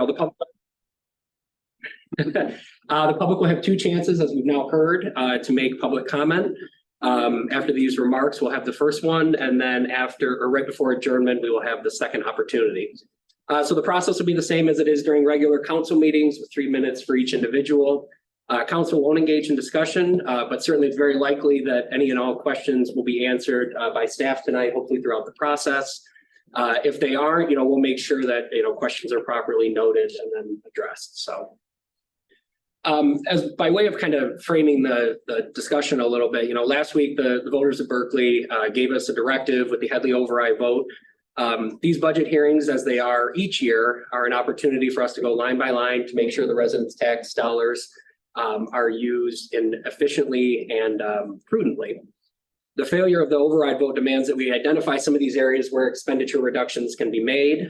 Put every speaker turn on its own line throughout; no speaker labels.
the public. The public will have 2 chances, as we've now heard, to make public comment. After these remarks, we'll have the first one, and then after or right before adjournment, we will have the second opportunity. So the process will be the same as it is during regular council meetings, with 3 minutes for each individual. Council won't engage in discussion, but certainly it's very likely that any and all questions will be answered by staff tonight, hopefully throughout the process. If they aren't, we'll make sure that questions are properly noted and then addressed. So. As by way of kind of framing the discussion a little bit, last week the voters of Berkeley gave us a directive with the Headley override vote. These budget hearings, as they are each year, are an opportunity for us to go line by line to make sure the residents' tax dollars are used efficiently and prudently. The failure of the override vote demands that we identify some of these areas where expenditure reductions can be made.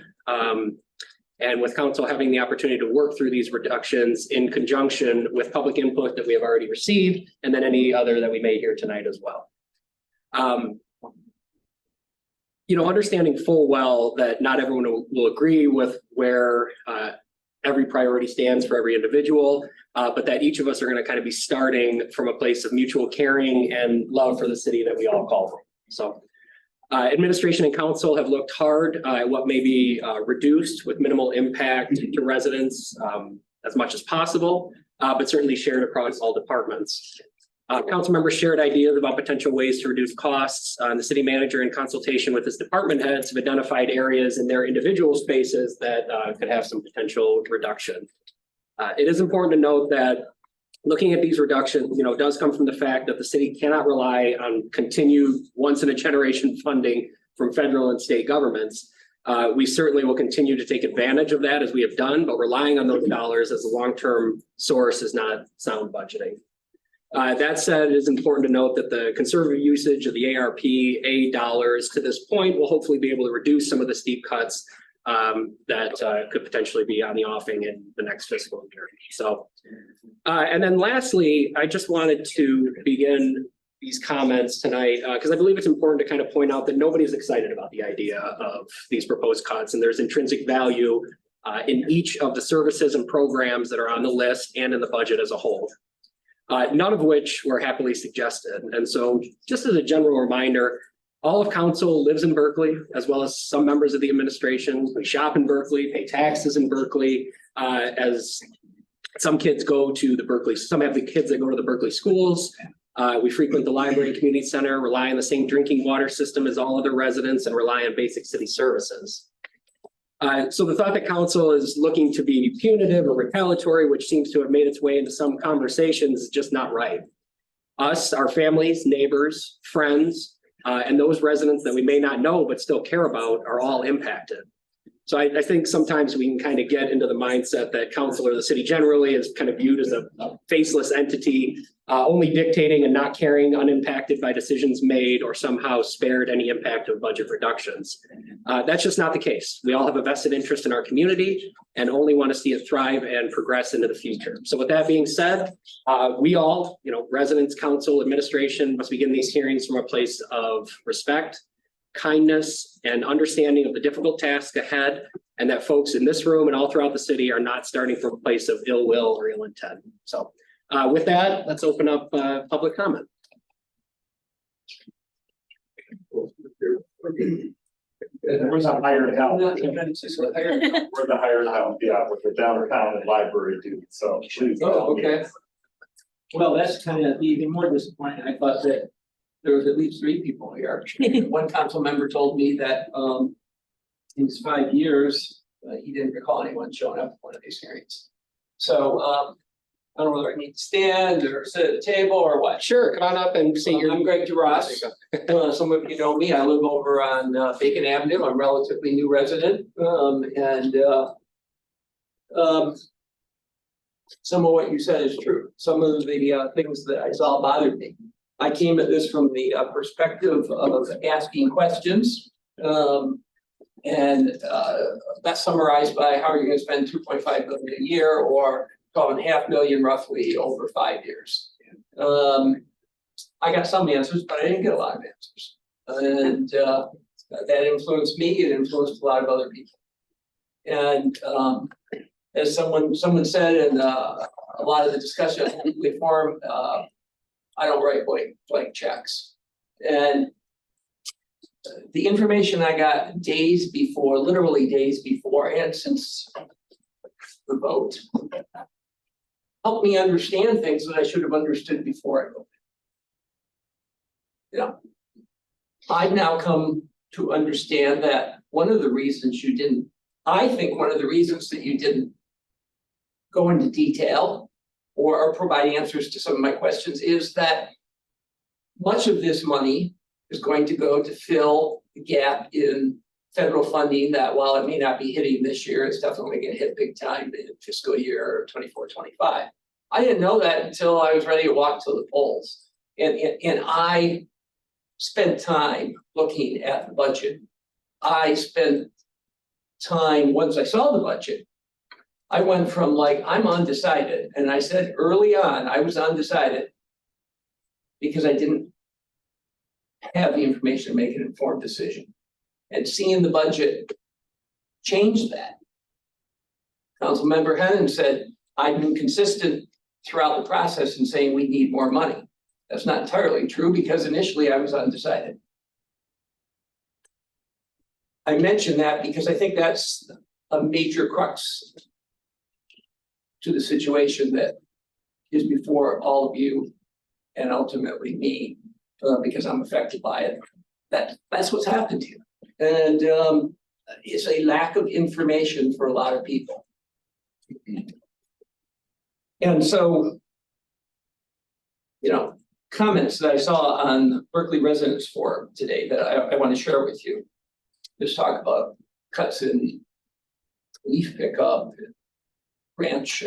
And with council having the opportunity to work through these reductions in conjunction with public input that we have already received, and then any other that we may hear tonight as well. Understanding full well that not everyone will agree with where every priority stands for every individual, but that each of us are going to kind of be starting from a place of mutual caring and love for the city that we all call home. So. Administration and council have looked hard at what may be reduced with minimal impact to residents as much as possible, but certainly shared across all departments. Council members shared ideas about potential ways to reduce costs. The city manager, in consultation with his department heads, have identified areas in their individual spaces that could have some potential reduction. It is important to note that looking at these reductions, does come from the fact that the city cannot rely on continued once-in-a-generation funding from federal and state governments. We certainly will continue to take advantage of that as we have done, but relying on those dollars as a long-term source is not sound budgeting. That said, it is important to note that the conservative usage of the ARPA dollars to this point will hopefully be able to reduce some of the steep cuts that could potentially be on the offing in the next fiscal year. So, and then lastly, I just wanted to begin these comments tonight because I believe it's important to kind of point out that nobody's excited about the idea of these proposed cuts, and there's intrinsic value in each of the services and programs that are on the list and in the budget as a whole. None of which were happily suggested. And so just as a general reminder, all of council lives in Berkeley, as well as some members of the administration. We shop in Berkeley, pay taxes in Berkeley, as some kids go to the Berkeley, some have the kids that go to the Berkeley schools. We frequent the library and community center, rely on the same drinking water system as all other residents, and rely on basic city services. So the thought that council is looking to be punitive or retaliatory, which seems to have made its way into some conversations, is just not right. Us, our families, neighbors, friends, and those residents that we may not know but still care about are all impacted. So I think sometimes we can kind of get into the mindset that council or the city generally is kind of viewed as a faceless entity, only dictating and not caring, unimpacted by decisions made or somehow spared any impact of budget reductions. That's just not the case. We all have a vested interest in our community and only want to see it thrive and progress into the future. So with that being said, we all, residents, council, administration must begin these hearings from a place of respect, kindness, and understanding of the difficult task ahead, and that folks in this room and all throughout the city are not starting from a place of ill will or ill intent. So with that, let's open up public comment.
Where's the hired help? We're the hired help, yeah, with the downtown and library dude. So please.
Oh, okay. Well, that's kind of even more disappointing. I thought that there was at least 3 people here. One council member told me that in his 5 years, he didn't recall anyone showing up at one of these hearings. So I don't know whether I need to stand or sit at the table or what.
Sure, come on up and say your.
I'm Greg DeRoss. Some of you know me. I live over on Bacon Avenue. I'm a relatively new resident, some of what you said is true. Some of the things that I saw bothered me. I came at this from the perspective of asking questions, and that's summarized by how are you going to spend $2.5 billion a year or $12.5 million roughly over 5 years. I got some answers, but I didn't get a lot of answers, and that influenced me. It influenced a lot of other people, and as someone said in a lot of the discussion on the weekly forum, I don't write blank checks. And the information I got days before, literally days before, and since the vote, helped me understand things that I should have understood before I voted. You know, I've now come to understand that one of the reasons you didn't, I think one of the reasons that you didn't go into detail or provide answers to some of my questions is that much of this money is going to go to fill the gap in federal funding that, while it may not be hitting this year, it's definitely going to hit big time in fiscal year 24-25. I didn't know that until I was ready to walk to the polls. And I spent time looking at the budget. I spent time, once I saw the budget, I went from like, I'm undecided. And I said early on, I was undecided because I didn't have the information to make an informed decision. And seeing the budget changed that. Councilmember Hennon said, I've been consistent throughout the process in saying we need more money. That's not entirely true because initially I was undecided. I mention that because I think that's a major crux to the situation that is before all of you and ultimately me, because I'm affected by it. That's what's happened here. And it's a lack of information for a lot of people. And so, you know, comments that I saw on Berkley Residents Forum today that I want to share with you. Just talk about cuts in leaf pickup, branch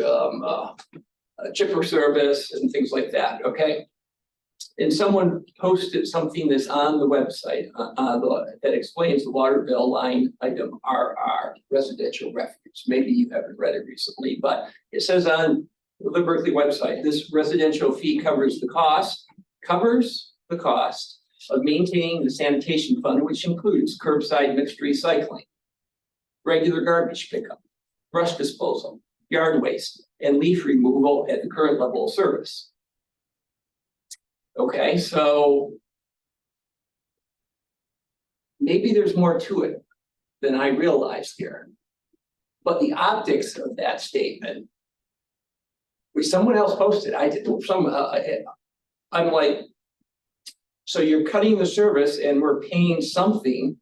chipper service, and things like that. Okay. And someone posted something that's on the website that explains the water bill line item RR, residential refuse. Maybe you haven't read it recently, but it says on the Berkley website, this residential fee covers the cost of maintaining the sanitation fund, which includes curbside mixed recycling, regular garbage pickup, brush disposal, yard waste, and leaf removal at the current level of service. Okay, so maybe there's more to it than I realized here. But the optics of that statement, which someone else posted, I did I'm like, so you're cutting the service and we're paying something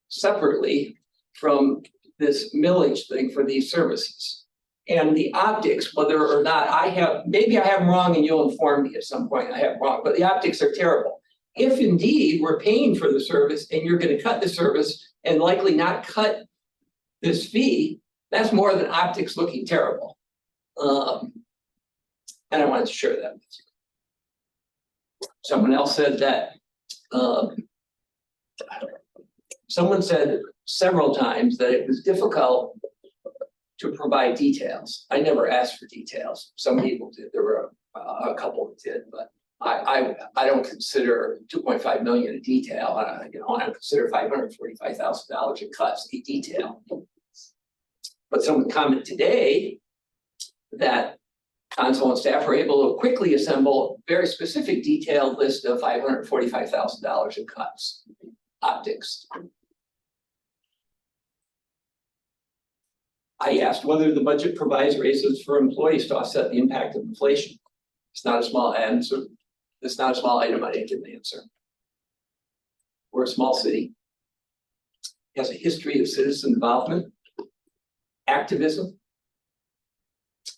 separately from this millage thing for these services. And the optics, whether or not maybe I have them wrong and you'll inform me at some point I have wrong, but the optics are terrible. If indeed we're paying for the service and you're going to cut the service and likely not cut this fee, that's more than optics looking terrible. And I wanted to share that with you. Someone else said that, someone said several times that it was difficult to provide details. I never asked for details. Some people did. There were a couple that did, but I don't consider 2.5 million a detail. I don't consider $545,000 in cuts a detail. But someone commented today that council and staff were able to quickly assemble a very specific detailed list of $545,000 in cuts. Optics. I asked whether the budget provides raises for employees to offset the impact of inflation. It's not a small answer. It's not a small item. I didn't get an answer. We're a small city. It has a history of citizen involvement, activism.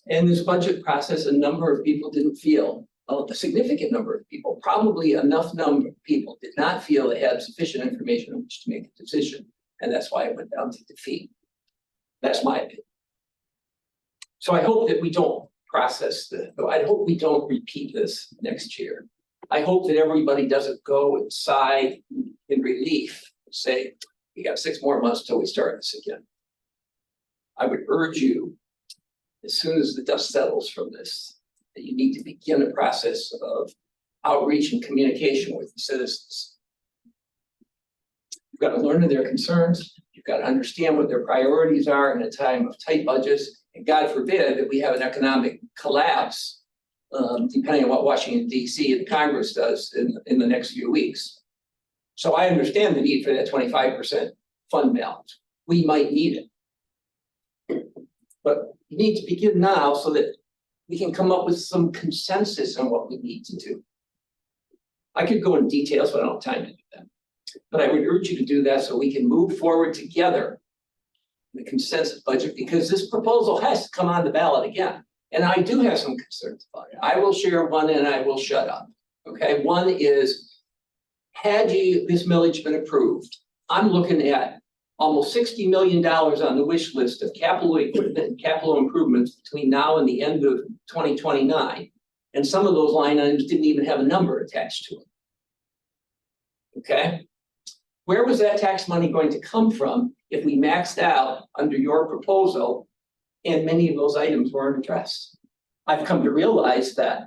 And this budget process, a number of people didn't feel, a significant number of people, probably enough number of people did not feel they had sufficient information on which to make a decision. And that's why it went down to defeat. That's my opinion. So I hope that we don't I hope we don't repeat this next year. I hope that everybody doesn't go and sigh in relief and say, we got 6 more months till we start this again. I would urge you, as soon as the dust settles from this, that you need to begin a process of outreach and communication with the citizens. You've got to learn of their concerns. You've got to understand what their priorities are in a time of tight budgets. And God forbid that we have an economic collapse, depending on what Washington DC and Congress does in the next few weeks. So I understand the need for that 25% fund balance. We might need it. But we need to begin now so that we can come up with some consensus on what we need to do. I could go into details, but I don't have time to do that. But I would urge you to do that so we can move forward together in the consensus budget, because this proposal has to come on the ballot again. And I do have some concerns about it. I will share one and I will shut up. Okay, one is, had this millage been approved, I'm looking at almost $60 million on the wish list of capital equipment and capital improvements between now and the end of 2029. And some of those line items didn't even have a number attached to them. Okay, where was that tax money going to come from if we maxed out under your proposal and many of those items weren't addressed? I've come to realize that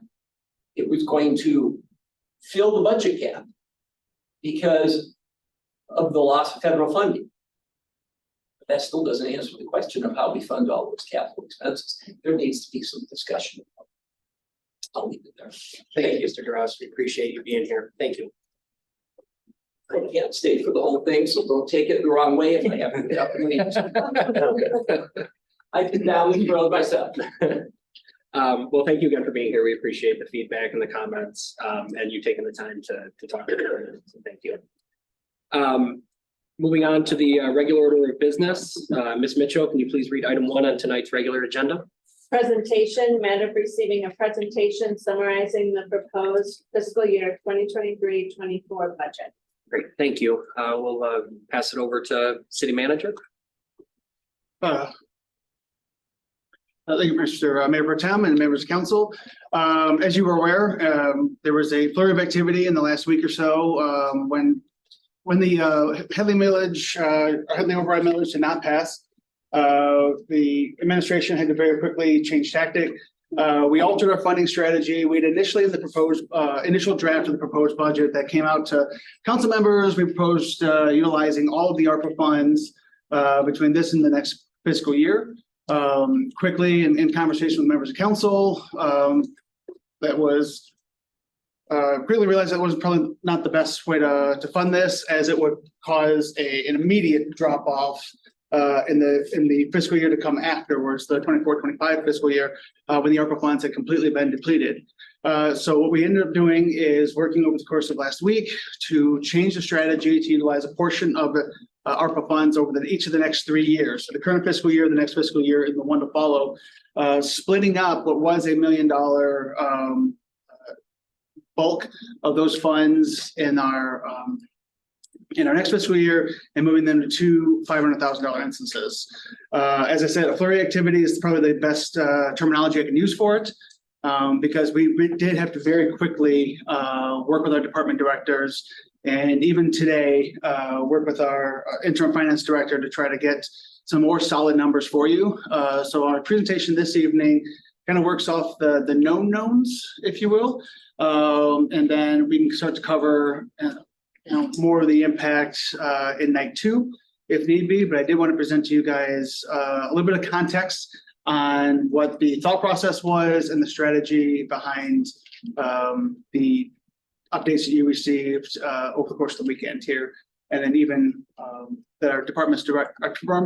it was going to fill the budget gap because of the loss of federal funding. But that still doesn't answer the question of how we fund all those capital expenses. There needs to be some discussion. I'll leave it there.
Thank you, Mr. Gross. We appreciate you being here. Thank you.
I can't stay for the whole thing, so don't take it the wrong way if I have to get up and leave. I can down the road myself.
Well, thank you again for being here. We appreciate the feedback and the comments, and you taking the time to talk to us. So thank you. Moving on to the regular order of business. Ms. Mitchell, can you please read item 1 on tonight's regular agenda?
Presentation, matter of receiving a presentation summarizing the proposed fiscal year 2023-24 budget.
Great, thank you. We'll pass it over to City Manager.
Thank you, Mr. Mayor Pro Tem and members of council. As you were aware, there was a flurry of activity in the last week or so when the Headley millage, Headley override millage did not pass. The administration had to very quickly change tactic. We altered our funding strategy. We'd initially in the proposed initial draft of the proposed budget that came out to council members, we proposed utilizing all of the ARPA funds between this and the next fiscal year. Quickly in conversation with members of council, that was quickly realized that was probably not the best way to fund this, as it would cause an immediate drop off in the fiscal year to come afterwards, the 24-25 fiscal year, when the ARPA funds had completely been depleted. So what we ended up doing is working over the course of last week to change the strategy to utilize a portion of the ARPA funds over each of the next 3 years. So the current fiscal year, the next fiscal year, and the one to follow, splitting up what was $1 million bulk of those funds in our next fiscal year and moving them to 2 $500,000 instances. As I said, a flurry activity is probably the best terminology I can use for it, because we did have to very quickly work with our department directors, and even today work with our interim finance director to try to get some more solid numbers for you. So our presentation this evening kind of works off the known knowns, if you will, and then we can start to cover more of the impact in night 2 if need be. But I did want to present to you guys a little bit of context on what the thought process was and the strategy behind the updates that you received over the course of the weekend here, and then even that our department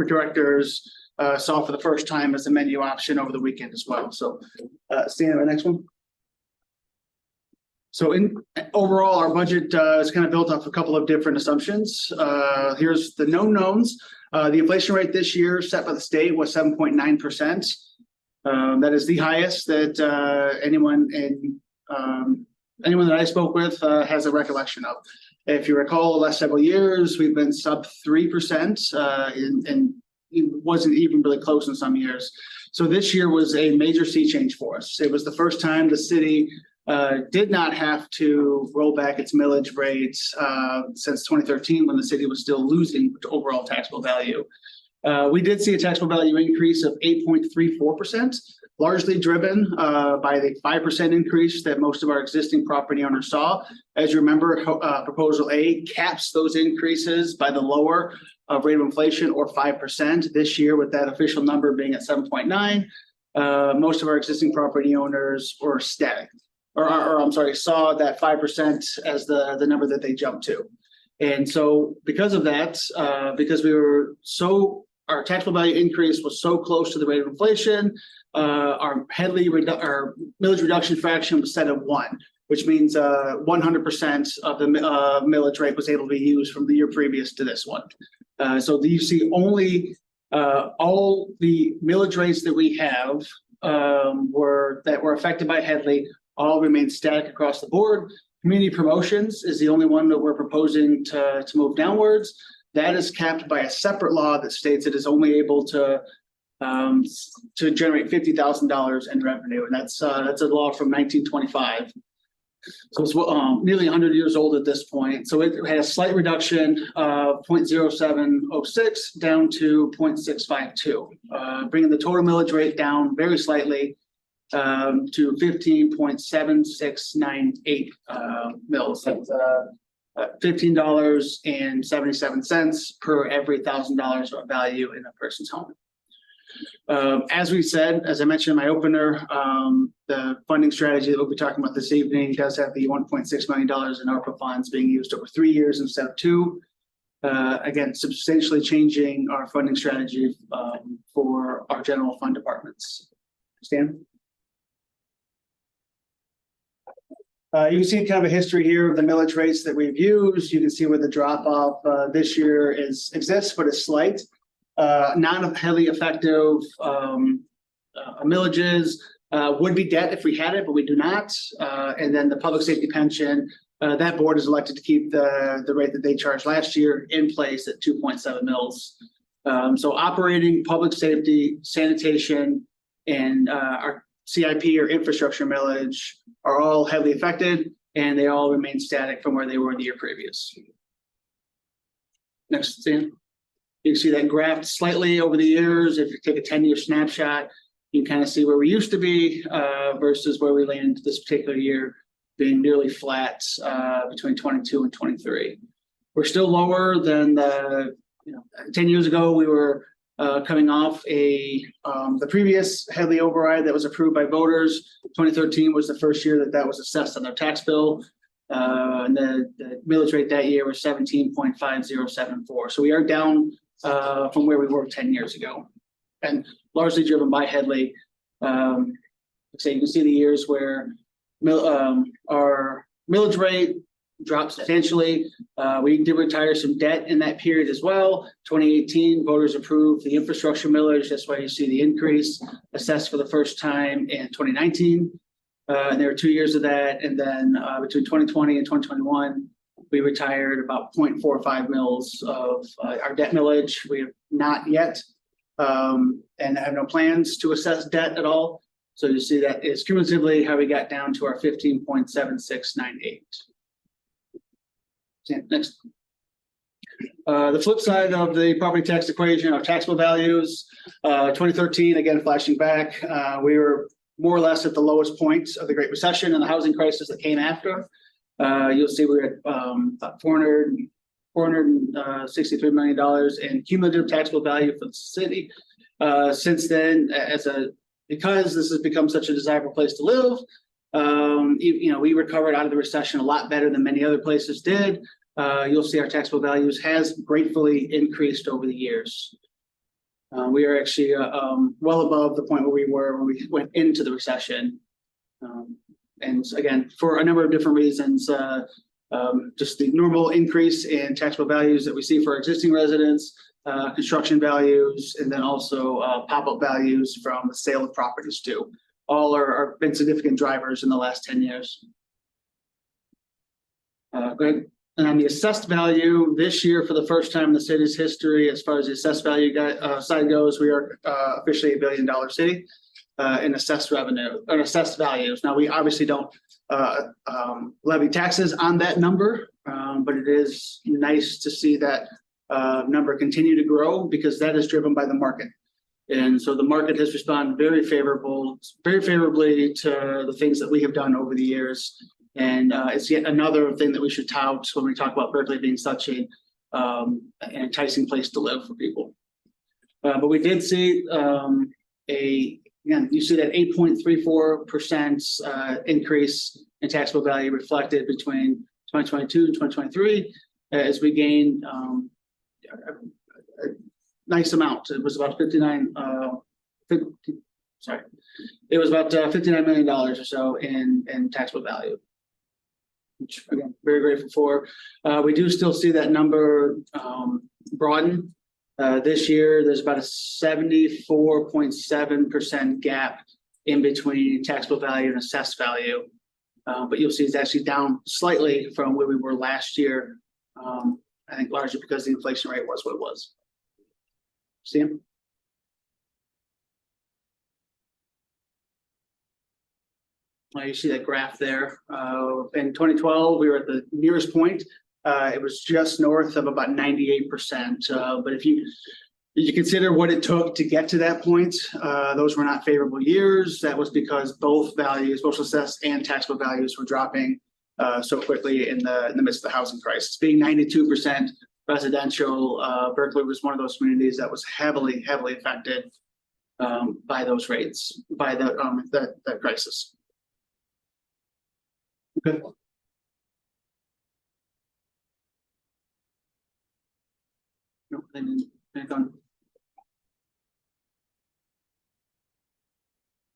directors saw for the first time as a menu option over the weekend as well. So Stan, the next one. So overall, our budget is kind of built off a couple of different assumptions. Here's the known knowns. The inflation rate this year set by the state was 7.9%. That is the highest that anyone that I spoke with has a recollection of. If you recall, the last several years, we've been sub 3%, and it wasn't even really close in some years. So this year was a major sea change for us. It was the first time the city did not have to roll back its millage rates since 2013, when the city was still losing overall taxable value. We did see a taxable value increase of 8.34%, largely driven by the 5% increase that most of our existing property owners saw. As you remember, Proposal A caps those increases by the lower of rate of inflation or 5% this year, with that official number being at 7.9. Most of our existing property owners were static, or I'm sorry, saw that 5% as the number that they jumped to. And so because of that, because our taxable value increase was so close to the rate of inflation, our millage reduction fraction was set at 1, which means 100% of the millage rate was able to be used from the year previous to this one. So you see only all the millage rates that we have were affected by Headley all remain static across the board. Community promotions is the only one that we're proposing to move downwards. That is capped by a separate law that states it is only able to generate $50,000 in revenue, and that's a law from 1925. So it's nearly 100 years old at this point. So it had a slight reduction of 0.0706 down to 0.652, bringing the total millage rate down very slightly to 15.7698 mils. That's $15.77 per every $1,000 of value in a person's home. As we said, as I mentioned in my opener, the funding strategy that we'll be talking about this evening does have the $1.6 million in ARPA funds being used over 3 years instead of 2. Again, substantially changing our funding strategy for our general fund departments. Stan? You can see kind of a history here of the millage rates that we've used. You can see where the drop off this year exists, but it's slight. Non-heavily effective millages would be debt if we had it, but we do not. And then the public safety pension, that board is elected to keep the rate that they charged last year in place at 2.7 mils. So operating, public safety, sanitation, and our CIP or infrastructure millage are all heavily affected, and they all remain static from where they were the year previous. Next, Stan. You can see that graphed slightly over the years. If you take a 10-year snapshot, you can kind of see where we used to be versus where we landed this particular year, being nearly flat between 22 and 23. We're still lower than 10 years ago. We were coming off the previous Headley override that was approved by voters. 2013 was the first year that was assessed on their tax bill. And the millage rate that year was 17.5074. So we are down from where we were 10 years ago, and largely driven by Headley. So you can see the years where our millage rate dropped substantially. We did retire some debt in that period as well. 2018, voters approved the infrastructure millage. That's why you see the increase assessed for the first time in 2019. And there were 2 years of that. And then between 2020 and 2021, we retired about 0.45 mils of our debt millage. We have not yet and have no plans to assess debt at all. So you see that is cumulatively how we got down to our 15.7698. Next. The flip side of the property tax equation are taxable values. 2013, again, flashing back, we were more or less at the lowest point of the Great Recession and the housing crisis that came after. You'll see we're at about $463 million in cumulative taxable value for the city. Since then, because this has become such a desirable place to live, we recovered out of the recession a lot better than many other places did. You'll see our taxable values has gratefully increased over the years. We are actually well above the point where we were when we went into the recession. And again, for a number of different reasons, just the normal increase in taxable values that we see for existing residents, construction values, and then also pop-up values from the sale of properties too. All are been significant drivers in the last 10 years. Greg, and on the assessed value this year, for the first time in the city's history, as far as the assessed value side goes, we are officially $1 billion city in assessed revenue or assessed values. Now, we obviously don't levy taxes on that number, but it is nice to see that number continue to grow because that is driven by the market. And so the market has responded very favorably to the things that we have done over the years. And it's yet another thing that we should tout when we talk about Berkley being such a an enticing place to live for people. But we did see again, you see that 8.34% increase in taxable value reflected between 2022 and 2023 as we gained a nice amount. It was about $59 million or so in taxable value, which again, very grateful for. We do still see that number broaden. This year, there's about a 74.7% gap in between taxable value and assessed value. But you'll see it's actually down slightly from where we were last year. I think largely because the inflation rate was what it was. See him? You see that graph there. In 2012, we were at the nearest point. It was just north of about 98%. But if you consider what it took to get to that point, those were not favorable years. That was because both values, both assessed and taxable values, were dropping so quickly in the midst of the housing crisis. Being 92% residential, Berkley was one of those communities that was heavily affected by those rates, by that crisis. Okay. No, then on.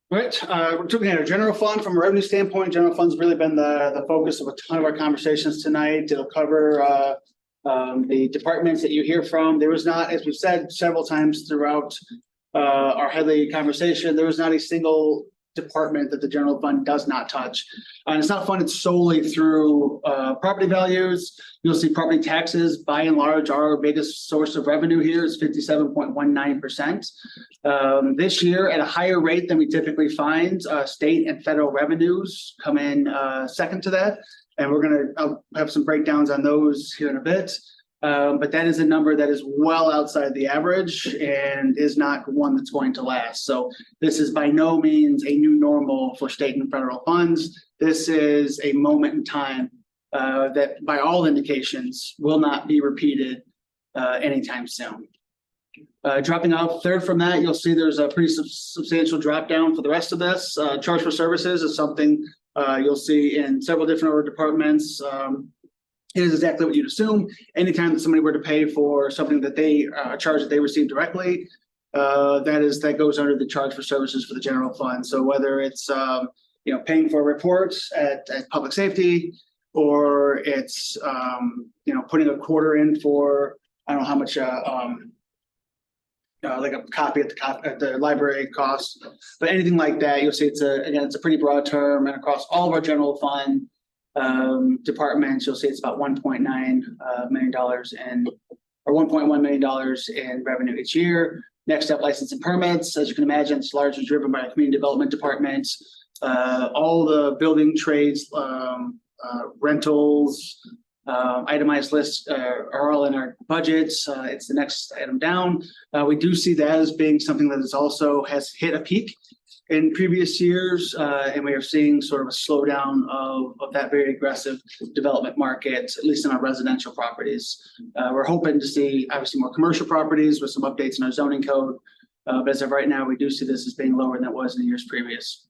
All right, we're looking at our general fund from a revenue standpoint. General fund's really been the focus of a ton of our conversations tonight. It'll cover the departments that you hear from. There was not, as we've said several times throughout our Headley conversation, there was not a single department that the general fund does not touch. And it's not funded solely through property values. You'll see property taxes, by and large, our biggest source of revenue here is 57.19%. This year, at a higher rate than we typically find, state and federal revenues come in second to that. And I'll have some breakdowns on those here in a bit. But that is a number that is well outside the average and is not one that's going to last. So this is by no means a new normal for state and federal funds. This is a moment in time that by all indications will not be repeated anytime soon. Dropping off third from that, you'll see there's a pretty substantial drop down for the rest of this. Charge for services is something you'll see in several different departments. It is exactly what you'd assume. Anytime that somebody were to pay for something that they charge that they receive directly, that goes under the charge for services for the general fund. So whether it's paying for reports at public safety, or it's putting a quarter in for I don't know how much like a copy at the library costs, but anything like that, you'll see it's a pretty broad term, and across all of our general fund departments, you'll see it's about $1.9 million or $1.1 million in revenue each year. Next up, license and permits. As you can imagine, it's largely driven by our community development departments. All the building trades, rentals, itemized lists are all in our budgets. It's the next item down. We do see that as being something that has hit a peak in previous years, and we are seeing sort of a slowdown of that very aggressive development market, at least in our residential properties. We're hoping to see obviously more commercial properties with some updates in our zoning code, but as of right now, we do see this as being lower than it was in the years previous.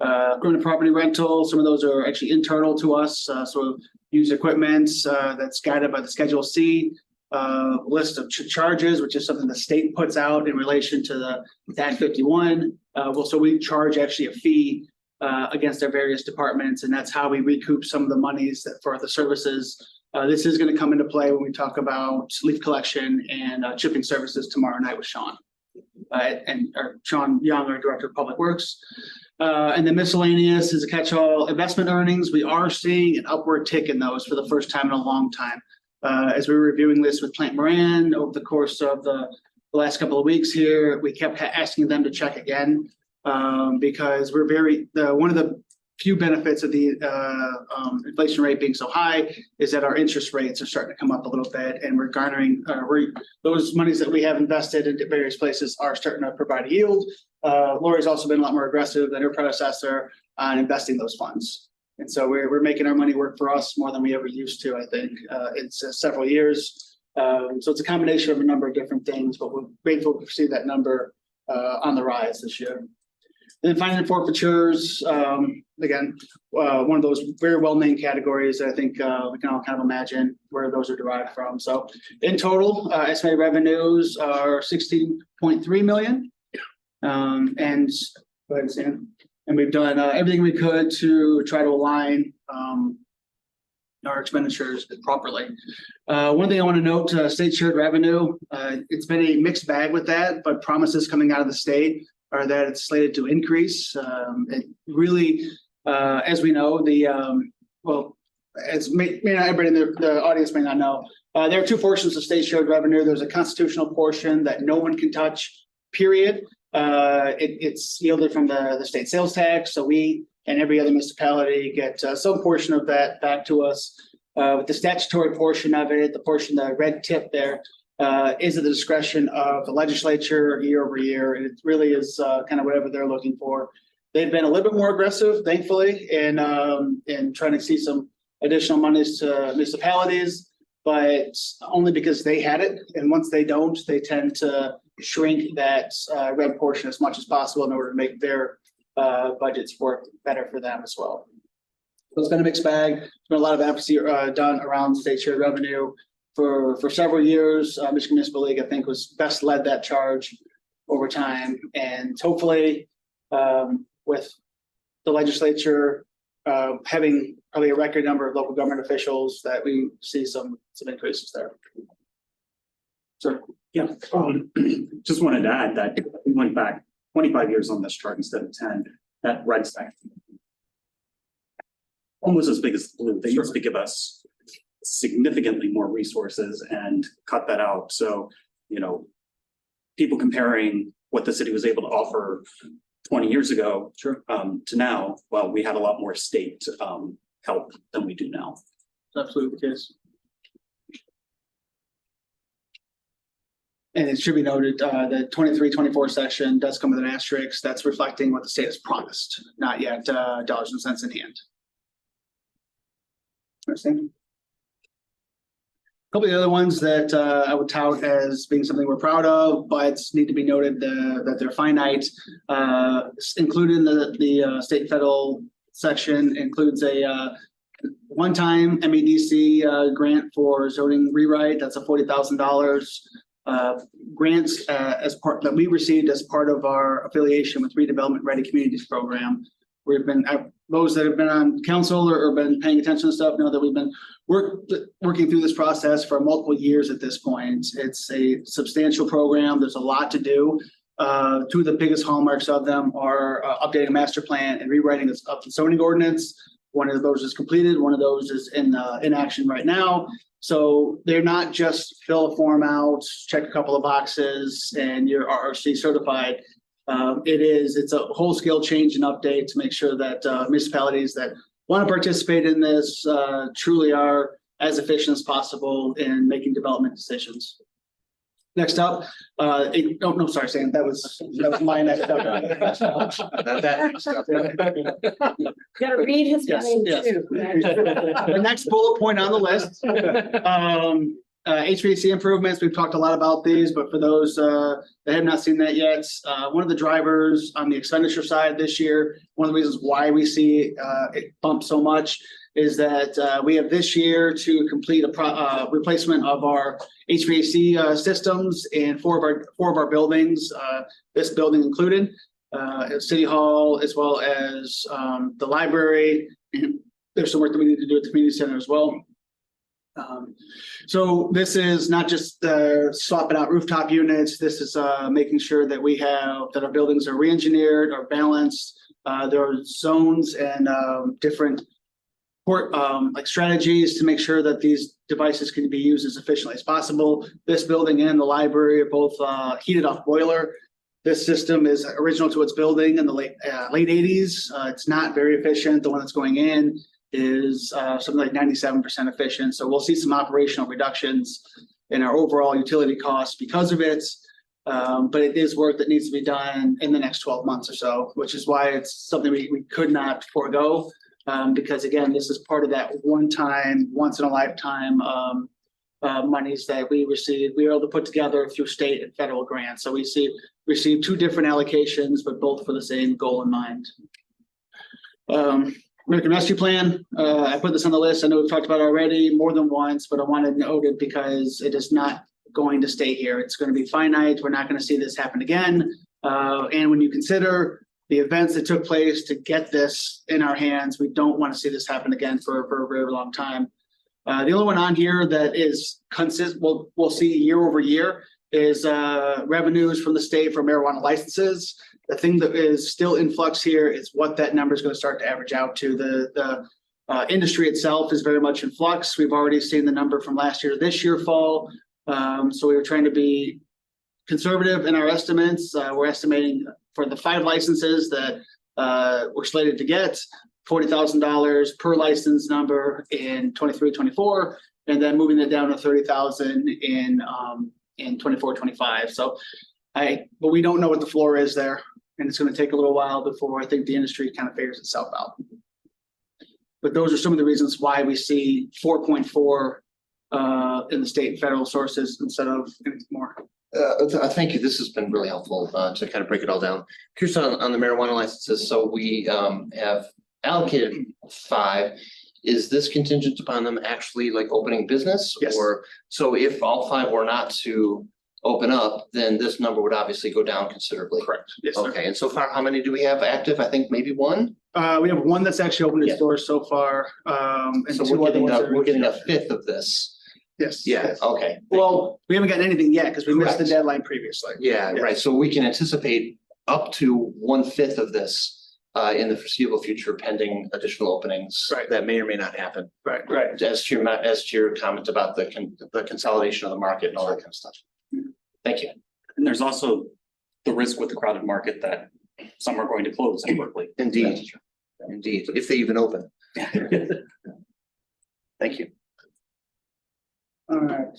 Equipment property rental, some of those are actually internal to us, so used equipment that's guided by the Schedule C list of charges, which is something the state puts out in relation to the Act 51. So we charge actually a fee against our various departments, and that's how we recoup some of the monies for the services. This is going to come into play when we talk about leaf collection and chipping services tomorrow night with Sean. Sean Young, our Director of Public Works. And then miscellaneous is a catch-all investment earnings. We are seeing an upward tick in those for the first time in a long time. As we were reviewing this with Plant Moran over the course of the last couple of weeks here, we kept asking them to check again because we're one of the few benefits of the inflation rate being so high is that our interest rates are starting to come up a little bit, and we're garnering those monies that we have invested in various places are starting to provide a yield. Lori's also been a lot more aggressive than her predecessor on investing those funds. And so we're making our money work for us more than we ever used to, I think. It's several years. So it's a combination of a number of different things, but we're grateful to see that number on the rise this year. And then fines and forfeitures, again, one of those very well-named categories that I think we can all kind of imagine where those are derived from. So in total, estimated revenues are 16.3 million. And go ahead, Sam. And we've done everything we could to try to align our expenditures properly. One thing I want to note, state shared revenue, it's been a mixed bag with that, but promises coming out of the state are that it's slated to increase. It really, as we know, as may not everybody in the audience may not know, there are two portions of state shared revenue. There's a constitutional portion that no one can touch, period. It's yielded from the state sales tax. So we and every other municipality get some portion of that back to us. With the statutory portion of it, the portion, the red tip there, is at the discretion of the legislature year over year. And it really is kind of whatever they're looking for. They've been a little bit more aggressive, thankfully, in trying to see some additional monies to municipalities, but only because they had it. And once they don't, they tend to shrink that red portion as much as possible in order to make their budgets work better for them as well. So it's been a mixed bag. There's been a lot of advocacy done around state shared revenue for several years. Michigan Municipal League, I think, was best led that charge over time, and hopefully, with the legislature having probably a record number of local government officials, that we see some increases there. Sure.
Yeah, just wanted to add that we went back 25 years on this chart instead of 10. That red stack almost as big as the blue. They used to give us significantly more resources and cut that out. So, people comparing what the city was able to offer 20 years ago to now, well, we had a lot more state help than we do now.
Absolutely the case. And it should be noted, the 23-24 section does come with an asterisk that's reflecting what the state has promised, not yet dollars and cents in hand. Understand? A couple of the other ones that I would tout as being something we're proud of, but need to be noted that they're finite. Included in the state and federal section includes a one-time MEDC grant for zoning rewrite. That's a $40,000 grants as part that we received as part of our affiliation with Redevelopment Ready Communities program. We've been those that have been on council or been paying attention to stuff know that we've been working through this process for multiple years at this point. It's a substantial program. There's a lot to do. Two of the biggest hallmarks of them are updating a master plan and rewriting the zoning ordinance. One of those is completed. One of those is in action right now. So they're not just fill a form out, check a couple of boxes, and you're RRC certified. It's a whole scale change and update to make sure that municipalities that want to participate in this truly are as efficient as possible in making development decisions. Next up, sorry, Sam, that was my next up.
Gotta read his
Yes,
mind
yes.
too.
The next bullet point on the list, HVAC improvements. We've talked a lot about these, but for those that have not seen that yet, one of the drivers on the expenditure side this year, one of the reasons why we see it bump so much is that we have this year to complete a replacement of our HVAC systems in four of our buildings, this building included, at City Hall, as well as the library. And there's some work that we need to do at the community center as well. So this is not just swapping out rooftop units. This is making sure that that our buildings are re-engineered or balanced. There are zones and different strategies to make sure that these devices can be used as efficiently as possible. This building and the library are both heated off boiler. This system is original to its building in the late 80s. It's not very efficient. The one that's going in is something like 97% efficient. So we'll see some operational reductions in our overall utility costs because of it. But it is work that needs to be done in the next 12 months or so, which is why it's something we could not forego. Because again, this is part of that one-time, once-in-a-lifetime monies that we received, we were able to put together through state and federal grants. So we received two different allocations, but both for the same goal in mind. American Rescue Plan, I put this on the list. I know we've talked about it already more than once, but I wanted to note it because it is not going to stay here. It's going to be finite. We're not going to see this happen again. And when you consider the events that took place to get this in our hands, we don't want to see this happen again for a very long time. The only one on here that is consistent, we'll see year over year, is revenues from the state for marijuana licenses. The thing that is still in flux here is what that number is going to start to average out to. The industry itself is very much in flux. We've already seen the number from last year to this year fall. So we were trying to be conservative in our estimates. We're estimating for the 5 licenses that we're slated to get, $40,000 per license number in 23-24, and then moving it down to $30,000 in 24-25. So but we don't know what the floor is there, and it's going to take a little while before I think the industry kind of figures itself out. But those are some of the reasons why we see 4.4 in the state and federal sources instead of anything more.
Thank you. This has been really helpful to kind of break it all down. Curious on the marijuana licenses. So we have allocated 5. Is this contingent upon them actually like opening business?
Yes.
Or so if all 5 were not to open up, then this number would obviously go down considerably.
Correct. Yes, sir.
Okay. And so far, how many do we have active? I think maybe 1.
We have one that's actually opened its
Yeah.
doors so far. And
So
2
we're
other
getting
ones that are-
we're getting a 1/5 of this.
Yes.
Yeah.
yes.
Okay.
Well, we haven't gotten anything yet because we missed the
Correct.
deadline previously.
Yeah,
Yes.
right. So we can anticipate up to 1/5 of this in the foreseeable future pending additional openings.
Right.
That may or may not happen.
Right.
As to your comment about the consolidation of the market and all that kind of stuff. Thank you.
And there's also the risk with the crowded market that some are going to close in Berkeley.
Indeed. Indeed, if they even open. Thank you.
All right.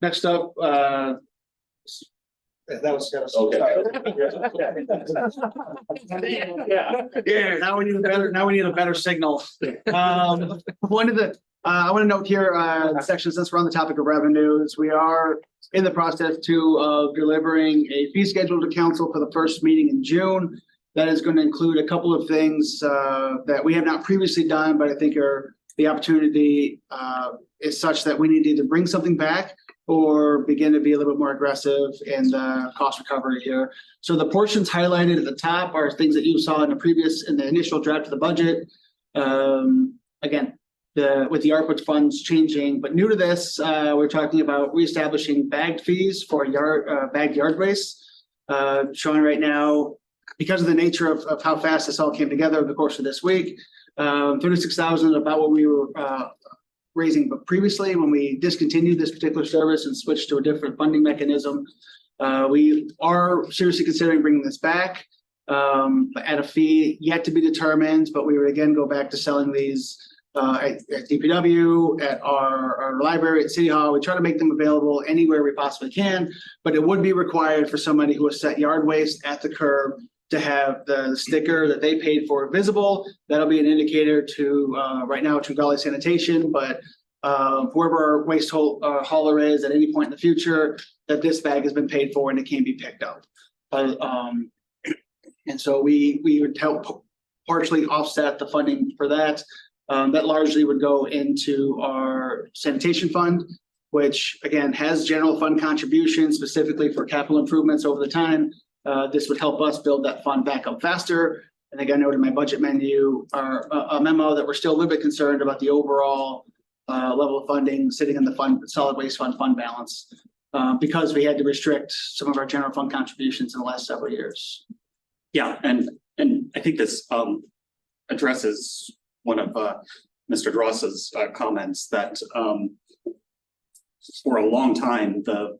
Next up, that was. Yeah, now we need a better signal. One of the, I want to note here, section, since we're on the topic of revenues, we are in the process of delivering a fee schedule to council for the first meeting in June. That is going to include a couple of things that we have not previously done, but I think are the opportunity is such that we need to either bring something back or begin to be a little bit more aggressive in the cost recovery here. So the portions highlighted at the top are things that you saw in the initial draft of the budget. Again, with the ARPA funds changing, but new to this, we're talking about reestablishing bagged fees for bagged yard waste. Showing right now, because of the nature of how fast this all came together over the course of this week, 36,000 about what we were raising, but previously when we discontinued this particular service and switched to a different funding mechanism, we are seriously considering bringing this back at a fee yet to be determined, but we would again go back to selling these at DPW, at our library, at City Hall. We try to make them available anywhere we possibly can, but it would be required for somebody who has set yard waste at the curb to have the sticker that they paid for visible. That'll be an indicator to, right now, to Berkley Sanitation, but whoever our waste hauler is at any point in the future, that this bag has been paid for and it can be picked up. And so we would help partially offset the funding for that. That largely would go into our sanitation fund, which again has general fund contributions specifically for capital improvements over the time. This would help us build that fund back up faster. I think I noted in my budget menu or a memo that we're still a little bit concerned about the overall level of funding sitting in the solid waste fund balance because we had to restrict some of our general fund contributions in the last several years.
Yeah, and I think this addresses one of Mr. Dross's comments that for a long time, the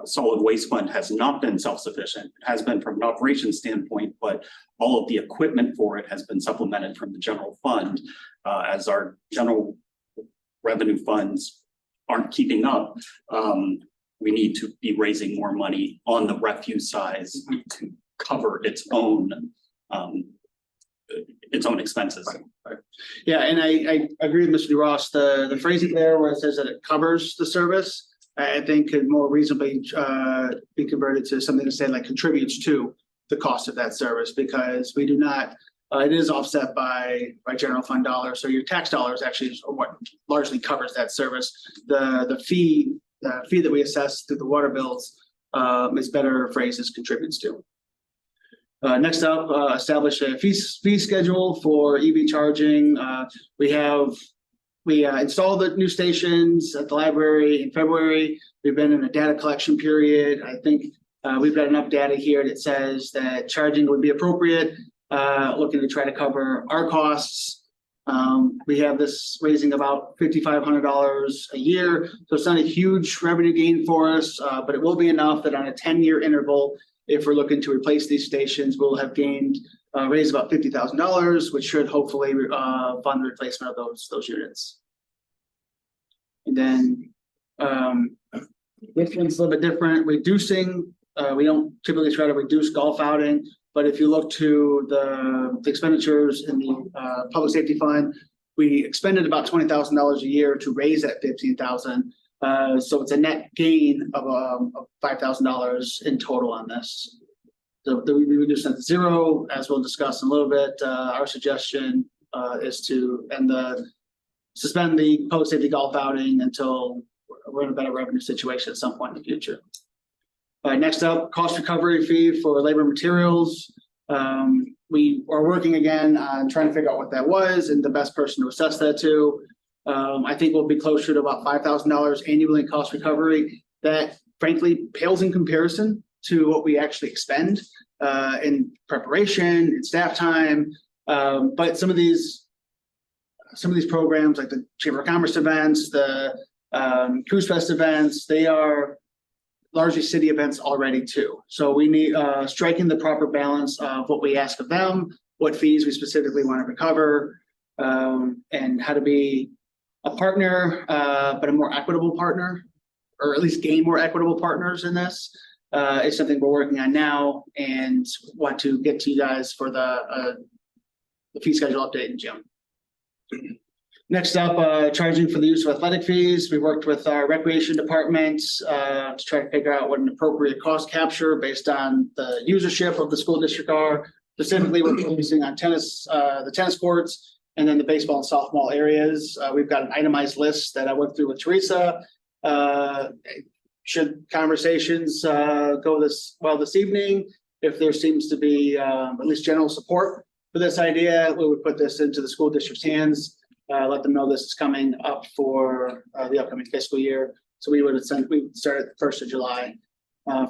solid waste fund has not been self-sufficient. It has been from an operations standpoint, but all of the equipment for it has been supplemented from the general fund as our general revenue funds aren't keeping up. We need to be raising more money on the refuse size to cover its own expenses.
Yeah, and I agree with Mr. DeRoss. The phrasing there where it says that it covers the service, I think could more reasonably be converted to something to say like contributes to the cost of that service, because we do not, it is offset by general fund dollars. So your tax dollars actually is what largely covers that service. The fee that we assess through the water bills is better phrased as contributes to. Next up, establish a fee schedule for EV charging. We installed the new stations at the library in February. We've been in a data collection period. I think we've got enough data here that says that charging would be appropriate, looking to try to cover our costs. We have this raising about $5,500 a year. So it's not a huge revenue gain for us, but it will be enough that on a 10-year interval, if we're looking to replace these stations, we'll have raised about $50,000, which should hopefully fund the replacement of those units. And then this one's a little bit different. Reducing, we don't typically try to reduce golf outing, but if you look to the expenditures in the public safety fund, we expended about $20,000 a year to raise that $15,000. So it's a net gain of $5,000 in total on this. So we reduce that to zero, as we'll discuss in a little bit. Our suggestion is to suspend the public safety golf outing until we're in a better revenue situation at some point in the future. Next up, cost recovery fee for labor and materials. We are working again on trying to figure out what that was and the best person to assess that to. I think we'll be closer to about $5,000 annually in cost recovery. That frankly pales in comparison to what we actually expend in preparation and staff time. But some of these programs like the Chamber of Commerce events, the Cruise Fest events, they are largely city events already too. So we need striking the proper balance of what we ask of them, what fees we specifically want to recover, and how to be a partner, but a more equitable partner, or at least gain more equitable partners in this. Is something we're working on now and want to get to you guys for the fee schedule update in June. Next up, charging for the use of athletic fees. We worked with our recreation departments to try to figure out what an appropriate cost capture based on the usership of the school district are. Specifically, we're focusing on tennis, the tennis courts, and then the baseball and softball areas. We've got an itemized list that I went through with Teresa. Should conversations go this evening, if there seems to be at least general support for this idea, we would put this into the school district's hands. Let them know this is coming up for the upcoming fiscal year. So we would start at the 1st of July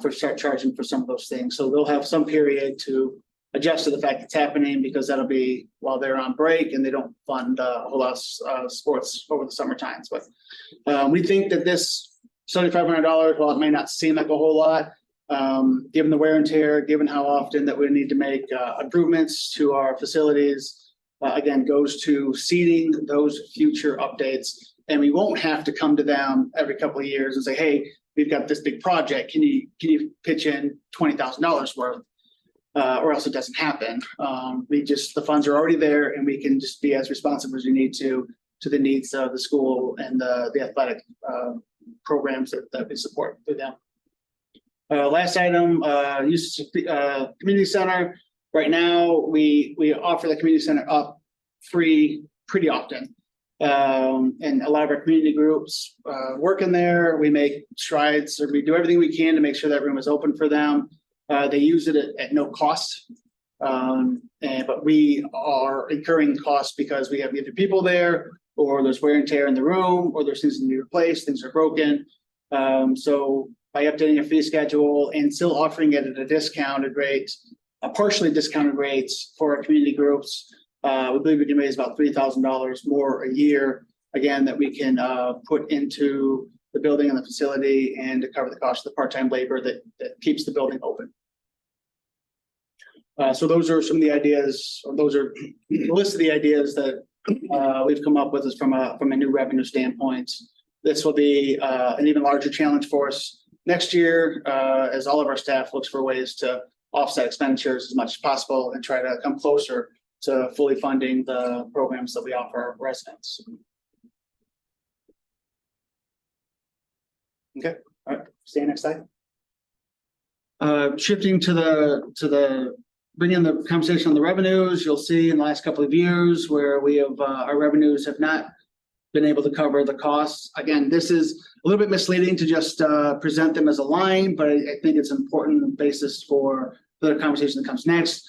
for start charging for some of those things. So they'll have some period to adjust to the fact it's happening, because that'll be while they're on break and they don't fund a whole lot of sports over the summer times. But we think that this $7,500, while it may not seem like a whole lot, given the wear and tear, given how often that we need to make improvements to our facilities, again, goes to seeding those future updates. And we won't have to come to them every couple of years and say, hey, we've got this big project. Can you pitch in $20,000 worth? Or else it doesn't happen. The funds are already there, and we can just be as responsive as we need to the needs of the school and the athletic programs that we support through them. Last item, use community center. Right now, we offer the community center up free pretty often. And a lot of our community groups work in there. We make strides, or we do everything we can to make sure that room is open for them. They use it at no cost, but we are incurring costs because we have either people there, or there's wear and tear in the room, or there's things that need to be replaced, things are broken. So by updating a fee schedule and still offering it at a discounted rate, a partially discounted rates for our community groups, we believe we can raise about $3,000 more a year, again, that we can put into the building and the facility, and to cover the cost of the part-time labor that keeps the building open. So those are some of the ideas, or those are the list of the ideas that we've come up with is from a new revenue standpoint. This will be an even larger challenge for us next year, as all of our staff looks for ways to offset expenditures as much as possible and try to come closer to fully funding the programs that we offer our residents. Okay, all right, stay next slide. Shifting to the bringing the conversation on the revenues, you'll see in the last couple of years where we have our revenues have not been able to cover the costs. Again, this is a little bit misleading to just present them as a line, but I think it's an important basis for the conversation that comes next.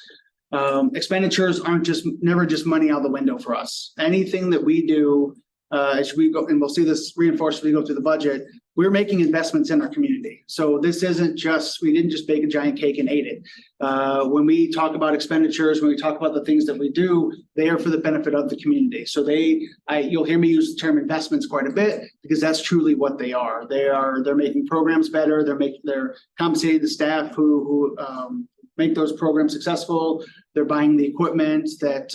Expenditures aren't never just money out the window for us. Anything that we do, as we go, and we'll see this reinforced as we go through the budget, we're making investments in our community. So this isn't just, we didn't just bake a giant cake and ate it. When we talk about expenditures, when we talk about the things that we do, they are for the benefit of the community. So you'll hear me use the term investments quite a bit because that's truly what they are. They're making programs better. They're compensating the staff who make those programs successful. They're buying the equipment that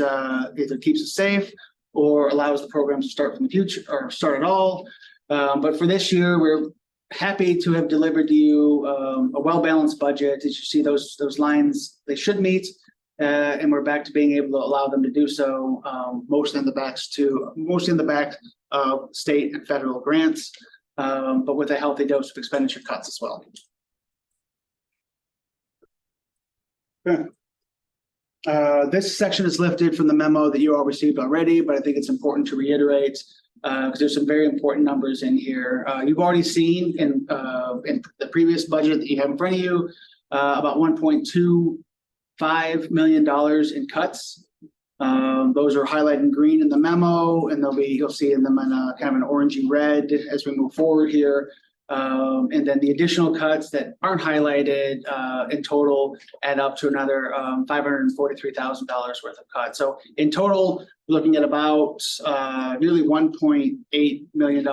either keeps us safe or allows the programs to start from the future or start at all. But for this year, we're happy to have delivered to you a well-balanced budget. As you see those lines, they should meet, and we're back to being able to allow them to do so, mostly in the back of state and federal grants, but with a healthy dose of expenditure cuts as well. Okay. This section is lifted from the memo that you all received already, but I think it's important to reiterate because there's some very important numbers in here. You've already seen in the previous budget that you have in front of you about $1.25 million in cuts. Those are highlighted in green in the memo, and you'll see them in kind of an orangey red as we move forward here. And then the additional cuts that aren't highlighted in total add up to another $543,000 worth of cuts. So in total, we're looking at about nearly $1.8 million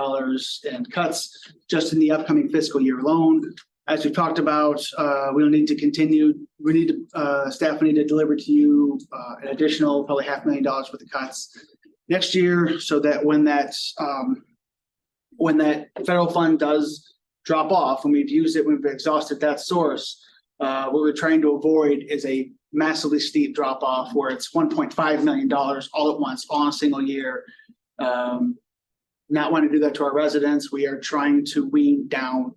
in cuts just in the upcoming fiscal year alone. As we've talked about, we'll need to continue. Staff will need to deliver to you an additional probably $500,000 worth of cuts next year, so that when that federal fund does drop off, and we've used it, we've exhausted that source, what we're trying to avoid is a massively steep drop off where it's $1.5 million all at once on a single year. Not want to do that to our residents. We are trying to wean down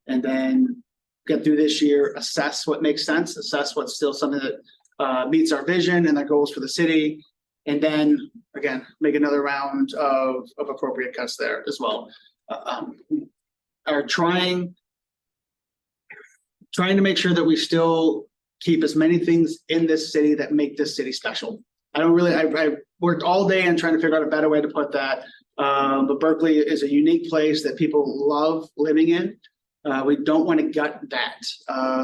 and then get through this year, assess what makes sense, assess what's still something that meets our vision and our goals for the city, and then again make another round of appropriate cuts there as well. Are trying to make sure that we still keep as many things in this city that make this city special. I've worked all day on trying to figure out a better way to put that. But Berkley is a unique place that people love living in. We don't want to gut that.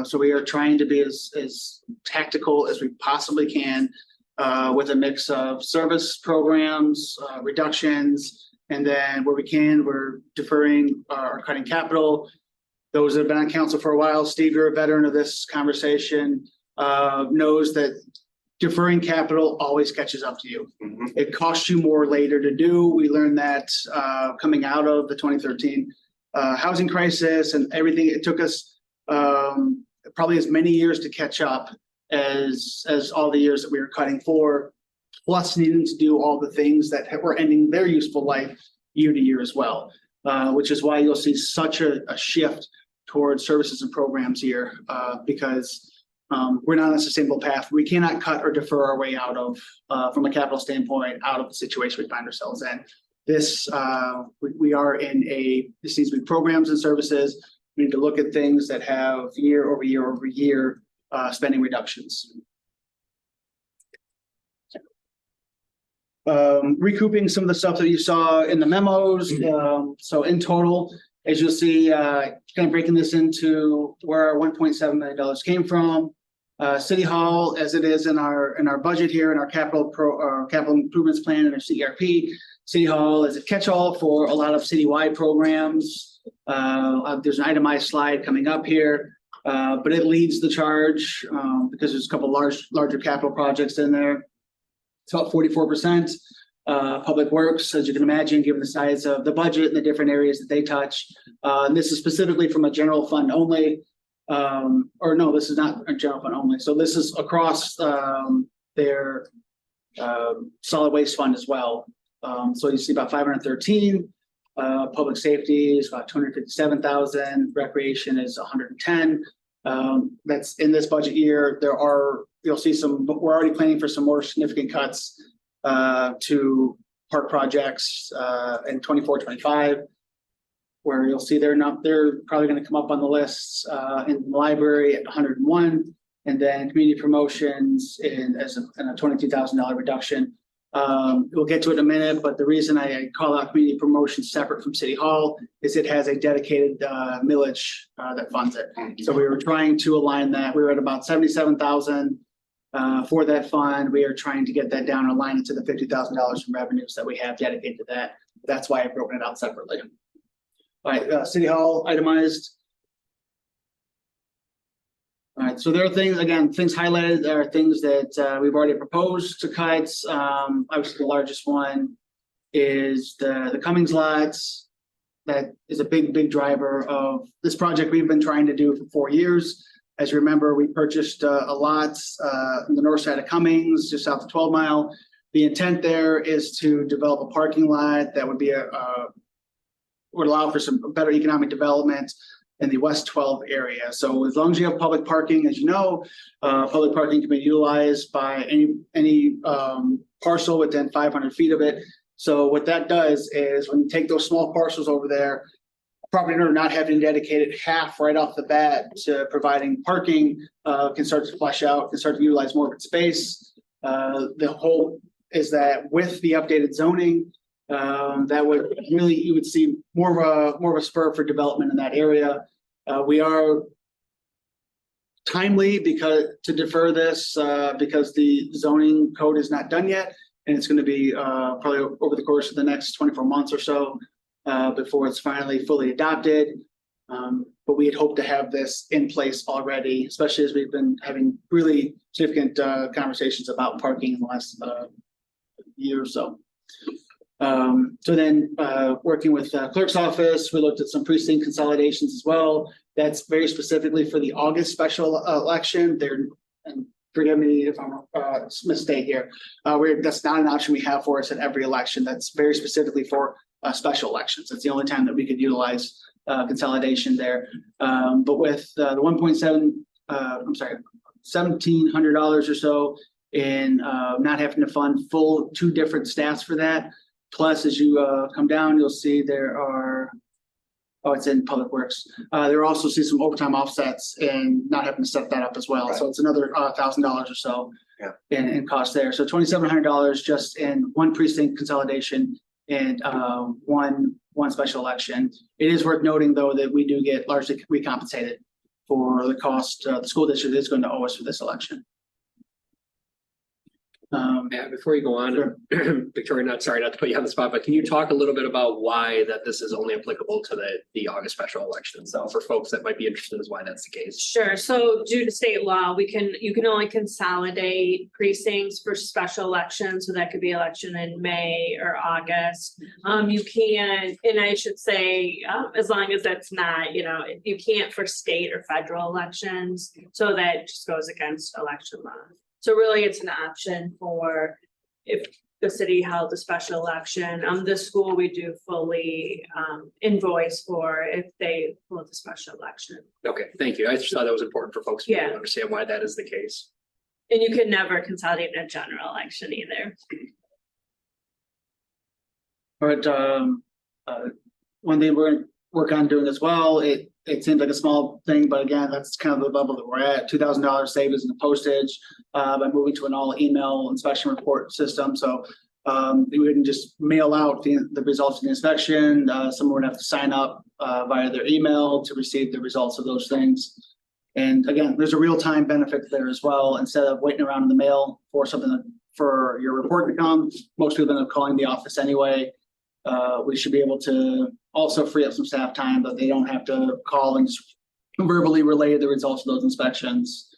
So we are trying to be as tactical as we possibly can with a mix of service programs, reductions, and then where we can, we're deferring or cutting capital. Those that have been on council for a while, Steve, you're a veteran of this conversation, knows that deferring capital always catches up to you. Mm-hmm. It costs you more later to do. We learned that coming out of the 2013 housing crisis and everything. It took us probably as many years to catch up as all the years that we were cutting for, plus needing to do all the things that were ending their useful life year to year as well, which is why you'll see such a shift towards services and programs here, because we're not on a sustainable path. We cannot cut or defer our way out of, from a capital standpoint, out of the situation we find ourselves in. This, we are in this needs to be programs and services. We need to look at things that have year over year over year spending reductions. Recouping some of the stuff that you saw in the memos. So in total, as you'll see, kind of breaking this into where our $1.7 million came from. City Hall, as it is in our budget here, in our capital improvements plan and our CERP. City Hall is a catch-all for a lot of citywide programs. There's an itemized slide coming up here, but it leads the charge because there's a couple larger capital projects in there. It's about 44%. Public Works, as you can imagine, given the size of the budget and the different areas that they touch. And this is specifically from a general fund only. Or no, this is not a general fund only. So this is across their solid waste fund as well. So you see about 513. Public safety is about 257,000. Recreation is 110. That's in this budget year. You'll see we're already planning for some more significant cuts to park projects in 24-25, where you'll see they're probably going to come up on the lists in the library at 101, and then community promotions in a $22,000 reduction. We'll get to it in a minute, but the reason I call out community promotions separate from City Hall is it has a dedicated millage that funds it. So we were trying to align that. We were at about 77,000 for that fund. We are trying to get that down and align it to the $50,000 in revenues that we have dedicated to that. That's why I've broken it out separately. All right, City Hall itemized. All right, so there are things highlighted. There are things that we've already proposed to cuts. Obviously, the largest one is the Cummings lots. That is a big driver of this project we've been trying to do for 4 years. As you remember, we purchased a lot on the north side of Cummings, just south of 12 Mile. The intent there is to develop a parking lot that would be would allow for some better economic development in the West 12 area. So as long as you have public parking, as you know, public parking can be utilized by any parcel within 500 feet of it. So what that does is when you take those small parcels over there, property owner not having dedicated half right off the bat to providing parking can start to flesh out, can start to utilize more of its space. The hope is that with the updated zoning, that would really, you would see more of a spur for development in that area. We are timely to defer this because the zoning code is not done yet, and it's going to be probably over the course of the next 24 months or so before it's finally fully adopted. But we had hoped to have this in place already, especially as we've been having really significant conversations about parking in the last year or so. So then working with clerk's office, we looked at some precinct consolidations as well. That's very specifically for the August special election. And forgive me if I'm mistake here. That's not an option we have for us at every election. That's very specifically for special elections. That's the only time that we could utilize consolidation there. But with the $1,700 or so in not having to fund full 2 different staffs for that. Plus, as you come down, you'll see there are, it's in Public Works. There also see some overtime offsets and not having to set that up as well. Right. So it's another $1,000 or so in cost there. So $2,700 just in one precinct consolidation and one special election. It is worth noting, though, that we do get largely recompensated for the cost the school district is going to owe us for this election.
Before you go on, sure. Victoria, sorry not to put you on the spot, but can you talk a little bit about why that this is only applicable to the August special election? So for folks that might be interested as why that's the case.
Sure. So due to state law, you can only consolidate precincts for special elections. So that could be election in May or August. You can, and I should say, as long as that's not, you can't for state or federal elections. So that just goes against election law. So really, it's an option for if the city held a special election. This school, we do fully invoice for if they hold a special election.
Okay, thank you. I just thought that was important for folks to understand why that is the case.
And you can never consolidate in a general election either.
All right, one thing we're going to work on doing as well, it seems like a small thing, but again, that's kind of the level that we're at. $2,000 savings in the postage by moving to an all email inspection report system. So we wouldn't just mail out the results of the inspection. Someone would have to sign up via their email to receive the results of those things. And again, there's a real-time benefit there as well. Instead of waiting around in the mail for for your report to come, most people end up calling the office anyway. We should be able to also free up some staff time, but they don't have to call and just verbally relay the results of those inspections.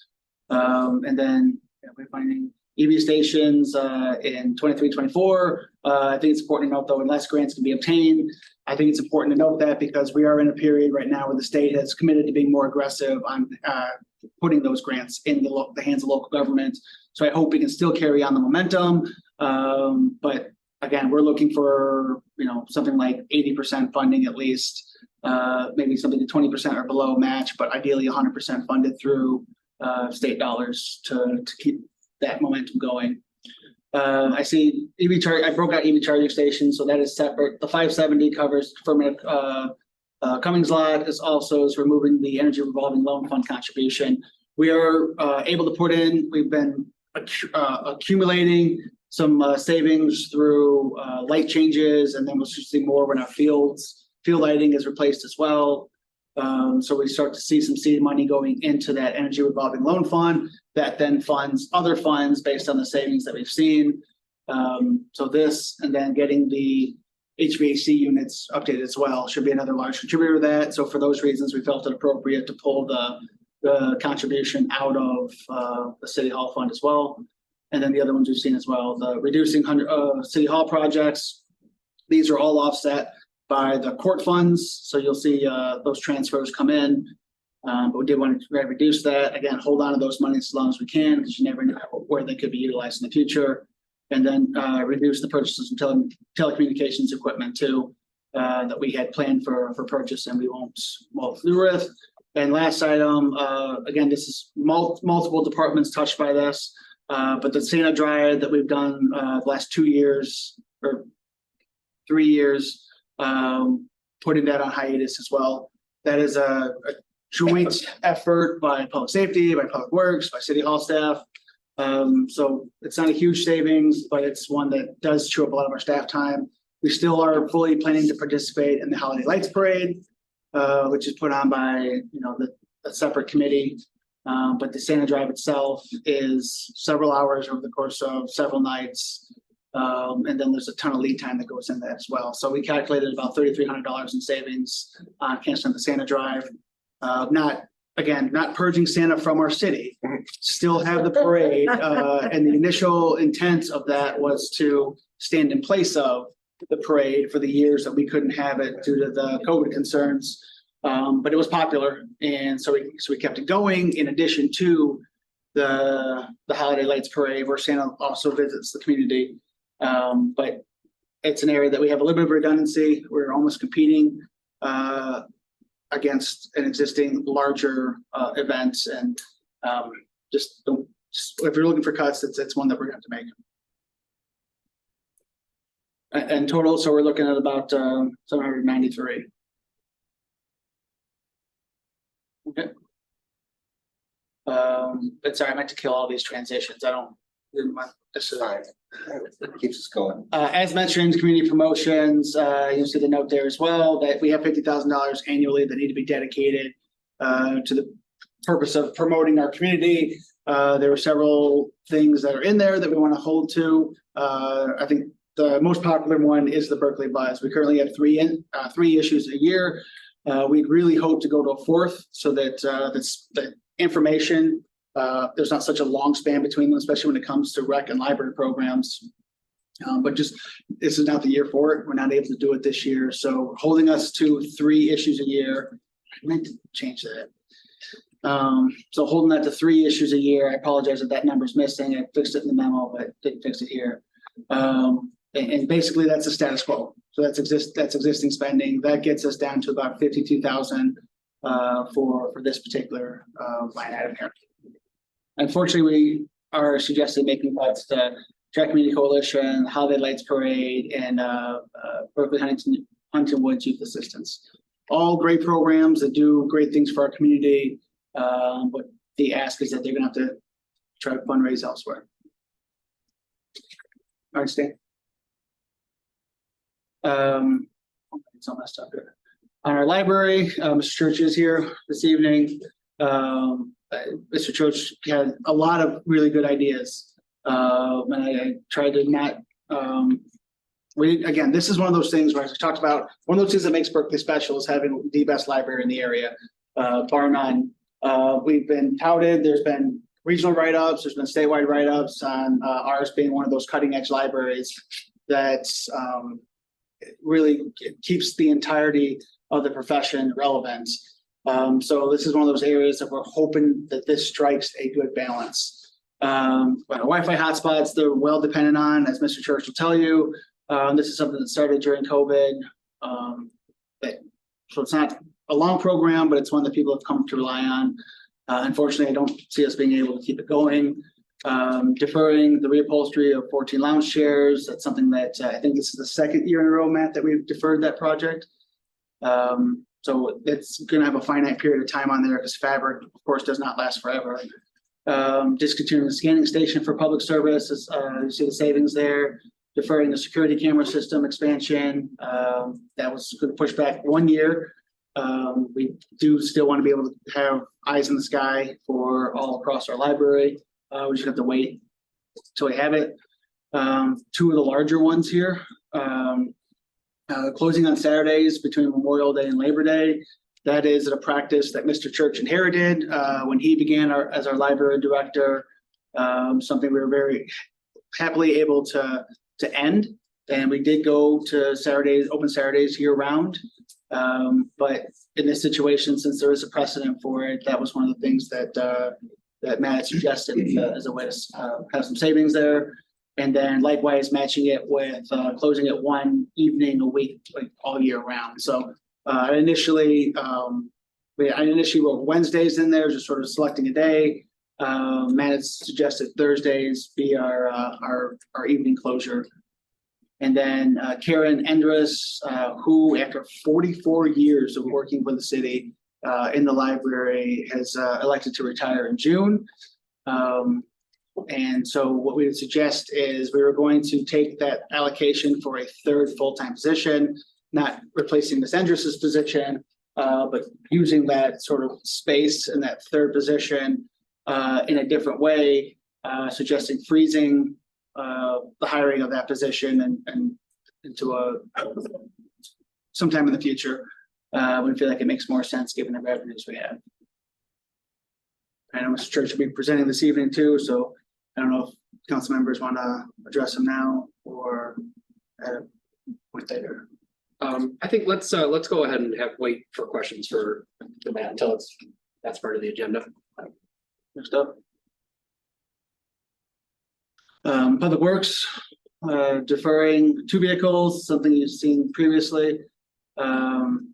And then we're finding EV stations in 23-24. I think it's important to note, though, unless grants can be obtained, I think it's important to note that because we are in a period right now where the state has committed to being more aggressive on putting those grants in the hands of local government. So I hope we can still carry on the momentum. But again, we're looking for, something like 80% funding at least. Maybe something to 20% or below match, but ideally 100% funded through state dollars to keep that momentum going. I see EV charge. I broke out EV charging stations, so that is separate. The 570 covers affirmative Cummings lot is removing the energy revolving loan fund contribution. We are able to put in. We've been accumulating some savings through light changes, and then we'll see more when our field lighting is replaced as well. So we start to see some seed money going into that energy revolving loan fund that then funds other funds based on the savings that we've seen. So this, and then getting the HVAC units updated as well should be another large contributor to that. So for those reasons, we felt it appropriate to pull the contribution out of the city hall fund as well. And then the other ones we've seen as well, the reducing city hall projects. These are all offset by the court funds. So you'll see those transfers come in. But we did want to reduce that. Again, hold on to those monies as long as we can, because you never know where they could be utilized in the future. And then reduce the purchases of telecommunications equipment too, that we had planned for purchase and we won't follow through with. And last item, again, this is multiple departments touched by this, but the Santa drive that we've done the last 2 years or 3 years, putting that on hiatus as well. That is a joint effort by public safety, by public works, by city hall staff. So it's not a huge savings, but it's one that does chew up a lot of our staff time. We still are fully planning to participate in the Holiday Lights Parade, which is put on by, a separate committee. But the Santa Drive itself is several hours over the course of several nights. And then there's a ton of lead time that goes in that as well. So we calculated about $3,300 in savings on canceling the Santa Drive. Not purging Santa from our city, still have the parade. And the initial intent of that was to stand in place of the parade for the years that we couldn't have it due to the COVID concerns. But it was popular. And so we kept it going in addition to the Holiday Lights Parade where Santa also visits the community. But it's an area that we have a little bit of redundancy. We're almost competing against an existing larger event, and just if you're looking for cuts, it's one that we're going to have to make. And total, so we're looking at about 793. Okay. But sorry, I meant to kill all these transitions. Didn't want this is fine.
It keeps us going.
As mentioned, community promotions, you'll see the note there as well, that we have $50,000 annually that need to be dedicated to the purpose of promoting our community. There were several things that are in there that we want to hold to. I think the most popular one is the Berkley Buzz. We currently have three issues a year. We'd really hope to go to a fourth so that the information, there's not such a long span between them, especially when it comes to rec and library programs. But just this is not the year for it. We're not able to do it this year. So holding us to 3 issues a year. I meant to change that. So holding that to 3 issues a year. I apologize if that number's missing. I fixed it in the memo, but didn't fix it here. And basically that's the status quo. So that's existing spending. That gets us down to about 52,000 for this particular line item here. Unfortunately, we are suggesting making cuts to Track Community Coalition, Holiday Lights Parade, and Berkley Huntington Woods Youth Assistance. All great programs that do great things for our community, but the ask is that they're going to have to try to fundraise elsewhere. All right, Stan. It's all messed up here. On our library, Mr. Church is here this evening. Mr. Church had a lot of really good ideas. And I tried to not, again, this is one of those things where I talked about, one of those things that makes Berkley special is having the best library in the area, bar none. We've been touted, there's been regional write-ups, there's been statewide write-ups on ours being one of those cutting edge libraries that really keeps the entirety of the profession relevant. So this is one of those areas that we're hoping that this strikes a good balance. Wi-Fi hotspots, they're well dependent on, as Mr. Church will tell you. This is something that started during COVID. So it's not a long program, but it's one that people have come to rely on. Unfortunately, I don't see us being able to keep it going. Deferring the reupholstery of 14 lounge chairs. That's something that I think this is the second year in a row, Matt, that we've deferred that project. So it's going to have a finite period of time on there because fabric, of course, does not last forever. Discontinuing the scanning station for public service. You see the savings there. Deferring the security camera system expansion. That was going to push back 1 year. We do still want to be able to have eyes in the sky for all across our library. We just have to wait until we have it. Two of the larger ones here. Closing on Saturdays between Memorial Day and Labor Day. That is a practice that Mr. Church inherited when he began as our library director. Something we were very happily able to end. And we did go to Saturdays, open Saturdays year round. But in this situation, since there is a precedent for it, that was one of the things that Matt had suggested as a way to have some savings there. And then likewise matching it with closing it one evening a week, like all year round. So I initially wrote Wednesdays in there, just sort of selecting a day. Matt had suggested Thursdays be our evening closure. And then Karen Endress, who after 44 years of working for the city in the library has elected to retire in June. And so what we would suggest is we were going to take that allocation for a third full-time position, not replacing Ms. Endress's position, but using that sort of space in that third position in a different way, suggesting freezing the hiring of that position and into sometime in the future. We feel like it makes more sense given the revenues we have. I know Mr. Church will be presenting this evening too, so I don't know if council members want to address them now or at a point later.
I think let's go ahead and wait for questions for Matt until that's part of the agenda.
Next up. Public Works, deferring 2 vehicles, something you've seen previously. And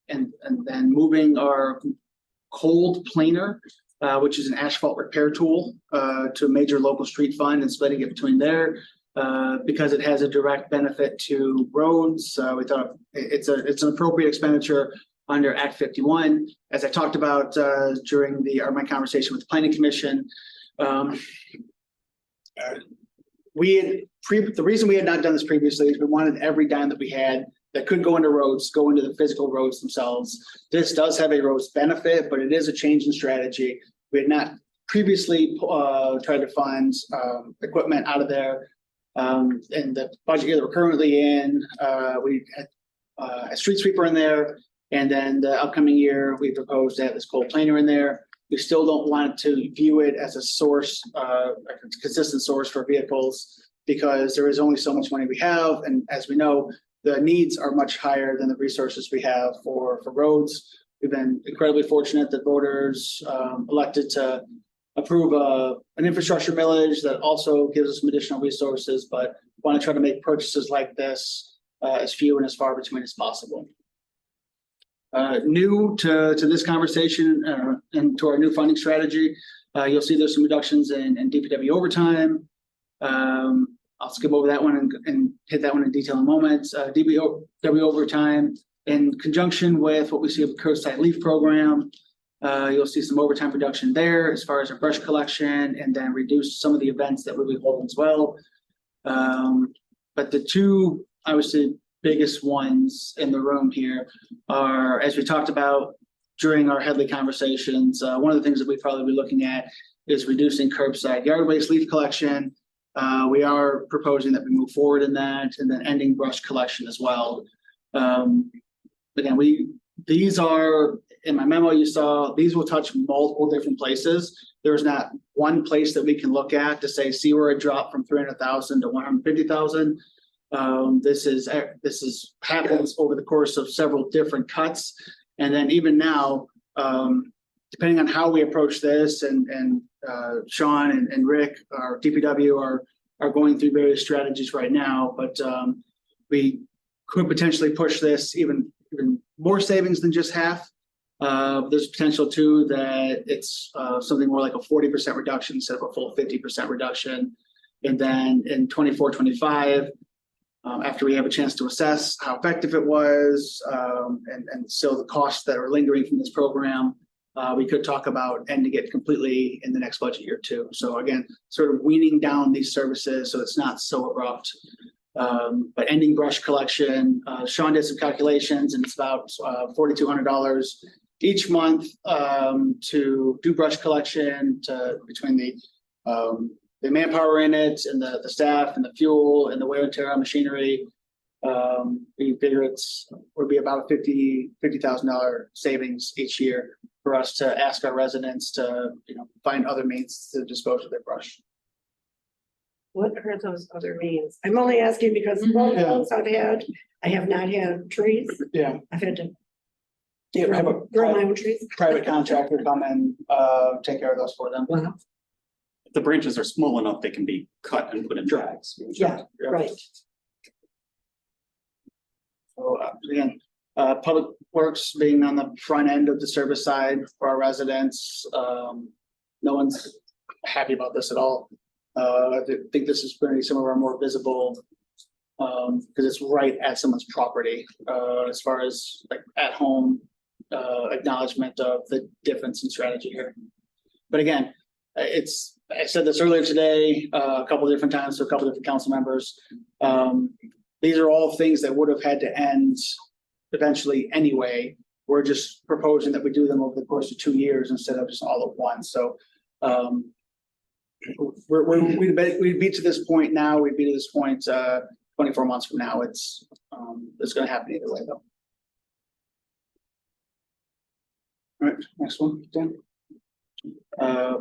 then moving our cold planer, which is an asphalt repair tool, to a major local street fund and splitting it between there. Because it has a direct benefit to roads. We thought it's an appropriate expenditure under Act 51. As I talked about during my conversation with the Planning Commission, the reason we had not done this previously is we wanted every dime that we had that could go into roads, go into the physical roads themselves. This does have a roads benefit, but it is a change in strategy. We had not previously tried to fund equipment out of there. In the budget year that we're currently in, we had a street sweeper in there, and then the upcoming year we proposed to have this cold planer in there. We still don't want to view it as a source, a consistent source for vehicles, because there is only so much money we have, and as we know, the needs are much higher than the resources we have for roads. We've been incredibly fortunate that voters elected to approve an infrastructure millage that also gives us some additional resources, but want to try to make purchases like this as few and as far between as possible. New to this conversation and to our new funding strategy, you'll see there's some reductions in DPW overtime. I'll skip over that one and hit that one in detail in a moment. DPW overtime in conjunction with what we see with the curbside leaf program. You'll see some overtime reduction there as far as our brush collection, and then reduce some of the events that we'll be holding as well. But the two, obviously, biggest ones in the room here are, as we talked about during our Headley conversations, one of the things that we'd probably be looking at is reducing curbside yard waste leaf collection. We are proposing that we move forward in that, and then ending brush collection as well. Again, these are, in my memo you saw, these will touch multiple different places. There's not one place that we can look at to say, see where it dropped from 300,000 to 150,000. This happens over the course of several different cuts. And then even now, depending on how we approach this, and Sean and Rick, our DPW, are going through various strategies right now, but we could potentially push this even more savings than just half. There's potential too that it's something more like a 40% reduction instead of a full 50% reduction. And then in 24-25, after we have a chance to assess how effective it was, and still the costs that are lingering from this program, we could talk about ending it completely in the next budget year too. So again, sort of weaning down these services so it's not so abrupt. But ending brush collection, Sean did some calculations, and it's about $4,200 each month to do brush collection, between the manpower in it and the staff and the fuel and the wear and tear on machinery. We figure would be about a $50,000 savings each year for us to ask our residents to, find other means to dispose of their brush.
What are those other means? I'm only asking because both homes I have not had trees.
Yeah.
I've had to
Have a
grow my own trees.
private contractor come and take care of those for them.
Wow.
If the branches are small enough, they can be cut and put in drags.
Yeah, right.
So again, Public Works being on the front end of the service side for our residents. No one's happy about this at all. I think this is going to be some of our more visible, because it's right at someone's property, as far as like at home acknowledgement of the difference in strategy here. But again, I said this earlier today, a couple of different times to a couple of different council members. These are all things that would have had to end eventually anyway. We're just proposing that we do them over the course of 2 years instead of just all at once. So we'd be to this point now. We'd be to this point 24 months from now. It's going to happen either way, though. All right, next one, Dan.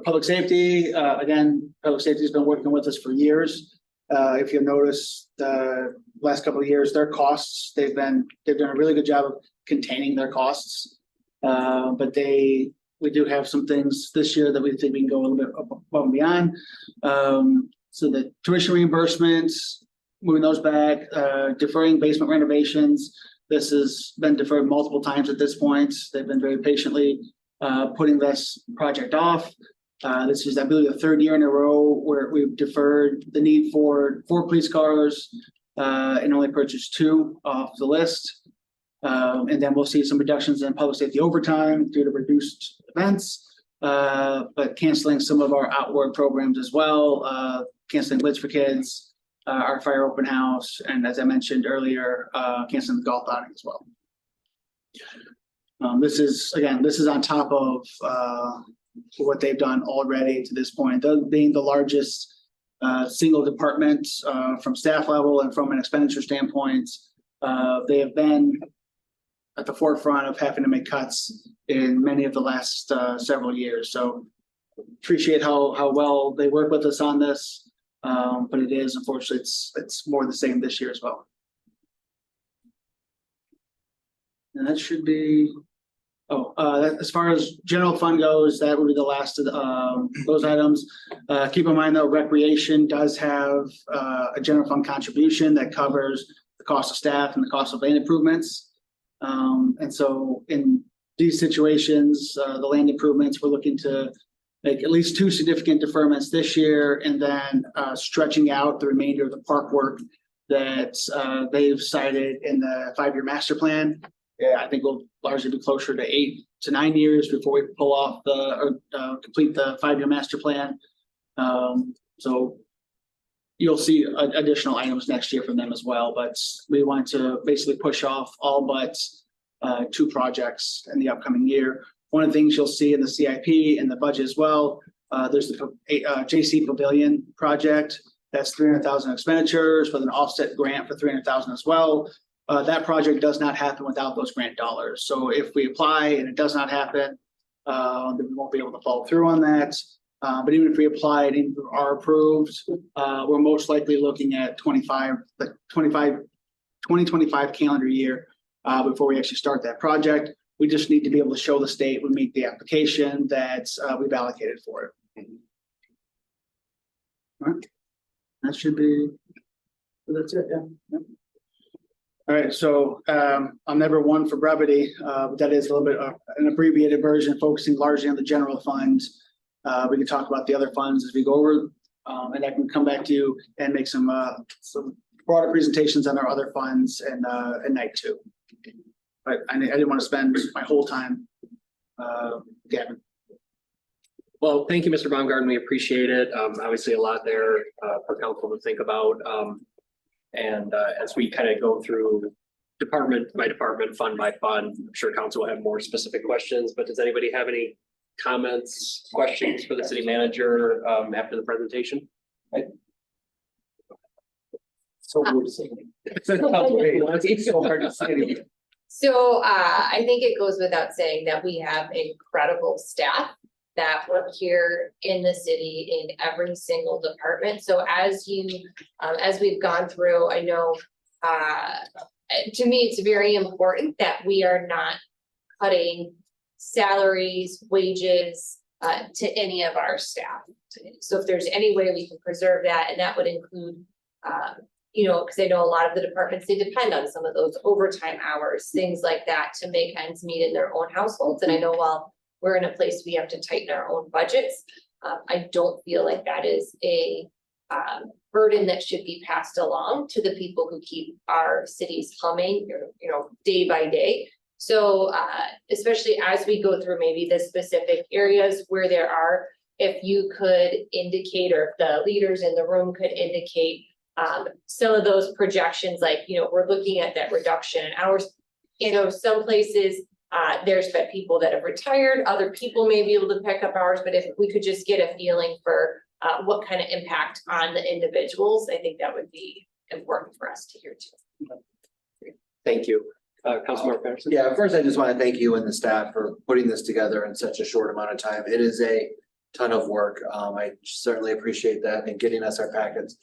Public safety. Again, public safety has been working with us for years. If you'll notice, the last couple of years, their costs, they've done a really good job of containing their costs. But we do have some things this year that we think we can go a little bit above and beyond. So the tuition reimbursements, moving those back, deferring basement renovations. This has been deferred multiple times at this point. They've been very patiently putting this project off. This is, I believe, the third year in a row where we've deferred the need for 4 police cars and only purchased 2 off the list. And then we'll see some reductions in public safety overtime due to reduced events, but canceling some of our outward programs as well, canceling Blitz for Kids, our fire open house, and as I mentioned earlier, canceling the golf outing as well. This is on top of what they've done already to this point. Them being the largest single department from staff level and from an expenditure standpoint, they have been at the forefront of having to make cuts in many of the last several years. So appreciate how well they work with us on this, but it is, unfortunately, it's more the same this year as well. And that should be, as far as general fund goes, that would be the last of those items. Keep in mind though, recreation does have a general fund contribution that covers the cost of staff and the cost of land improvements. And so in these situations, the land improvements, we're looking to make at least 2 significant deferments this year, and then stretching out the remainder of the park work that they've cited in the 5-year master plan. Yeah, I think we'll largely be closer to 8 to 9 years before we pull off complete the 5-year master plan. So you'll see additional items next year from them as well, but we want to basically push off all but 2 projects in the upcoming year. One of the things you'll see in the CIP and the budget as well, there's the JC Pavilion project. That's $300,000 expenditures with an offset grant for $300,000 as well. That project does not happen without those grant dollars. So if we apply and it does not happen, then we won't be able to follow through on that. But even if we apply and even are approved, we're most likely looking at 2025 calendar year before we actually start that project. We just need to be able to show the state we meet the application that we've allocated for it. All right. That should be, that's it, yeah. All right, so I'm number one for brevity. That is a little bit an abbreviated version, focusing largely on the general fund. We can talk about the other funds as we go over, and I can come back to you and make some broader presentations on our other funds and at night too. But I didn't want to spend my whole time, Gavin.
Well, thank you, Mr. Baumgarten. We appreciate it. Obviously a lot there for council to think about. And as we kind of go through department by department, fund by fund, I'm sure council will have more specific questions, but does anybody have any comments, questions for the city manager after the presentation?
So
So I think it goes without saying that we have incredible staff that work here in the city in every single department. So as we've gone through, I know to me, it's very important that we are not cutting salaries, wages to any of our staff. So if there's any way we can preserve that, and that would include because I know a lot of the departments, they depend on some of those overtime hours, things like that to make ends meet in their own households. And I know while we're in a place we have to tighten our own budgets, I don't feel like that is a burden that should be passed along to the people who keep our cities humming, day by day. So especially as we go through maybe the specific areas where there are, if you could indicate, or if the leaders in the room could indicate some of those projections, like, we're looking at that reduction in hours. Some places there's been people that have retired, other people may be able to pick up hours, but if we could just get a feeling for what kind of impact on the individuals, I think that would be important for us to hear too.
Thank you. Councilmember Patterson?
Yeah, first, I just want to thank you and the staff for putting this together in such a short amount of time. It is a ton of work. I certainly appreciate that, and getting us our packets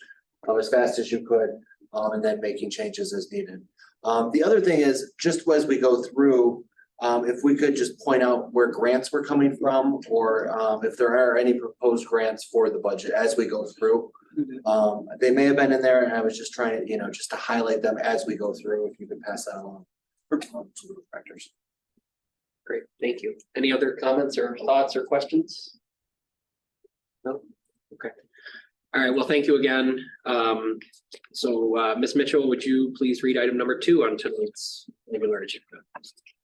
as fast as you could, and then making changes as needed. The other thing is, just as we go through, if we could just point out where grants were coming from, or if there are any proposed grants for the budget as we go through. They may have been in there, and I was just trying to, just to highlight them as we go through, if you could pass that along to the directors.
Great, thank you. Any other comments or thoughts or questions? No? Okay. All right, well, thank you again. So Ms. Mitchell, would you please read item number 2 on tonight's regular agenda?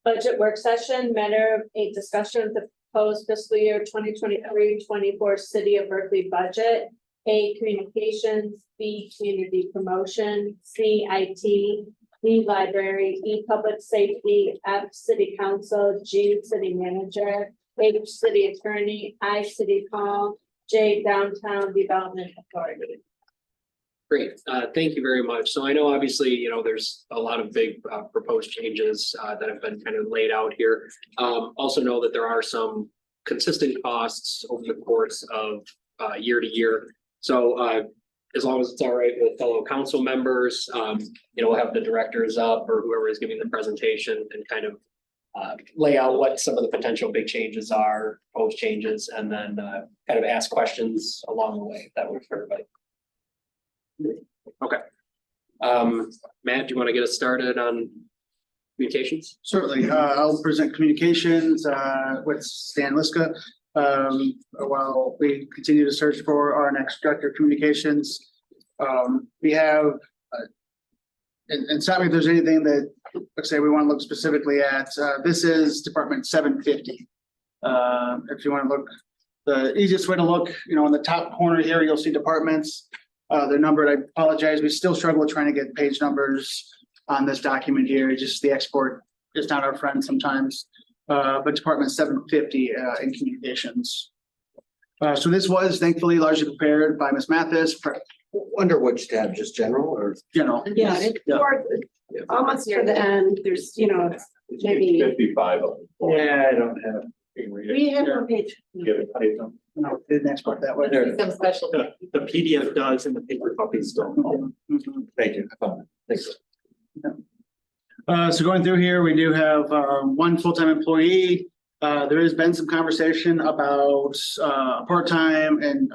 Budget work session, matter of a discussion of the proposed fiscal year 2023-24 City of Berkeley budget. A, communications, B, community promotion, C, IT, D, library, E, public safety, F, city council, G, city manager, H, city attorney, I, city hall, J, downtown development authority.
Great, thank you very much. So I know obviously, there's a lot of big proposed changes that have been kind of laid out here. Also know that there are some consistent costs over the course of year to year. So as long as it's all right with fellow council members, we'll have the directors up or whoever is giving the presentation and kind of lay out what some of the potential big changes are, proposed changes, and then kind of ask questions along the way. If that works for everybody. Okay. Matt, do you want to get us started on communications?
Certainly. I'll present communications with Stan Liska while we continue to search for our next director of communications. We have, and stop me if there's anything that, let's say, we want to look specifically at. This is Department 750. If you want to look, the easiest way to look, in the top corner here, you'll see departments. They're numbered. I apologize. We still struggle with trying to get page numbers on this document here. Just the export is not our friend sometimes. But Department 750 in communications. So this was thankfully largely prepared by Ms. Mathis.
Under which tab, just general or?
General.
Yeah, it's almost near the end. There's, maybe
55 of them.
Yeah, I don't have.
we have no page.
Give it, take them.
No, didn't export that way.
Some special.
The PDF does and the paper copies don't.
Mhm.
Thank you.
Thanks.
So going through here, we do have one full-time employee. There has been some conversation about part-time and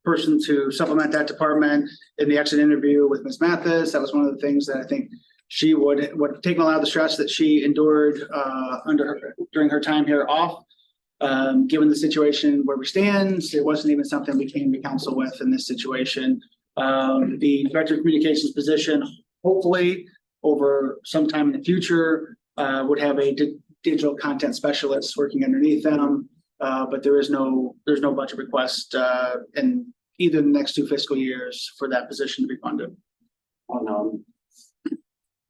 person to supplement that department. In the exit interview with Ms. Mathis, that was one of the things that I think she would have taken a lot of the stress that she endured during her time here off. Given the situation where we stand, it wasn't even something we came to council with in this situation. The director of communications position, hopefully over some time in the future, would have a digital content specialist working underneath them. But there's no budget request in either the next 2 fiscal years for that position to be funded.
On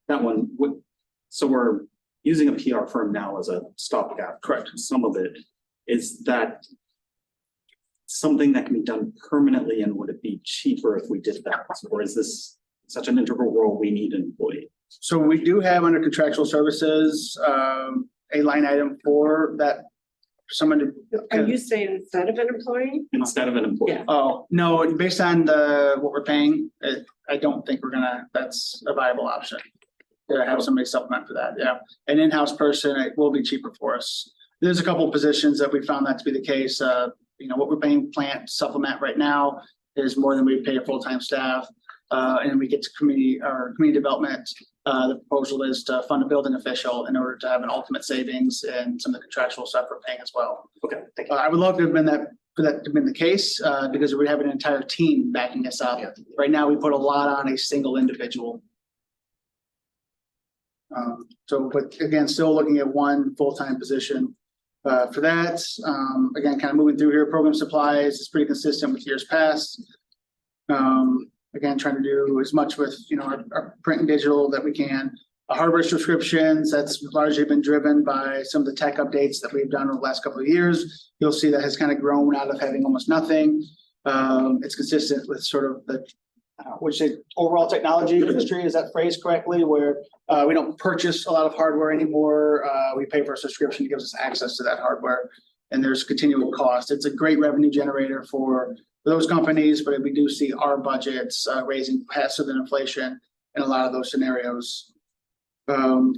that one, so we're using a PR firm now as a stopgap.
Correct.
Some of it, is that something that can be done permanently, and would it be cheaper if we did that? Or is this such an integral role we need an employee?
So we do have under contractual services, a line item for that, someone to.
Are you saying instead of an employee?
Instead of an employee?
Yeah.
Oh, no, based on what we're paying, I don't think that's a viable option. To have somebody supplement for that, yeah. An in-house person, it will be cheaper for us. There's a couple of positions that we found that to be the case. What we're paying plant supplement right now is more than we pay a full-time staff. And we get to community development. The proposal is to fund a building official in order to have an ultimate savings and some of the contractual stuff we're paying as well.
Okay, thank you.
I would love to have been that to have been the case, because we have an entire team backing us up.
Yeah.
Right now, we put a lot on a single individual. But again, still looking at one full-time position for that. Again, kind of moving through here, program supplies is pretty consistent with years past. Again, trying to do as much with, our print and digital that we can. Hardware subscriptions, that's largely been driven by some of the tech updates that we've done over the last couple of years. You'll see that has kind of grown out of having almost nothing. It's consistent with sort of the overall technology industry, is that phrased correctly, where we don't purchase a lot of hardware anymore. We pay for a subscription that gives us access to that hardware, and there's continual cost. It's a great revenue generator for those companies, but we do see our budgets raising faster than inflation in a lot of those scenarios.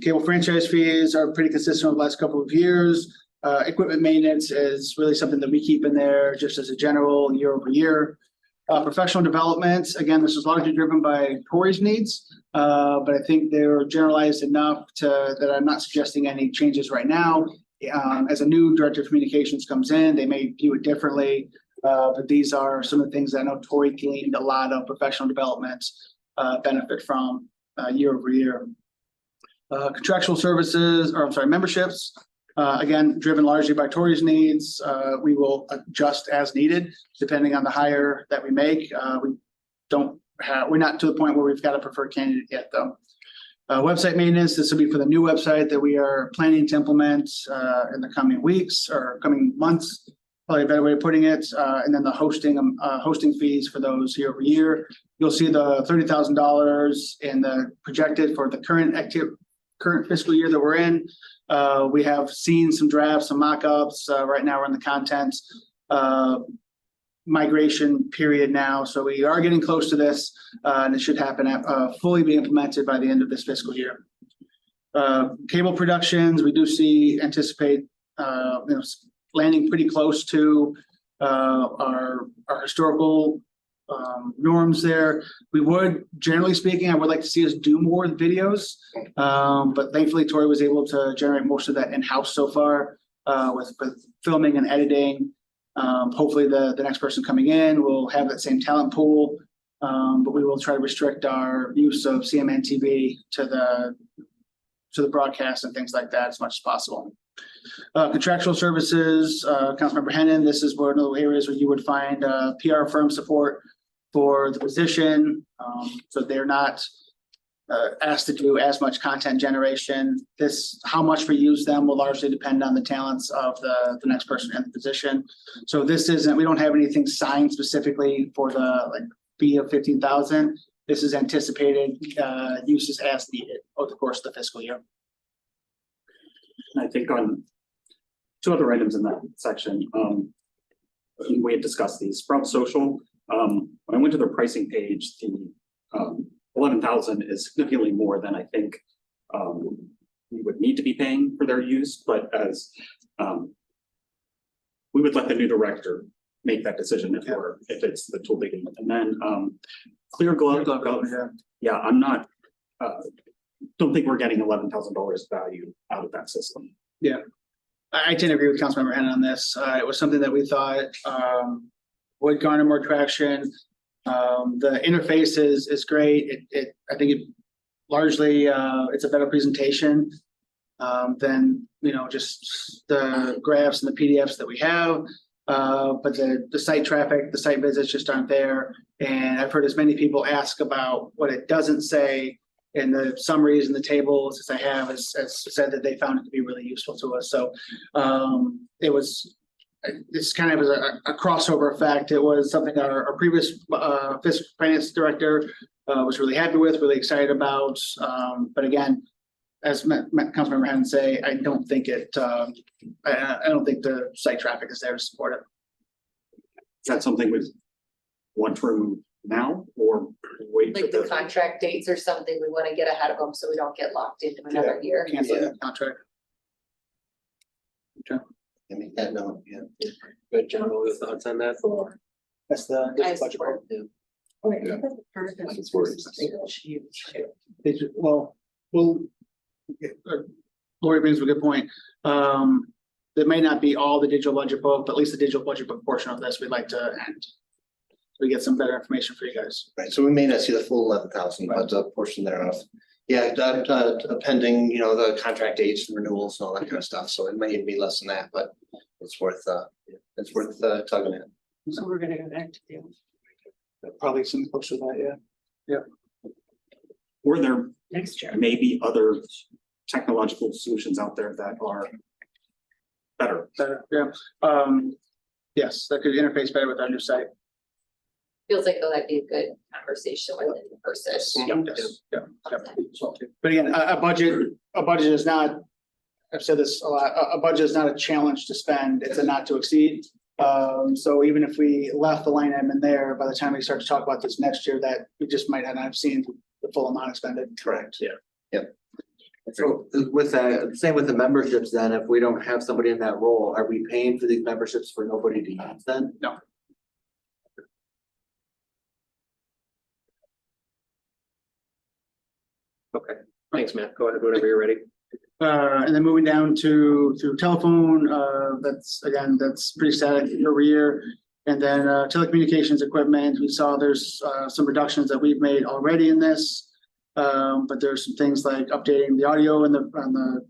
Cable franchise fees are pretty consistent over the last couple of years. Equipment maintenance is really something that we keep in there just as a general year over year. Professional development, again, this is largely driven by Tori's needs, but I think they're generalized enough that I'm not suggesting any changes right now. As a new director of communications comes in, they may view it differently, but these are some of the things that I know Tori gained a lot of professional development benefit from year over year. Contractual services, memberships. Again, driven largely by Tori's needs. We will adjust as needed, depending on the hire that we make. We're not to the point where we've got a preferred candidate yet, though. Website maintenance, this will be for the new website that we are planning to implement in the coming weeks or coming months, probably a better way of putting it. And then the hosting fees for those year over year. You'll see the $30,000 in the projected for the current fiscal year that we're in. We have seen some drafts, some mock-ups. Right now we're in the content migration period now. So we are getting close to this, and it should happen fully be implemented by the end of this fiscal year. Cable productions, we do anticipate landing pretty close to our historical norms there. We would, generally speaking, I would like to see us do more videos. But thankfully Tori was able to generate most of that in-house so far with filming and editing. Hopefully the next person coming in will have that same talent pool. But we will try to restrict our use of CMN TV to the broadcast and things like that as much as possible. Contractual services, Councilmember Hennon, this is one of the areas where you would find PR firm support for the position. So they're not asked to do as much content generation. How much we use them will largely depend on the talents of the next person in the position. So we don't have anything signed specifically for the fee of $15,000. This is anticipated uses as needed over the course of the fiscal year.
I think on two other items in that section, we had discussed these. Sprout Social, when I went to their pricing page, the 11,000 is significantly more than I think we would need to be paying for their use, but as we would let the new director make that decision if it's the tool they can. And then clear glove, yeah, I'm not, don't think we're getting $11,000 value out of that system.
I tend to agree with Councilmember Hennon on this. It was something that we thought would garner more traction. The interface is great. I think it largely it's a better presentation than just the graphs and the PDFs that we have. But the site traffic, the site visits just aren't there. And I've heard as many people ask about what it doesn't say in the summaries and the tables as I have as said that they found it to be really useful to us. So it's kind of a crossover effect. It was something our previous fiscal finance director was really happy with, really excited about. But again, as Councilmember Hennon say, I don't think I don't think the site traffic is there to support it.
Is that something we want to remove now or wait?
Like the contract dates or something, we want to get ahead of them so we don't get locked into another year.
Cancel the contract.
I make that note, yeah.
Good, John, what are your thoughts on that?
That's the
I
budget.
support.
Lori brings up a good point. That may not be all the digital budget book, but at least the digital budget book portion of this, we'd like to end. So we get some better information for you guys.
Right, so we may not see the full 11,000, but a portion thereof. Yeah, pending, the contract dates and renewals and all that kind of stuff, so it may even be less than that, but it's worth tugging at.
So we're gonna go back to the.
Probably some closer to that, yeah.
Or there
Next year.
may be other technological solutions out there that are better.
Better, yeah. Yes, that could interface better with our new site.
Feels like that'd be a good conversation with the person.
Yes, yeah. But again, a budget is not, I've said this a lot, a budget is not a challenge to spend, it's a not to exceed. So even if we left the line item in there, by the time we start to talk about this next year, that we just might not have seen the full amount expended.
Correct.
Yeah.
Yep.
So with that, same with the memberships, then, if we don't have somebody in that role, are we paying for these memberships for nobody to use then?
No.
Okay, thanks, Matt. Go ahead, whenever you're ready.
And then moving down to telephone, that's pretty static over year. And then telecommunications equipment, we saw there's some reductions that we've made already in this. But there's some things like updating the audio on the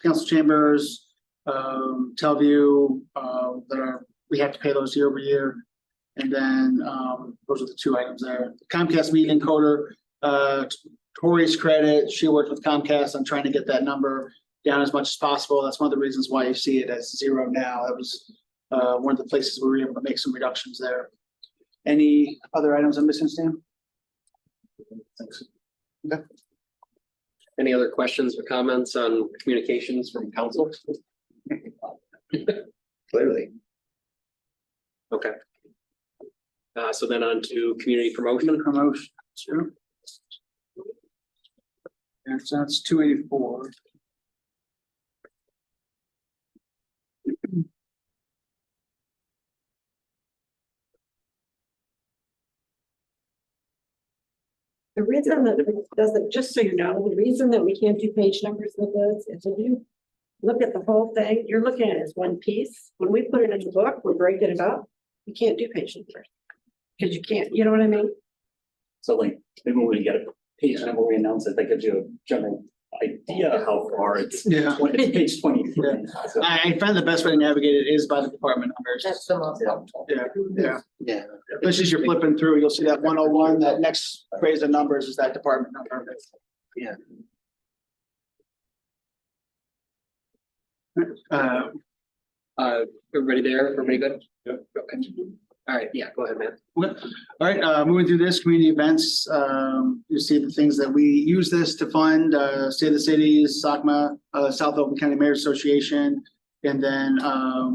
council chambers, Teleview, we have to pay those year over year. And then those are the two items there. Comcast meeting encoder, Tori's credit, she worked with Comcast on trying to get that number down as much as possible. That's one of the reasons why you see it as zero now. That was one of the places where we were able to make some reductions there. Any other items I'm missing, Stan? Thanks. Okay.
Any other questions or comments on communications from council?
Clearly.
Okay. So then on to community promotion.
Promotion, sure. And so that's 284.
The reason that it doesn't, just so you know, the reason that we can't do page numbers with this is if you look at the whole thing, you're looking at it as one piece. When we put it in the book, we're breaking it up. You can't do page numbers. Because you can't, you know what I mean?
So like, maybe when we get a page number, we announce it, that gives you a general idea how far it's.
Yeah.
It's page 23. So-
I find the best way to navigate it is by the department numbers.
That's the most helpful.
Yeah.
Yeah.
Especially as you're flipping through, you'll see that 101, that next phrase of numbers is that department number.
Yeah.
Everybody there? Everybody good? Yep. Okay. All right, yeah, go ahead, man.
All right, moving through this, community events, you see the things that we use this to fund, State of the Cities, SACMA, South Oakland County Mayor's Association, and then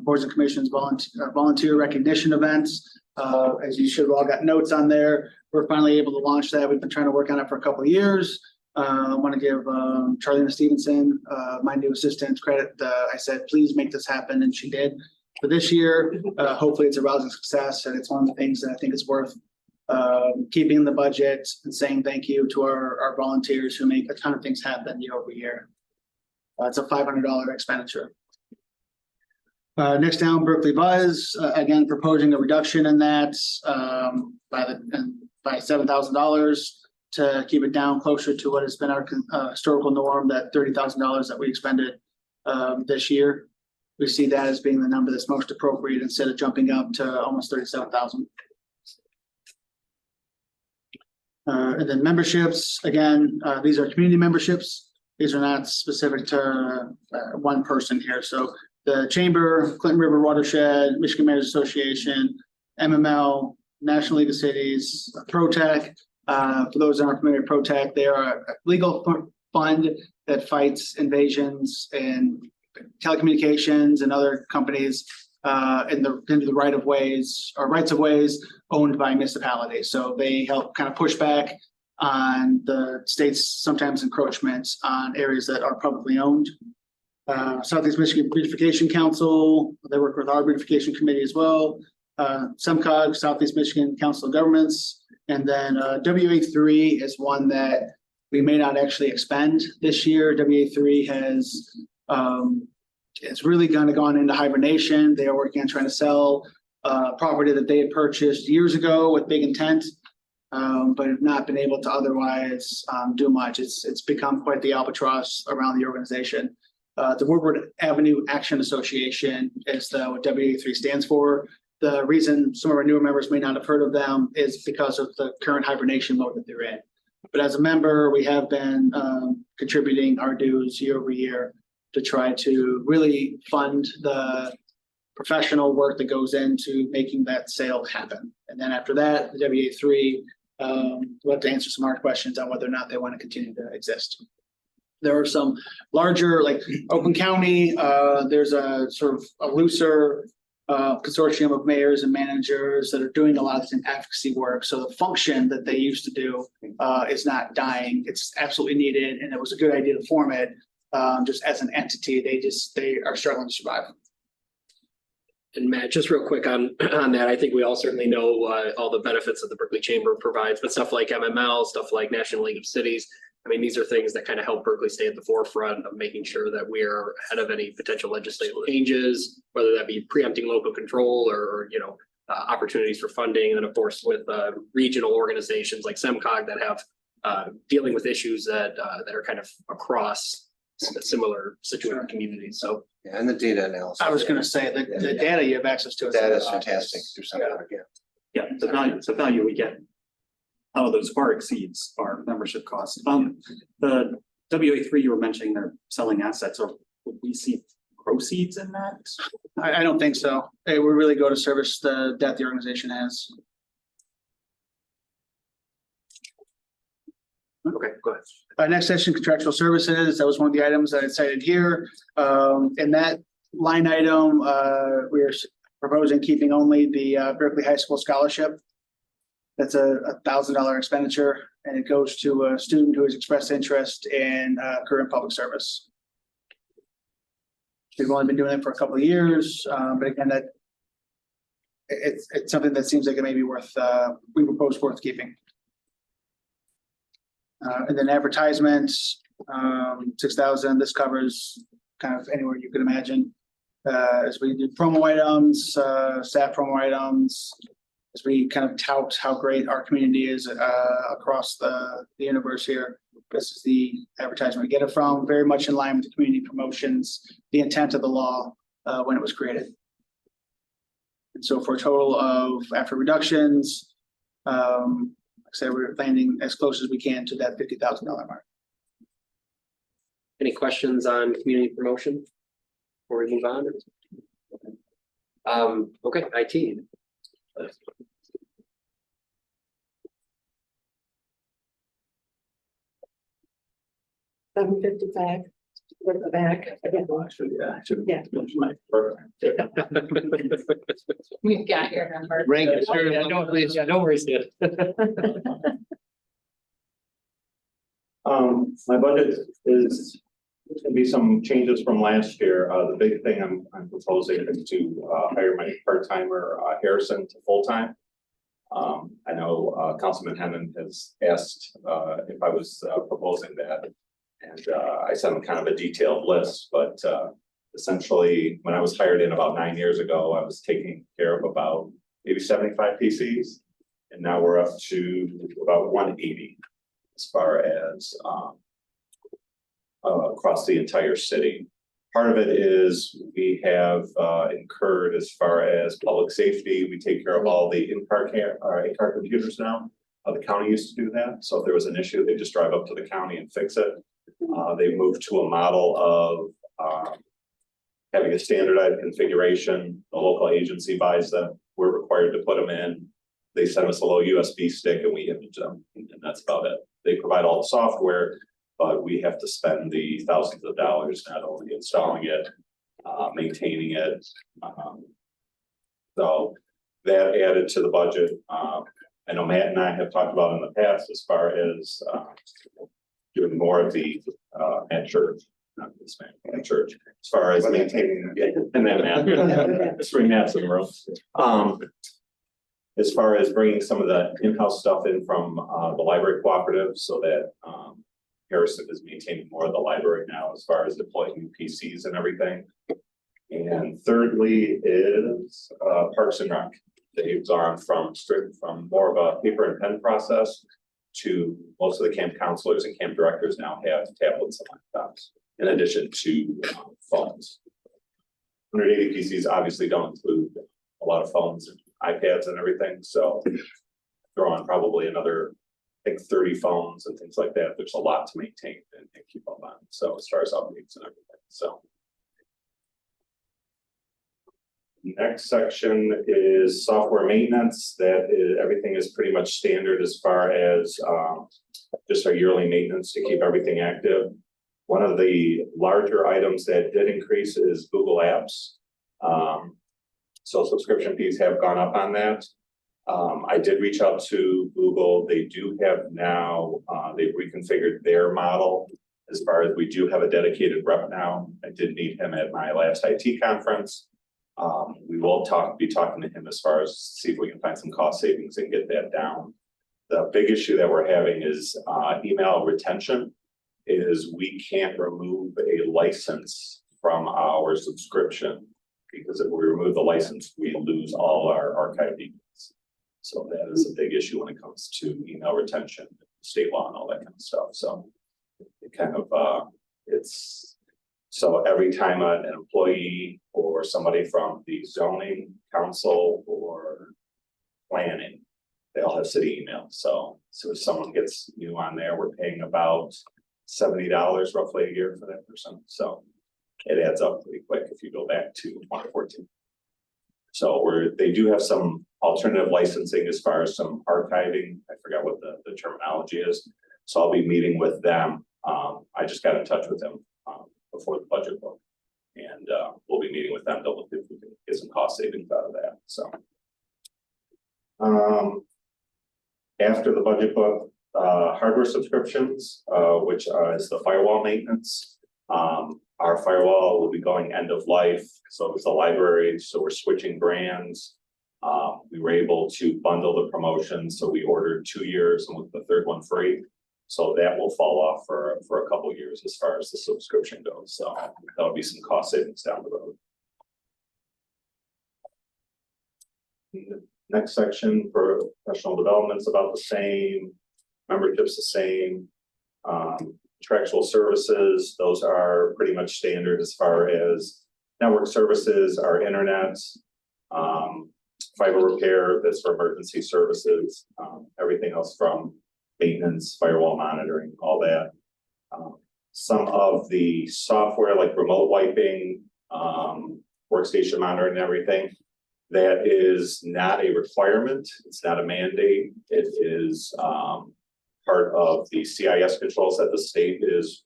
boards and commissions, volunteer recognition events. As you should have all got notes on there, we're finally able to launch that. We've been trying to work on it for a couple of years. I want to give Charlene Stevenson, my new assistant, credit. I said, please make this happen, and she did. For this year, hopefully it's a rousing success, and it's one of the things that I think it's worth keeping the budget and saying thank you to our volunteers who make a ton of things happen year over year. It's a $500 expenditure. Next down, Berkley Buzz, again, proposing a reduction in that by $7,000 to keep it down closer to what has been our historical norm, that $30,000 that we expended this year. We see that as being the number that's most appropriate instead of jumping up to almost 37,000. And then memberships, again, these are community memberships. These are not specific to one person here. So the Chamber, Clinton River Watershed, Michigan Mayor's Association, MML, National League of Cities, ProTech. For those that aren't familiar, ProTech, they are a legal fund that fights invasions and telecommunications and other companies into the right of ways or rights of ways owned by municipalities. So they help kind of push back on the state's sometimes encroachments on areas that are publicly owned. Southeast Michigan Beautification Council, they work with our beautification committee as well. SEMCOG, Southeast Michigan Council of Governments. And then WA3 is one that we may not actually expend this year. WA3 has it's really kind of gone into hibernation. They are working on trying to sell property that they had purchased years ago with big intent, but have not been able to otherwise do much. It's become quite the albatross around the organization. The Woodward Avenue Action Association is what WA3 stands for. The reason some of our newer members may not have heard of them is because of the current hibernation mode that they're in. But as a member, we have been contributing our dues year over year to try to really fund the professional work that goes into making that sale happen. And then after that, the WA3 will have to answer some hard questions on whether or not they want to continue to exist. There are some larger, like Oakland County, there's a sort of a looser consortium of mayors and managers that are doing a lot of advocacy work. So the function that they used to do is not dying. It's absolutely needed, and it was a good idea to form it. Just as an entity, they are struggling to survive.
And Matt, just real quick on that, I think we all certainly know all the benefits that the Berkley Chamber provides, but stuff like MML, stuff like National League of Cities, I mean, these are things that kind of help Berkley stay at the forefront of making sure that we're ahead of any potential legislative changes, whether that be preempting local control or opportunities for funding. And then, of course, with regional organizations like SEMCOG that have dealing with issues that are kind of across similar situated communities. So
Yeah, and the data analysis.
I was going to say that the data you have access to.
That is fantastic through something, yeah.
Yeah, the value we get out of those far exceeds our membership costs. The WA3 you were mentioning, they're selling assets, or would we see proceeds in that?
I don't think so. It would really go to service the debt the organization has.
okay, go ahead.
Next section, contractual services. That was one of the items that I cited here. In that line item, we're proposing keeping only the Berkeley High School scholarship. That's a $1,000 expenditure, and it goes to a student who has expressed interest in career public service. We've only been doing it for a couple of years, but again, that it's something that seems like it may be worth. We propose worth keeping. And then advertisements, 6,000. This covers kind of anywhere you could imagine. As we do promo items, staff promo items, as we kind of tout how great our community is across the universe here. This is the advertisement we get it from, very much in line with the community promotions, the intent of the law when it was created. And so for a total of, after reductions, like I said, we're landing as close as we can to that $50,000 mark.
Any questions on community promotion before we move on? Okay, IT.
$755. Go to the back. Yeah.
We've got your number.
Rank it, sure.
Yeah, no worries, dude.
My budget is, there's gonna be some changes from last year. The big thing I'm proposing is to hire my part-timer Harrison to full-time. I know Councilman Hennon has asked if I was proposing that. And I sent him kind of a detailed list, but essentially, when I was hired in about 9 years ago, I was taking care of about maybe 75 PCs. And now we're up to about 180 as far as across the entire city. Part of it is we have incurred as far as public safety. We take care of all the in-car computers now. The county used to do that. So if there was an issue, they just drive up to the county and fix it. They moved to a model of having a standardized configuration. The local agency buys them. We're required to put them in. They send us a little USB stick and we image them, and that's about it. They provide all the software, but we have to spend the thousands of dollars not only installing it, maintaining it. So that added to the budget. I know Matt and I have talked about in the past as far as doing more of the at church, not this man, at church, as far as maintaining, and then Matt, let's bring Matt to the room. As far as bringing some of the in-house stuff in from the library cooperative, so that Harrison is maintaining more of the library now as far as deploying new PCs and everything. And thirdly is Parks and Rec. They've gone from more of a paper and pen process to most of the camp counselors and camp directors now have tablets and laptops in addition to phones. 180 PCs obviously don't include a lot of phones and iPads and everything, so throw on probably another, I think 30 phones and things like that. There's a lot to maintain and keep up on. So as far as updates and everything, so. Next section is software maintenance. That is, everything is pretty much standard as far as just our yearly maintenance to keep everything active. One of the larger items that did increase is Google Apps. So subscription fees have gone up on that. I did reach out to Google. They do have now, they've reconfigured their model as far as we do have a dedicated rep now. I did meet him at my last IT conference. We will be talking to him as far as see if we can find some cost savings and get that down. The big issue that we're having is email retention. Is we can't remove a license from our subscription, because if we remove the license, we lose all our archived emails. So that is a big issue when it comes to email retention, state law and all that kind of stuff. So it kind of it's so every time an employee or somebody from the zoning council or planning, they all have city email. So if someone gets new on there, we're paying about $70 roughly a year for that person. So it adds up pretty quick if you go back to 2014. So they do have some alternative licensing as far as some archiving. I forgot what the terminology is. So I'll be meeting with them. I just got in touch with them before the budget book, and we'll be meeting with them to look if we can get some cost savings out of that. So after the budget book, hardware subscriptions, which is the firewall maintenance. Our firewall will be going end of life. So it's the library. So we're switching brands. We were able to bundle the promotions. So we ordered 2 years and with the third one free. So that will fall off for a couple of years as far as the subscription goes. So that'll be some cost savings down the road. Next section for professional development is about the same. Membership's the same. Contractual services, those are pretty much standard as far as network services, our internet, fiber repair, that's for emergency services, everything else from maintenance, firewall monitoring, all that. Some of the software like remote wiping, workstation monitoring and everything, that is not a requirement. It's not a mandate. It is part of the CIS controls that the state is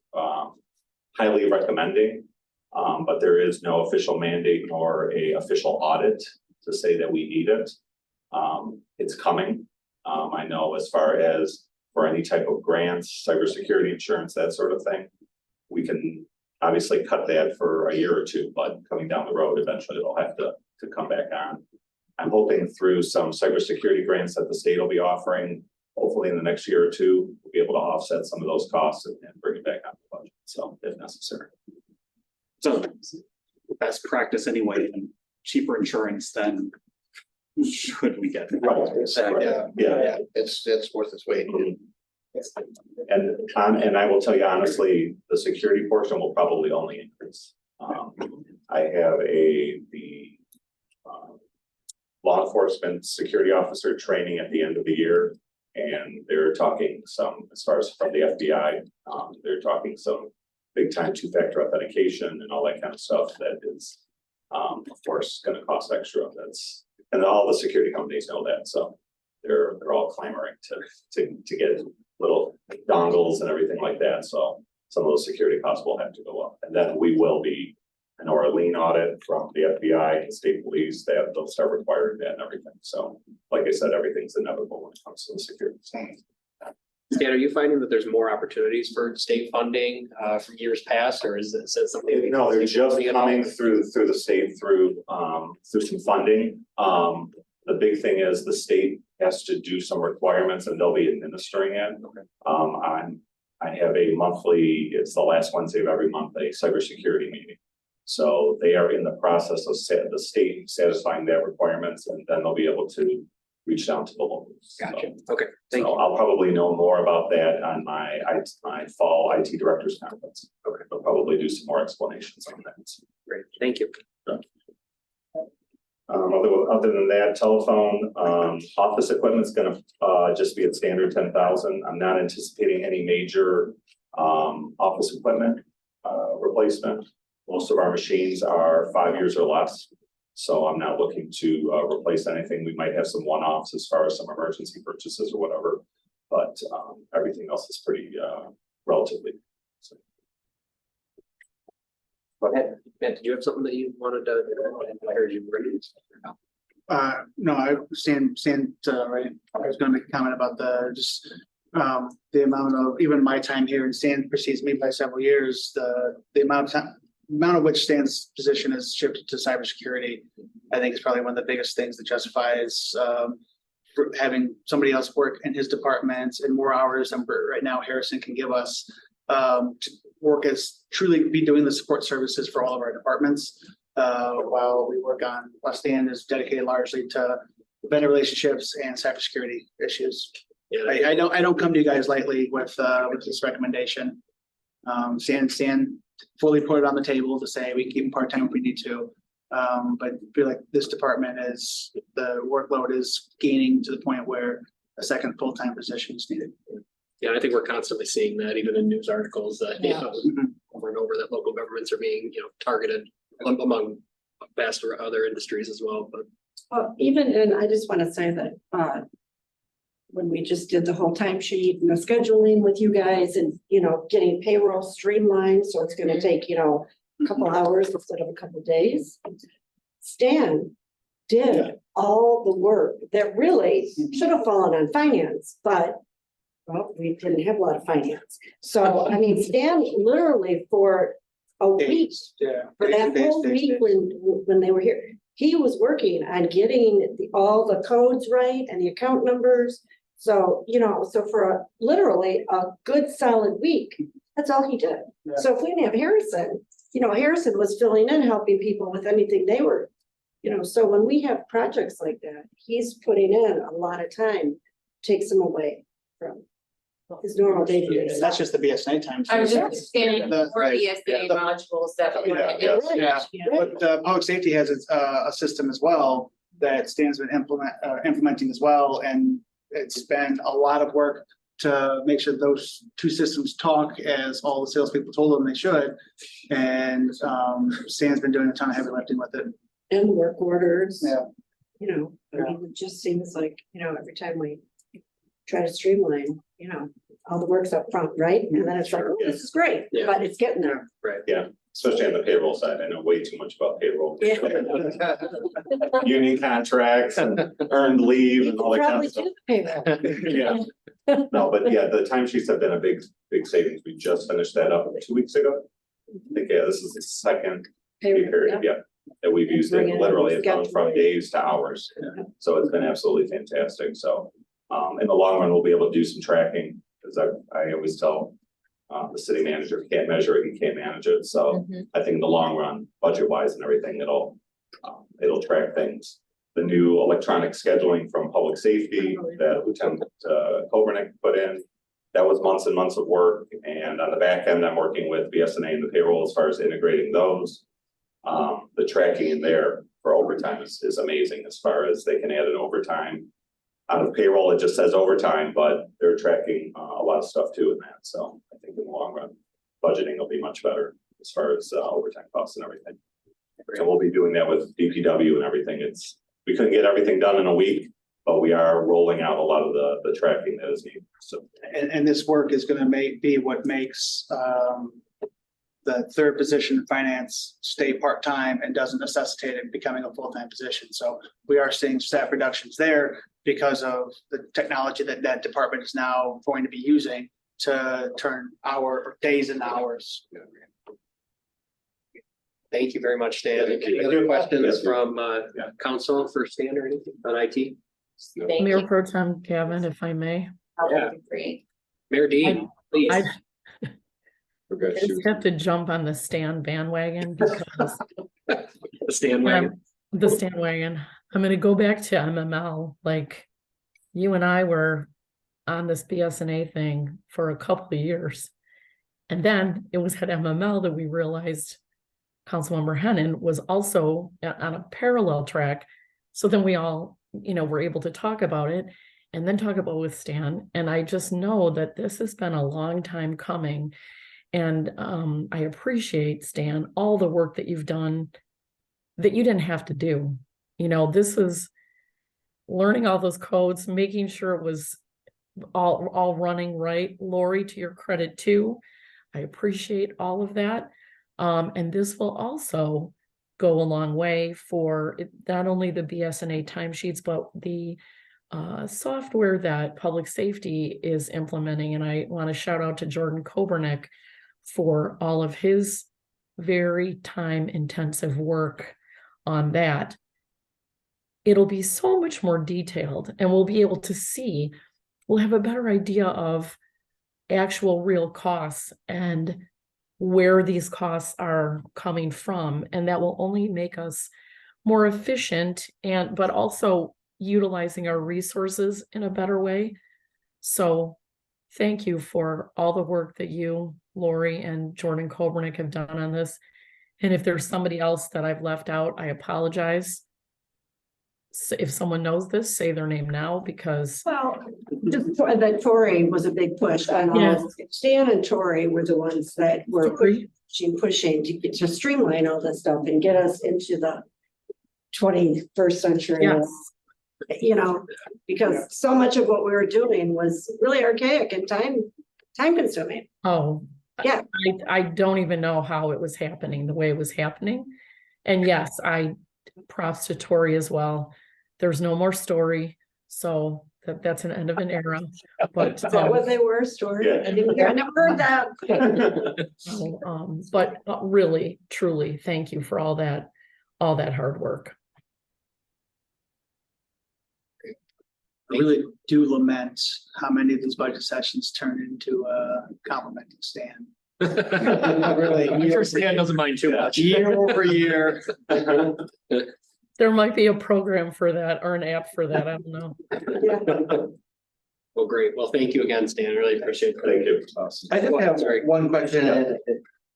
highly recommending, but there is no official mandate nor a official audit to say that we need it. It's coming. I know as far as for any type of grants, cybersecurity insurance, that sort of thing. We can obviously cut that for a year or two, but coming down the road, eventually it'll have to come back on. I'm hoping through some cybersecurity grants that the state will be offering, hopefully in the next year or two, we'll be able to offset some of those costs and bring it back on the budget, so if necessary.
So best practice anyway, and cheaper insurance than should we get.
Yeah.
It's worth its weight.
And I will tell you honestly, the security portion will probably only increase. I have the law enforcement security officer training at the end of the year. And they're talking some, as far as from the FBI, they're talking some big time two-factor authentication and all that kind of stuff that is, of course, gonna cost extra. And all the security companies know that, so they're all clamoring to get little dongles and everything like that, so some of those security costs will have to go up. And then we will be, I know our lean audit from the FBI and state police, they'll start requiring that and everything. So like I said, everything's inevitable when it comes to the security.
Stan, are you finding that there's more opportunities for state funding from years past, or is it something?
No, they're just coming through the state through some funding. The big thing is the state has to do some requirements and they'll be administering it. I have a monthly, it's the last Wednesday of every month, a cybersecurity meeting. So they are in the process of the state satisfying their requirements, and then they'll be able to reach down to the locals.
Gotcha. Okay. Thank
So
you.
I'll probably know more about that on my fall IT directors conference. Okay. They'll probably do some more explanations on that.
Great. Thank you.
Other than that, telephone, office equipment's gonna just be at standard 10,000. I'm not anticipating any major office equipment replacement. Most of our machines are 5 years or less, so I'm not looking to replace anything. We might have some one-offs as far as some emergency purchases or whatever, but everything else is pretty relatively.
Go ahead. Matt, did you have something that you wanted to? I heard you ready.
No, I stand, right. I was gonna make a comment about the amount of, even my time here, and Stan precedes me by several years, the amount of which Stan's position is shifted to cybersecurity, I think is probably one of the biggest things that justifies for having somebody else work in his department and more hours than right now Harrison can give us to work as truly be doing the support services for all of our departments. While Stan is dedicated largely to vendor relationships and cybersecurity issues.
Yeah,
I don't come to you guys lightly with this recommendation. Stan fully put it on the table to say we keep him part-time if we need to. But I feel like this department the workload is gaining to the point where a second full-time position is needed.
Yeah, I think we're constantly seeing that even in news articles that over and over that local governments are being, targeted among vast other industries as well, but.
Well, and I just want to say that, when we just did the whole timesheet and the scheduling with you guys and, getting payroll streamlined, so it's gonna take, a couple hours instead of a couple days. Stan did all the work that really should have fallen on finance, but well, we didn't have a lot of finance. So, Stan literally for a week, for that whole week when they were here, he was working on getting all the codes right and the account numbers. So, so for literally a good solid week, that's all he did.
Yeah.
So if we didn't have Harrison, Harrison was filling in, helping people with anything they were, so when we have projects like that, he's putting in a lot of time, takes him away from his normal day-to-day
That's
stuff.
just the BSNA time.
I was just scanning
The-
for ESA modules that.
But public safety has a system as well that Stan's been implementing as well, and it's been a lot of work to make sure those two systems talk as all the salespeople told them they should. And Stan's been doing a ton of heavy lifting with it.
And work orders.
Yeah.
It just seems like, every time we try to streamline, all the work's up front, right? And then it's like, oh, this is great,
Yeah.
but it's getting there.
Right.
Yeah, especially on the payroll side. I know way too much about payroll.
Yeah.
Union contracts and earned leave
You
and all
could
that kind
probably
of stuff.
do the payroll.
Yeah, No, but yeah, the timesheets have been a big savings. We just finished that up 2 weeks ago. I think, yeah, this is the second pay period, yeah, that we've used it literally. It's gone from days to hours. So it's been absolutely fantastic. So, in the long run, we'll be able to do some tracking, because I always tell the city manager, if you can't measure it, you can't manage it. So I think in the long run, budget wise and everything, it'll track things. The new electronic scheduling from public safety that Lieutenant Kobernick put in, that was months and months of work. And on the back end, I'm working with BSNA and the payroll as far as integrating those. The tracking in there for overtime is amazing, as far as they can add an overtime. Out of payroll, it just says overtime, but they're tracking a lot of stuff too in that. So I think in the long run, budgeting will be much better as far as overtime costs and everything. And we'll be doing that with DPW and everything. We couldn't get everything done in a week, but we are rolling out a lot of the tracking that is needed. So,
And this work is gonna be what makes the third position in finance stay part-time and doesn't necessitate it becoming a full-time position. So we are seeing staff reductions there because of the technology that department is now going to be using to turn days into hours.
Thank you very much, Stan.
Thank you.
Any other questions
Yes,
from council for Stan or anything on IT?
Thank
Mayor
you.
Pro Tem Gavin, if I may.
Yeah.
Great.
Mayor Dean, please.
I just have to jump on the Stan bandwagon because
The Stan wagon.
the Stan wagon. I'm gonna go back to MML. Like you and I were on this BSNA thing for a couple of years. And then it was at MML that we realized Councilmember Hennon was also on a parallel track. So then we all, were able to talk about it and then talk about with Stan. And I just know that this has been a long time coming. And I appreciate, Stan, all the work that you've done that you didn't have to do. This is learning all those codes, making sure it was all running right. Lori, to your credit too, I appreciate all of that. And this will also go a long way for not only the BSNA timesheets, but the software that public safety is implementing. And I want to shout out to Jordan Kobernick for all of his very time intensive work on that. It'll be so much more detailed, and we'll be able to see, we'll have a better idea of actual real costs and where these costs are coming from. And that will only make us more efficient but also utilizing our resources in a better way. So thank you for all the work that you, Lori, and Jordan Kobernick have done on this. And if there's somebody else that I've left out, I apologize. So if someone knows this, say their name now, because
Just that Tori was a big push. I know
Yes.
Stan and Tori were the ones that were
Tori.
pushing to streamline all this stuff and get us into the 21st century.
yes,
Because so much of what we were doing was really archaic and time consuming.
oh,
Yeah.
I don't even know how it was happening, the way it was happening. And yes, props to Tori as well. There's no more story. So that's an end of an era. But
Is that what they were, Story?
Yeah.
I never heard that.
but really, truly, thank you for all that hard work.
I really do lament how many of these budget sessions turn into complimenting Stan. Really,
I'm sure Stan doesn't mind too much.
Year over year.
There might be a program for that or an app for that. I don't know.
Well, great. Well, thank you again, Stan. Really appreciate it.
Thank you.
I just have
Sorry.
one question,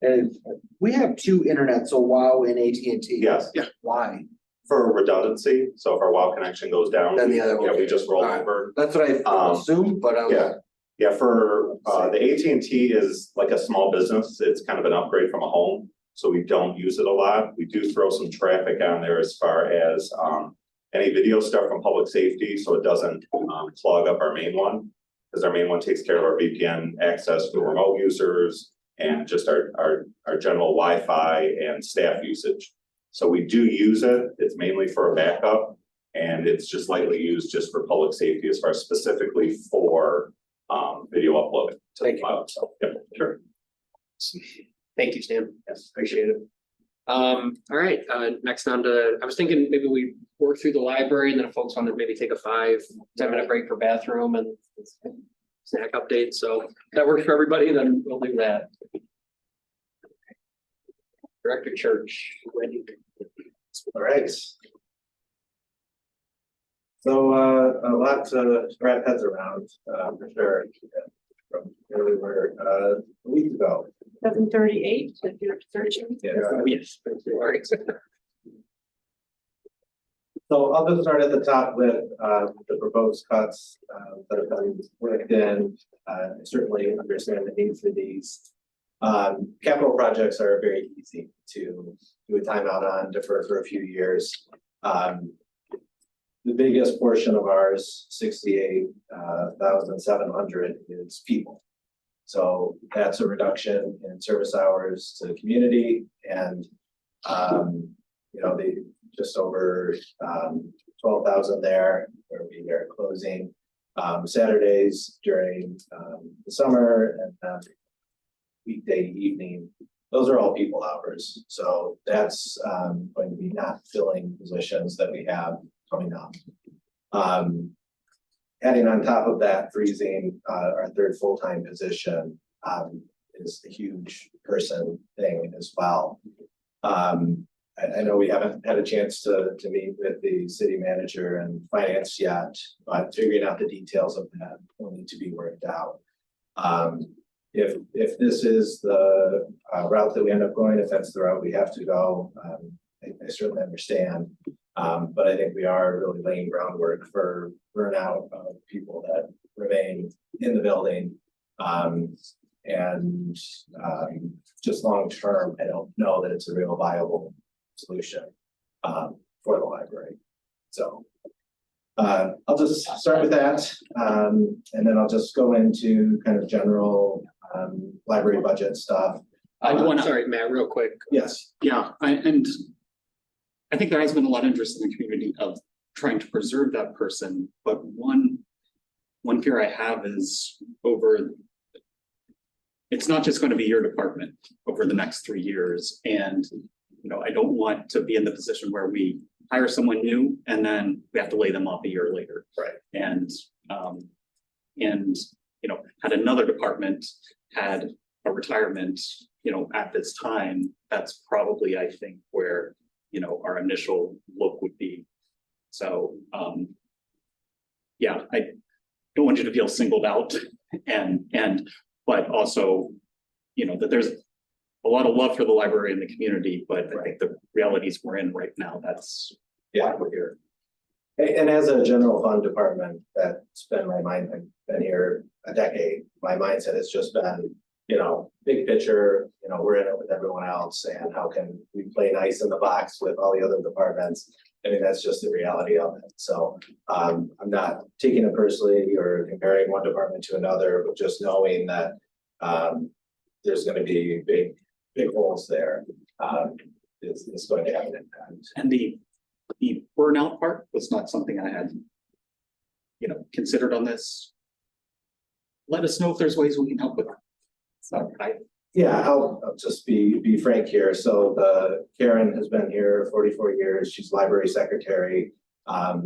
and we have two internet, so WOW and AT&T.
Yes.
Yeah.
Why?
For redundancy, so if our WOW connection goes down,
Then the other one.
yeah, we just roll
Alright.
over.
That's what I assumed, but I was.
Yeah. Yeah, for the AT&T is like a small business. It's kind of an upgrade from a home. So we don't use it a lot. We do throw some traffic on there as far as any video stuff from public safety, so it doesn't clog up our main one. Because our main one takes care of our VPN access for remote users and just our general Wi-Fi and staff usage. So we do use it. It's mainly for a backup, and it's just lightly used just for public safety as far as specifically for video upload to the cloud. So, yeah, sure.
Thank you, Stan.
Yes.
Appreciate it. All right, next on to, I was thinking maybe we work through the library and then if folks want to maybe take a 5-10 minute break for bathroom and snack update. So if that works for everybody, then we'll do that. Director Church, Wendy.
All right. So a lot to wrap heads around, for sure. From where we were a week ago.
7:38, if you're searching.
Yeah.
Yes. All right.
So I'll just start at the top with the proposed cuts that have been worked in. I certainly understand the need for these. Capital projects are very easy to do a timeout on, defer for a few years. The biggest portion of ours, 68,700, is people. So that's a reduction in service hours to the community and you know, the just over 12,000 there where we are closing Saturdays during the summer and then weekday evening. Those are all people hours. So that's going to be not filling positions that we have coming up. Adding on top of that, freezing our third full-time position is a huge person thing as well. I know we haven't had a chance to meet with the city manager and finance yet, but figuring out the details of that will need to be worked out. If this is the route that we end up going, if that's the route we have to go, I certainly understand. But I think we are really laying groundwork for burnout of people that remain in the building. Just long term, I don't know that it's a real viable solution for the library. So I'll just start with that. And then I'll just go into kind of general library budget stuff.
Sorry, Matt, real quick.
Yes.
Yeah, I think there has been a lot of interest in the community of trying to preserve that person, but one fear I have is it's not just going to be your department over the next 3 years. And, you know, I don't want to be in the position where we hire someone new and then we have to lay them off a year later.
Right.
And, you know, had another department had a retirement, you know, at this time, that's probably, I think, where, you know, our initial look would be. So, yeah, I don't want you to feel singled out but also, you know, that there's a lot of love for the library and the community, but I think the realities we're in right now, that's why we're here.
And as a general fund department, that's been my mind. I've been here a decade. My mindset has just been, you know, big picture, you know, we're in it with everyone else and how can we play nice in the box with all the other departments? I mean, that's just the reality of it. So I'm not taking it personally or comparing one department to another, but just knowing that there's going to be big holes there is going to have an impact.
And the burnout part was not something I had, you know, considered on this. Let us know if there's ways we can help with that. So
Yeah, I'll just be frank here. So Karen has been here 44 years. She's library secretary.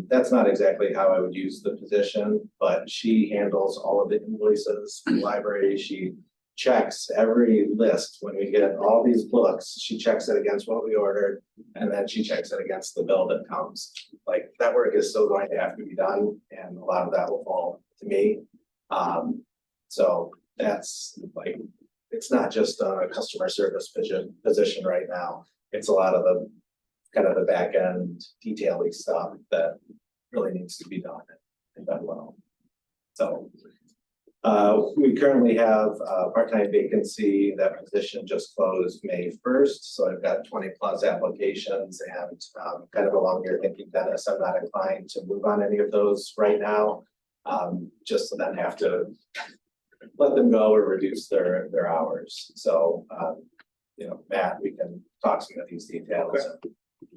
That's not exactly how I would use the position, but she handles all of the invoices for the library. She checks every list when we get all these books. She checks it against what we ordered, and then she checks it against the bill that comes. Like that work is still going to have to be done, and a lot of that will fall to me. So that's like, it's not just a customer service position right now. It's a lot of the kind of the back end detailing stuff that really needs to be done and done well. So we currently have a part-time vacancy. That position just closed May 1st. So I've got 20 plus applications and kind of along your thinking, Dennis, I'm not inclined to move on any of those right now. Just to then have to let them go or reduce their hours. So, you know, Matt, we can talk some of these details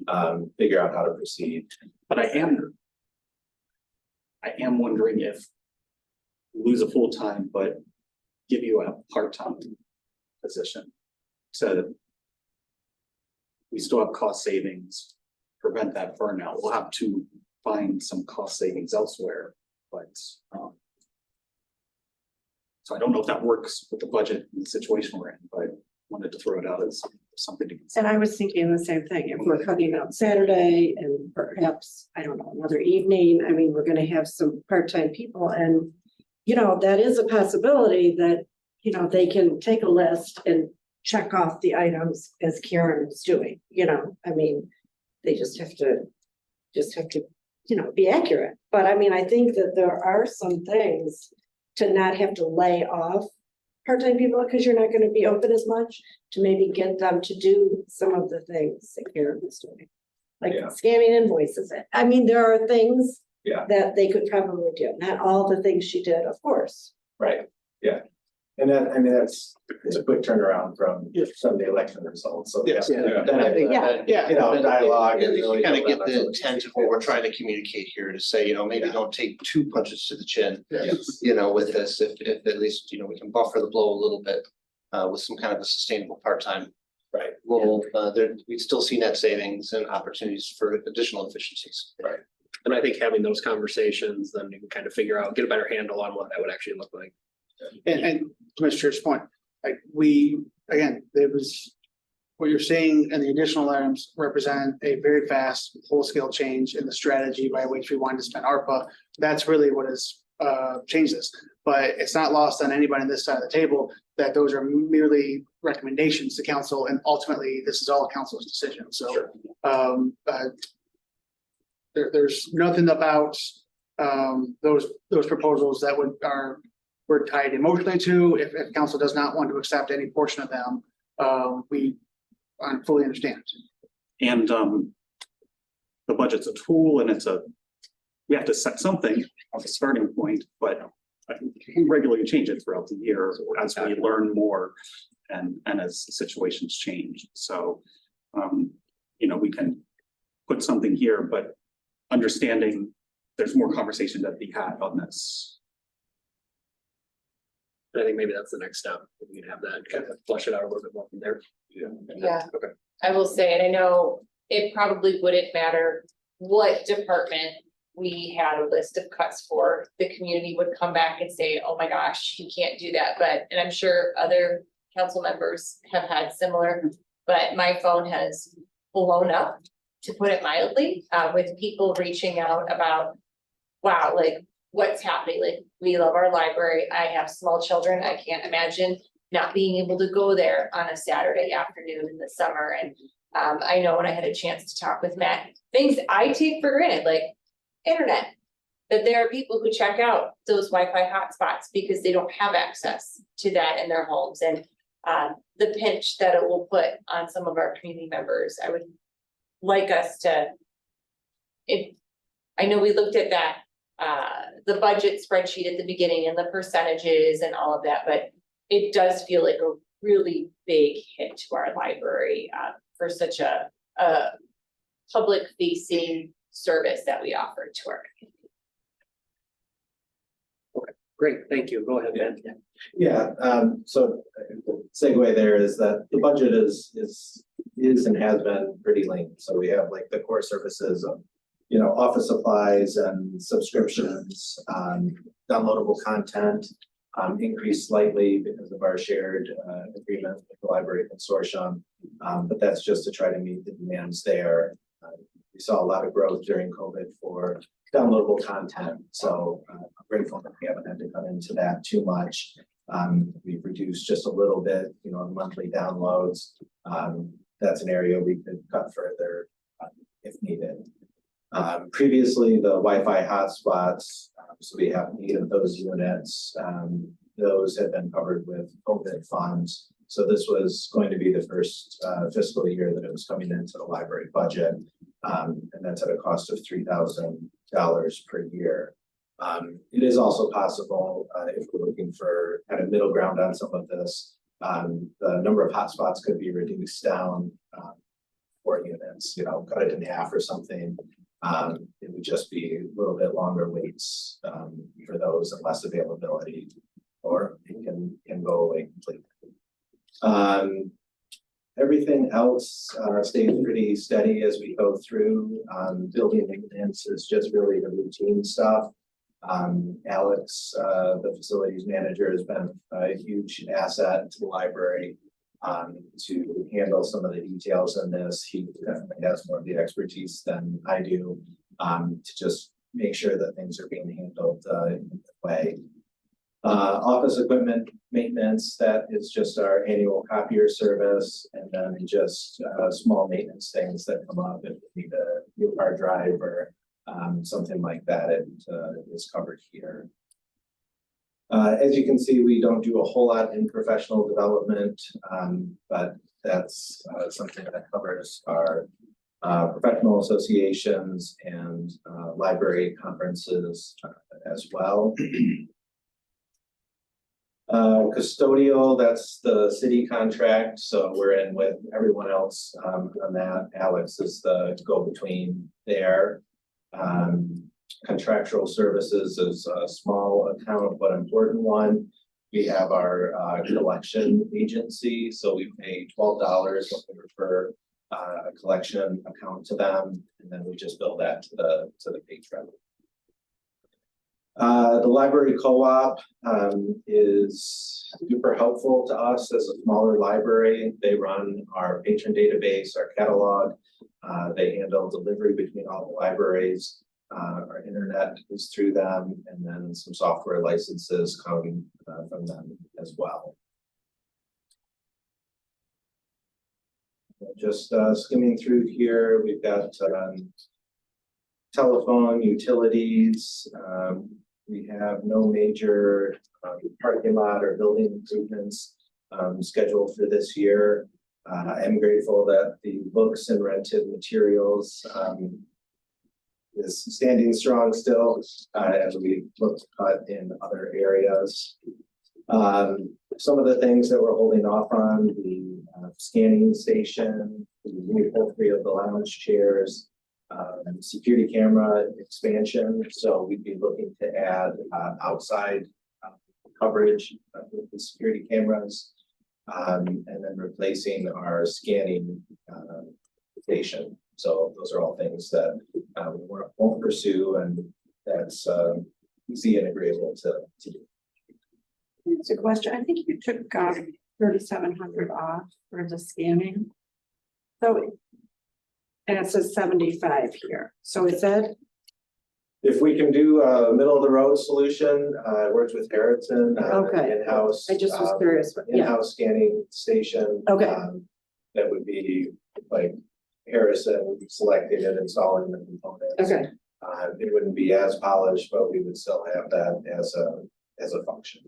and figure out how to proceed.
But I am wondering if lose a full-time, but give you a part-time position. So we still have cost savings, prevent that burnout. We'll have to find some cost savings elsewhere, but so I don't know if that works with the budget and the situation we're in, but wanted to throw it out as something to consider.
And I was thinking the same thing, if we're cutting out Saturday and perhaps, I don't know, another evening, I mean, we're gonna have some part-time people and. You know, that is a possibility that, you know, they can take a list and check off the items as Karen is doing, you know, I mean. They just have to, you know, be accurate, but I mean, I think that there are some things. To not have to lay off part-time people because you're not gonna be open as much, to maybe get them to do some of the things that Karen was doing. Like
Yeah.
scanning invoices, I mean, there are things.
Yeah.
That they could probably do, not all the things she did, of course.
Right, yeah. And then, I mean, it's a quick turnaround from some of the election results, so.
Yes.
Then I think,
Yeah.
you know, dialogue and really.
Kind of
build
get
on
the
some of these
intent of what we're trying to communicate here to say, you know, maybe
Yeah.
don't take 2 punches to the chin.
Yes.
You know, with this, if at least, you know, we can buffer the blow a little bit, with some kind of a sustainable part-time.
Right.
Role, we'd still see net savings and opportunities for additional efficiencies.
Right.
And I think having those conversations, then you can kind of figure out, get a better handle on what that would actually look like.
And to Mr. Chair's point, like again, there was. What you're seeing and the additional items represent a very fast, full-scale change in the strategy by which we wanted to spend ARPA. That's really what has changed this. But it's not lost on anybody on this side of the table that those are merely recommendations to council, and ultimately, this is all council's decision. So there's nothing about those proposals that we're tied emotionally to. If council does not want to accept any portion of them, we fully understand.
And the budget's a tool and we have to set something as a starting point, but we regularly change it throughout the year as we learn more and as situations change. So, you know, we can put something here, but understanding there's more conversation to be had on this.
I think maybe that's the next step. We can have that kind of flush it out a little bit more from there.
Yeah.
Okay.
I will say, and I know it probably wouldn't matter what department we had a list of cuts for, the community would come back and say, oh my gosh, you can't do that, but, and I'm sure other council members have had similar, but my phone has blown up, to put it mildly, with people reaching out about, wow, like, what's happening? Like, we love our library. I have small children. I can't imagine not being able to go there on a Saturday afternoon in the summer. And I know when I had a chance to talk with Matt, things I take for granted, like internet, that there are people who check out those Wi-Fi hotspots because they don't have access to that in their homes. And the pinch that it will put on some of our community members, I would like us to, I know we looked at that, the budget spreadsheet at the beginning and the percentages and all of that, but it does feel like a really big hit to our library for such a public facing service that we offer to our community.
Great, thank you. Go ahead, Ben.
Yeah, so the segue there is that the budget is and has been pretty lean. So we have like the core services of, you know, office supplies and subscriptions, downloadable content, increased slightly because of our shared agreement with the library consortium. But that's just to try to meet the demands there. We saw a lot of growth during COVID for downloadable content. So I'm grateful that we haven't had to cut into that too much. We've reduced just a little bit, you know, monthly downloads. That's an area we could cut further if needed. Previously, the Wi-Fi hotspots, so we have 8 of those units. Those have been covered with COVID funds. So this was going to be the first fiscal year that it was coming into the library budget. And that's at a cost of $3,000 per year. It is also possible, if we're looking for kind of middle ground on some of this, the number of hotspots could be reduced down 4 units, you know, cut it in half or something. It would just be a little bit longer waits, for those and less availability, or it can go away completely. Everything else, stays pretty steady as we go through. Building maintenance is just really the routine stuff. Alex, the facilities manager, has been a huge asset to the library to handle some of the details in this. He definitely has more of the expertise than I do to just make sure that things are being handled in the way. Office equipment maintenance, that is just our annual copier service, and then just small maintenance things that come up if we need a new hard drive or something like that. It is covered here. As you can see, we don't do a whole lot in professional development, but that's something that covers our professional associations and library conferences as well. Custodial, that's the city contract, so we're in with everyone else on that. Alex is the go-between there. Contractual services is a small account but important one. We have our collection agency, so we pay $12 when we refer a collection account to them, and then we just bill that to the patron. The library co-op is super helpful to us as a smaller library. They run our patron database, our catalog. They handle delivery between all the libraries. Our internet is through them, and then some software licenses come from them as well. Just skimming through here, we've got telephone, utilities. We have no major parking lot or building improvements scheduled for this year. I'm grateful that the books and rented materials is standing strong still as we look to cut in other areas. Some of the things that we're holding off on, the scanning station, the reupholstery of the lounge chairs, security camera expansion. So we'd be looking to add outside coverage with the security cameras, and then replacing our scanning station. So those are all things that we won't pursue, and that's easy and agreeable to do.
It's a question. I think you took 3,700 off for the scanning. So, and it says 75 here. So is that?
If we can do a middle of the road solution, I worked with Harrison,
Okay.
in-house.
I just was curious, but yeah.
In-house scanning station.
Okay.
That would be like Harrison selecting and installing the components.
Okay.
It wouldn't be as polished, but we would still have that as a function.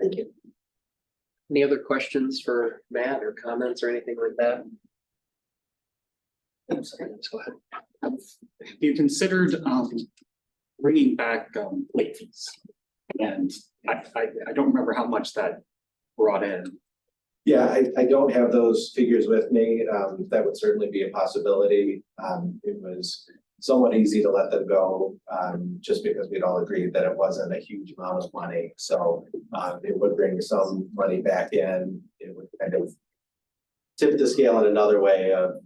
Thank you.
Any other questions for Matt or comments or anything like that? I'm sorry, let's go ahead.
Have you considered bringing back late fees? And I don't remember how much that brought in.
Yeah, I don't have those figures with me. That would certainly be a possibility. It was somewhat easy to let them go, just because we'd all agreed that it wasn't a huge amount of money. So it would bring some money back in. It would kind of tip the scale in another way of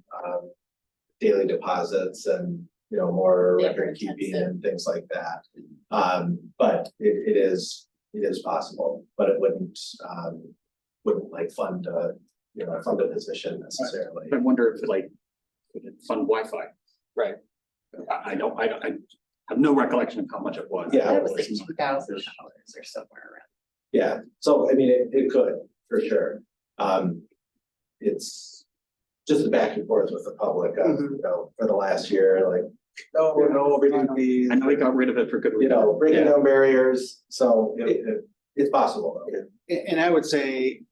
daily deposits and, more record keeping and things like that. But it is possible, but it wouldn't like fund a position necessarily.
I wonder if we could fund Wi-Fi.
Right.
I have no recollection of how much it was.
Yeah.
That was like $2,000 or somewhere around.
Yeah, so I mean, it could, for sure. It's just a back and forth with the public, for the last year, like, no overdue fees.
I know we got rid of it for good reason.
Breaking down barriers, so it's possible though.
And I would say,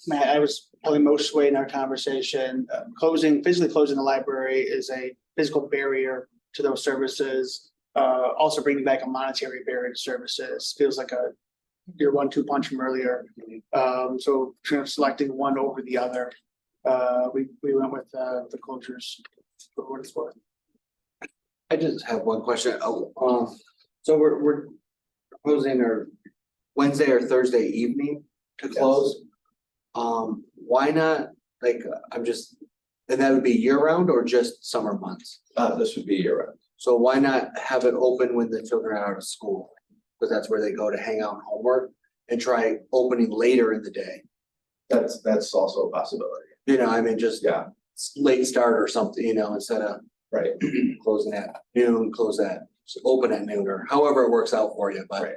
Matt, I was probably most swayed in our conversation. Physically closing the library is a physical barrier to those services. Also bringing back a monetary barrier to services feels like your 1-2 punch from earlier. So kind of selecting one over the other. We went with the closures for what it's worth.
I just have one question. So we're proposing our Wednesday or Thursday evening to close. Why not, like, and that would be year round or just summer months?
This would be year round.
So why not have it open when the children are out of school? Because that's where they go to hang out and homework, and try opening later in the day.
That's also a possibility.
You know, I mean, just
Yeah,
late start or something, you know, instead of
right.
closing at noon, open at noon, or however it works out for you, but.
Right.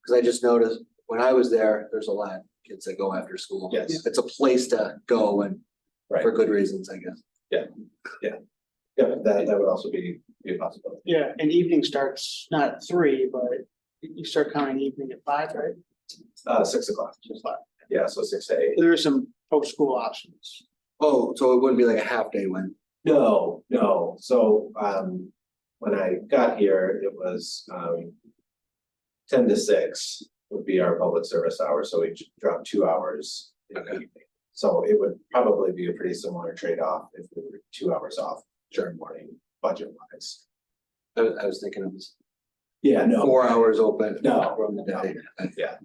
Cause I just noticed when I was there, there's a lot of kids that go after school.
Yes.
It's a place to go and
Right.
for good reasons, I guess.
Yeah, that would also be a possibility.
Yeah, and evening starts not at 3, but you start counting evening at 5, right?
6 o'clock. Yeah, so 6 to 8.
There are some post-school options.
Oh, so it wouldn't be like a half day when,
No. So, when I got here, it was, 10 to 6 would be our public service hour, so we dropped 2 hours in the evening. So it would probably be a pretty similar trade-off if we were 2 hours off during morning, budget wise.
I was thinking it was
Yeah, no.
4 hours open.
No.
From the day.
Yeah.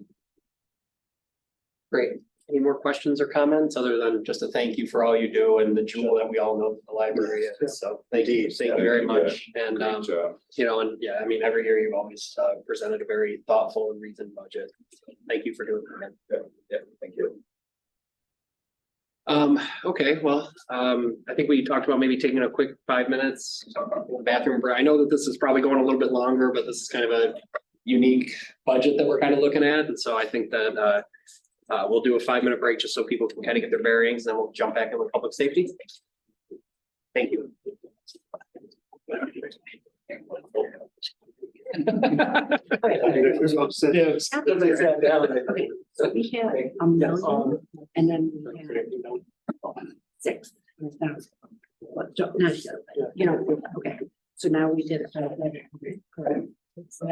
Great. Any more questions or comments other than just a thank you for all you do and the jewel that we all know the library is. So thank you very much. And,
Great job.
you know, and yeah, I mean, every year you've always presented a very thoughtful and reasoned budget. So thank you for doing that.
Yeah, thank you.
Okay, well, I think we talked about maybe taking a quick 5 minutes bathroom break. I know that this is probably going a little bit longer, but this is kind of a unique budget that we're kind of looking at. And so I think that we'll do a 5-minute break just so people can kind of get their bearings, then we'll jump back in with public safety. Thank you.
Okay, so we had a million, and then we had 6. Well, not sure, but, you know, okay, so now we did it. Correct. So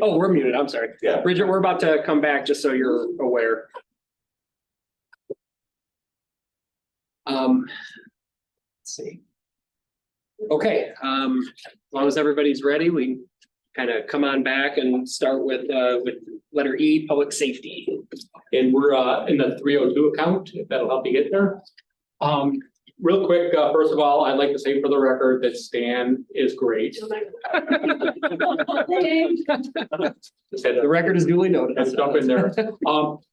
Oh, we're muted. I'm sorry.
Yeah.
Bridget, we're about to come back, just so you're aware. Let's see. Okay, as long as everybody's ready, we kind of come on back and start with letter E, public safety.
And we're in the 302 account, if that'll help you get there. Real quick, first of all, I'd like to say for the record that Stan is great.
The record is duly noted.
Let's jump in there.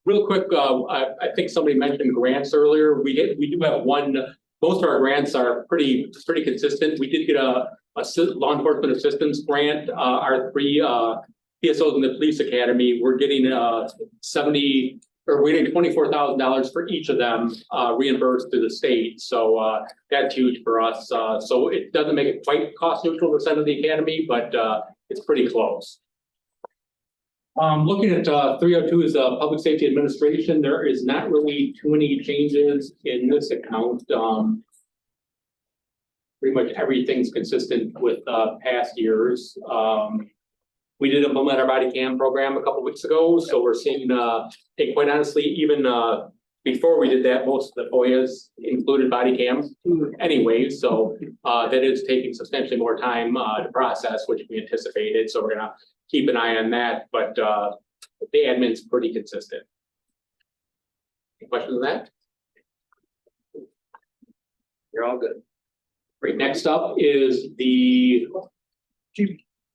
Real quick, I think somebody mentioned grants earlier. We do have one, most of our grants are pretty consistent. We did get a law enforcement assistance grant. Our 3 PSOs in the police academy, we're getting we're getting $24,000 for each of them reimbursed to the state. So that's huge for us. So it doesn't make it quite cost neutral to send to the academy, but it's pretty close. Looking at 302 is public safety administration. There is not really too many changes in this account. Pretty much everything's consistent with past years. We did implement our body cam program a couple weeks ago, so we're seeing, and quite honestly, even before we did that, most of the FOIAs included body cams anyway, so that is taking substantially more time to process, which we anticipated, so we're gonna keep an eye on that, but the admin's pretty consistent. Any questions on that?
You're all good.
Great, next up is the.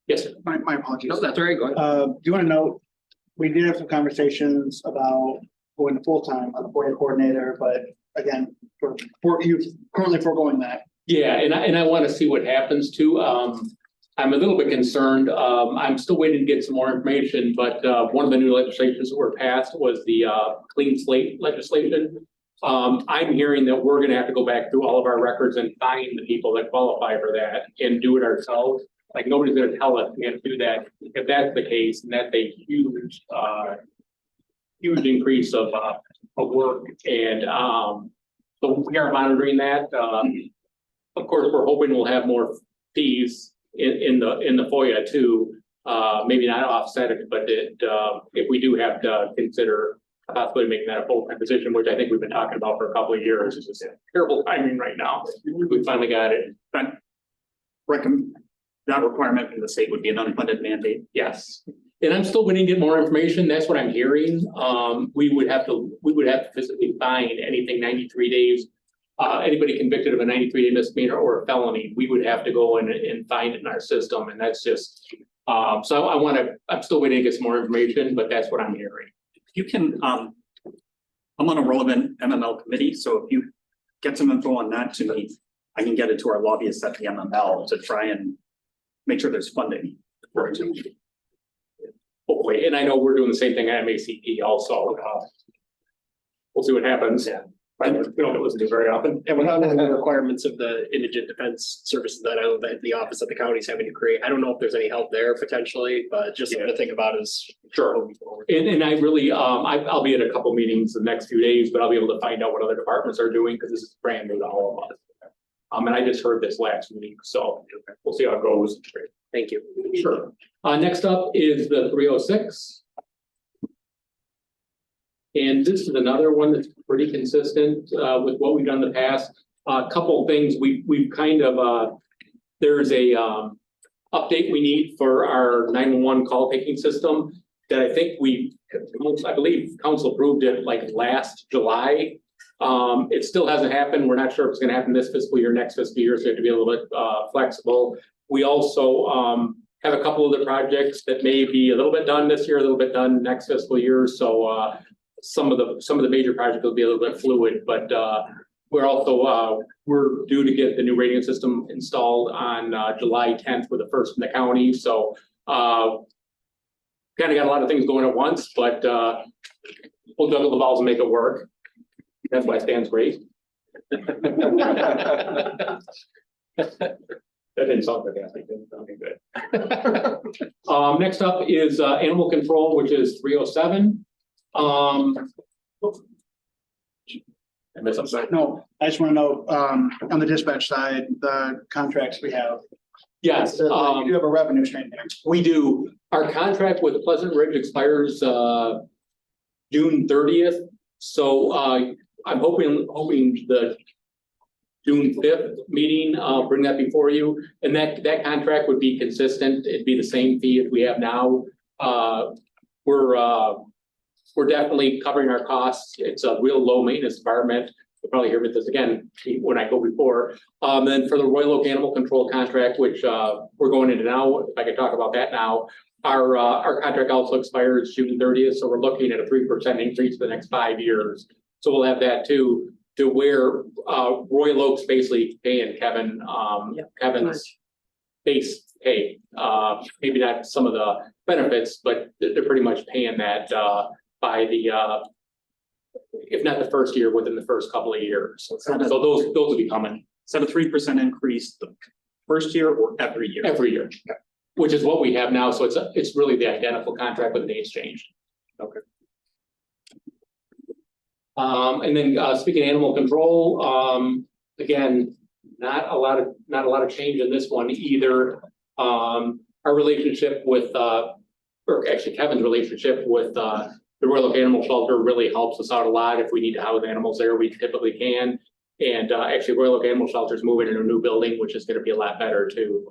Yes, sir.
My apologies.
No, that's all right. Go ahead.
Do you want to note, we did have some conversations about going to full-time on the FOIA coordinator, but again, for you currently foregoing that.
Yeah, and I want to see what happens too. I'm a little bit concerned. I'm still waiting to get some more information, but one of the new legislations that were passed was the clean slate legislation. I'm hearing that we're gonna have to go back through all of our records and find the people that qualify for that and do it ourselves. Like, nobody's gonna tell us we have to do that. If that's the case, then that's a huge, huge increase of work. And so we are monitoring that. Of course, we're hoping we'll have more fees in the FOIA too. Maybe not offset it, but if we do have to consider possibly making that a full-time position, which I think we've been talking about for a couple of years. It's just terrible timing right now. We finally got it.
That requirement from the state would be an unfunded mandate.
Yes. And I'm still waiting to get more information. That's what I'm hearing. We would have to physically find anything 93 days. Anybody convicted of a 93-day misdemeanor or a felony, we would have to go in and find it in our system. And that's just, so I'm still waiting to get some more information, but that's what I'm hearing.
You can, I'm on a relevant MML committee, so if you get some info on that to me, I can get it to our lobbyists at the MML to try and make sure there's funding for it.
Hopefully, and I know we're doing the same thing at MACP also. We'll see what happens. Yeah. We don't listen to very often.
And without knowing the requirements of the indigent defense services that I know that the office that the county is having to create, I don't know if there's any help there potentially, but just something to think about is.
Sure. And I really, I'll be at a couple meetings the next few days, but I'll be able to find out what other departments are doing because this is brand new to all of us. And I just heard this last week, so we'll see how it goes.
Thank you.
Sure. Next up is the 306. And this is another one that's pretty consistent with what we've done in the past. A couple of things we've kind of, there's a update we need for our 911 call taking system that I think I believe council approved it like last July. It still hasn't happened. We're not sure if it's gonna happen this fiscal year, next fiscal year, so you have to be a little bit flexible. We also have a couple of the projects that may be a little bit done this year, a little bit done next fiscal year. So some of the major projects will be a little bit fluid, but we're also we're due to get the new radio system installed on July 10th with the first in the county. So kind of got a lot of things going at once, but we'll juggle the balls and make it work. That's why Stan's great. That didn't sound good. It didn't sound good. Next up is animal control, which is 307. I missed something.
No, I just want to know, on the dispatch side, the contracts we have.
Yes,
You do have a revenue stream there.
we do. Our contract with Pleasant Ridge expires June 30th. So I'm hoping the June 5th meeting, I'll bring that before you. And that contract would be consistent. It'd be the same fee as we have now. We're definitely covering our costs. It's a real low maintenance environment. You'll probably hear about this again when I go before. Then for the Royal Oak Animal Control contract, which we're going into now, if I could talk about that now. Our contract also expires June 30th, so we're looking at a 3% increase for the next 5 years. So we'll have that too, to where Royal Oak's basically paying Kevin, Kevin's base pay. Maybe not some of the benefits, but they're pretty much paying that by the if not the first year, within the first couple of years. So those will be coming.
Is that a 3% increase the first year or every year?
Every year, which is what we have now. So it's really the identical contract with the names changed.
Okay.
And then speaking of animal control, again, not a lot of change in this one either. Our relationship with or actually Kevin's relationship with the Royal Oak Animal Shelter really helps us out a lot. If we need to house animals there, we typically can. And actually Royal Oak Animal Shelter is moving into a new building, which is going to be a lot better too.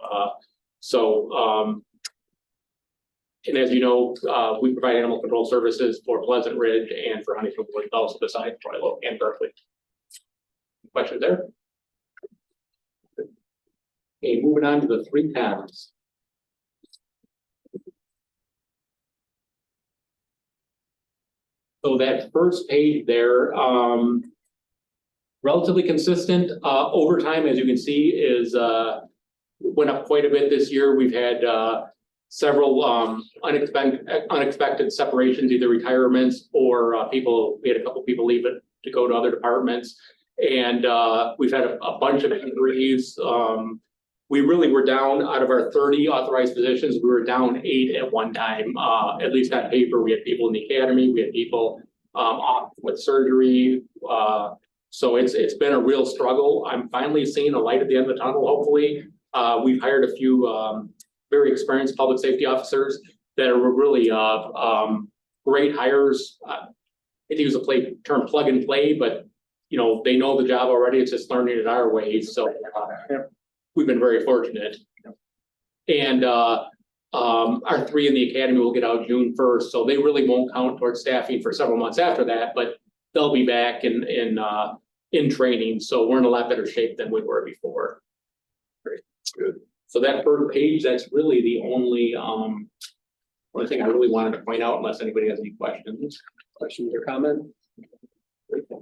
And as you know, we provide animal control services for Pleasant Ridge and for Huntington Woods, also besides Royal Oak and Berkley. Questions there? Okay, moving on to the 3 towns. So that first page there, relatively consistent. Overtime, as you can see, is went up quite a bit this year. We've had several unexpected separations, either retirements or we had a couple people leave it to go to other departments. And we've had a bunch of injuries. We really were down out of our 30 authorized positions. We were down 8 at one time, at least on paper. We had people in the academy. We had people off with surgery. So it's been a real struggle. I'm finally seeing a light at the end of the tunnel, hopefully. We've hired a few very experienced public safety officers that are really great hires. I hate to use the term plug and play, but you know, they know the job already. It's just learning it our way. So we've been very fortunate. And our 3 in the academy will get out June 1st. So they really won't count towards staffing for several months after that, but they'll be back in training. So we're in a lot better shape than we were before. Great. Good. So that first page, that's really the only thing I really wanted to point out, unless anybody has any questions or comments.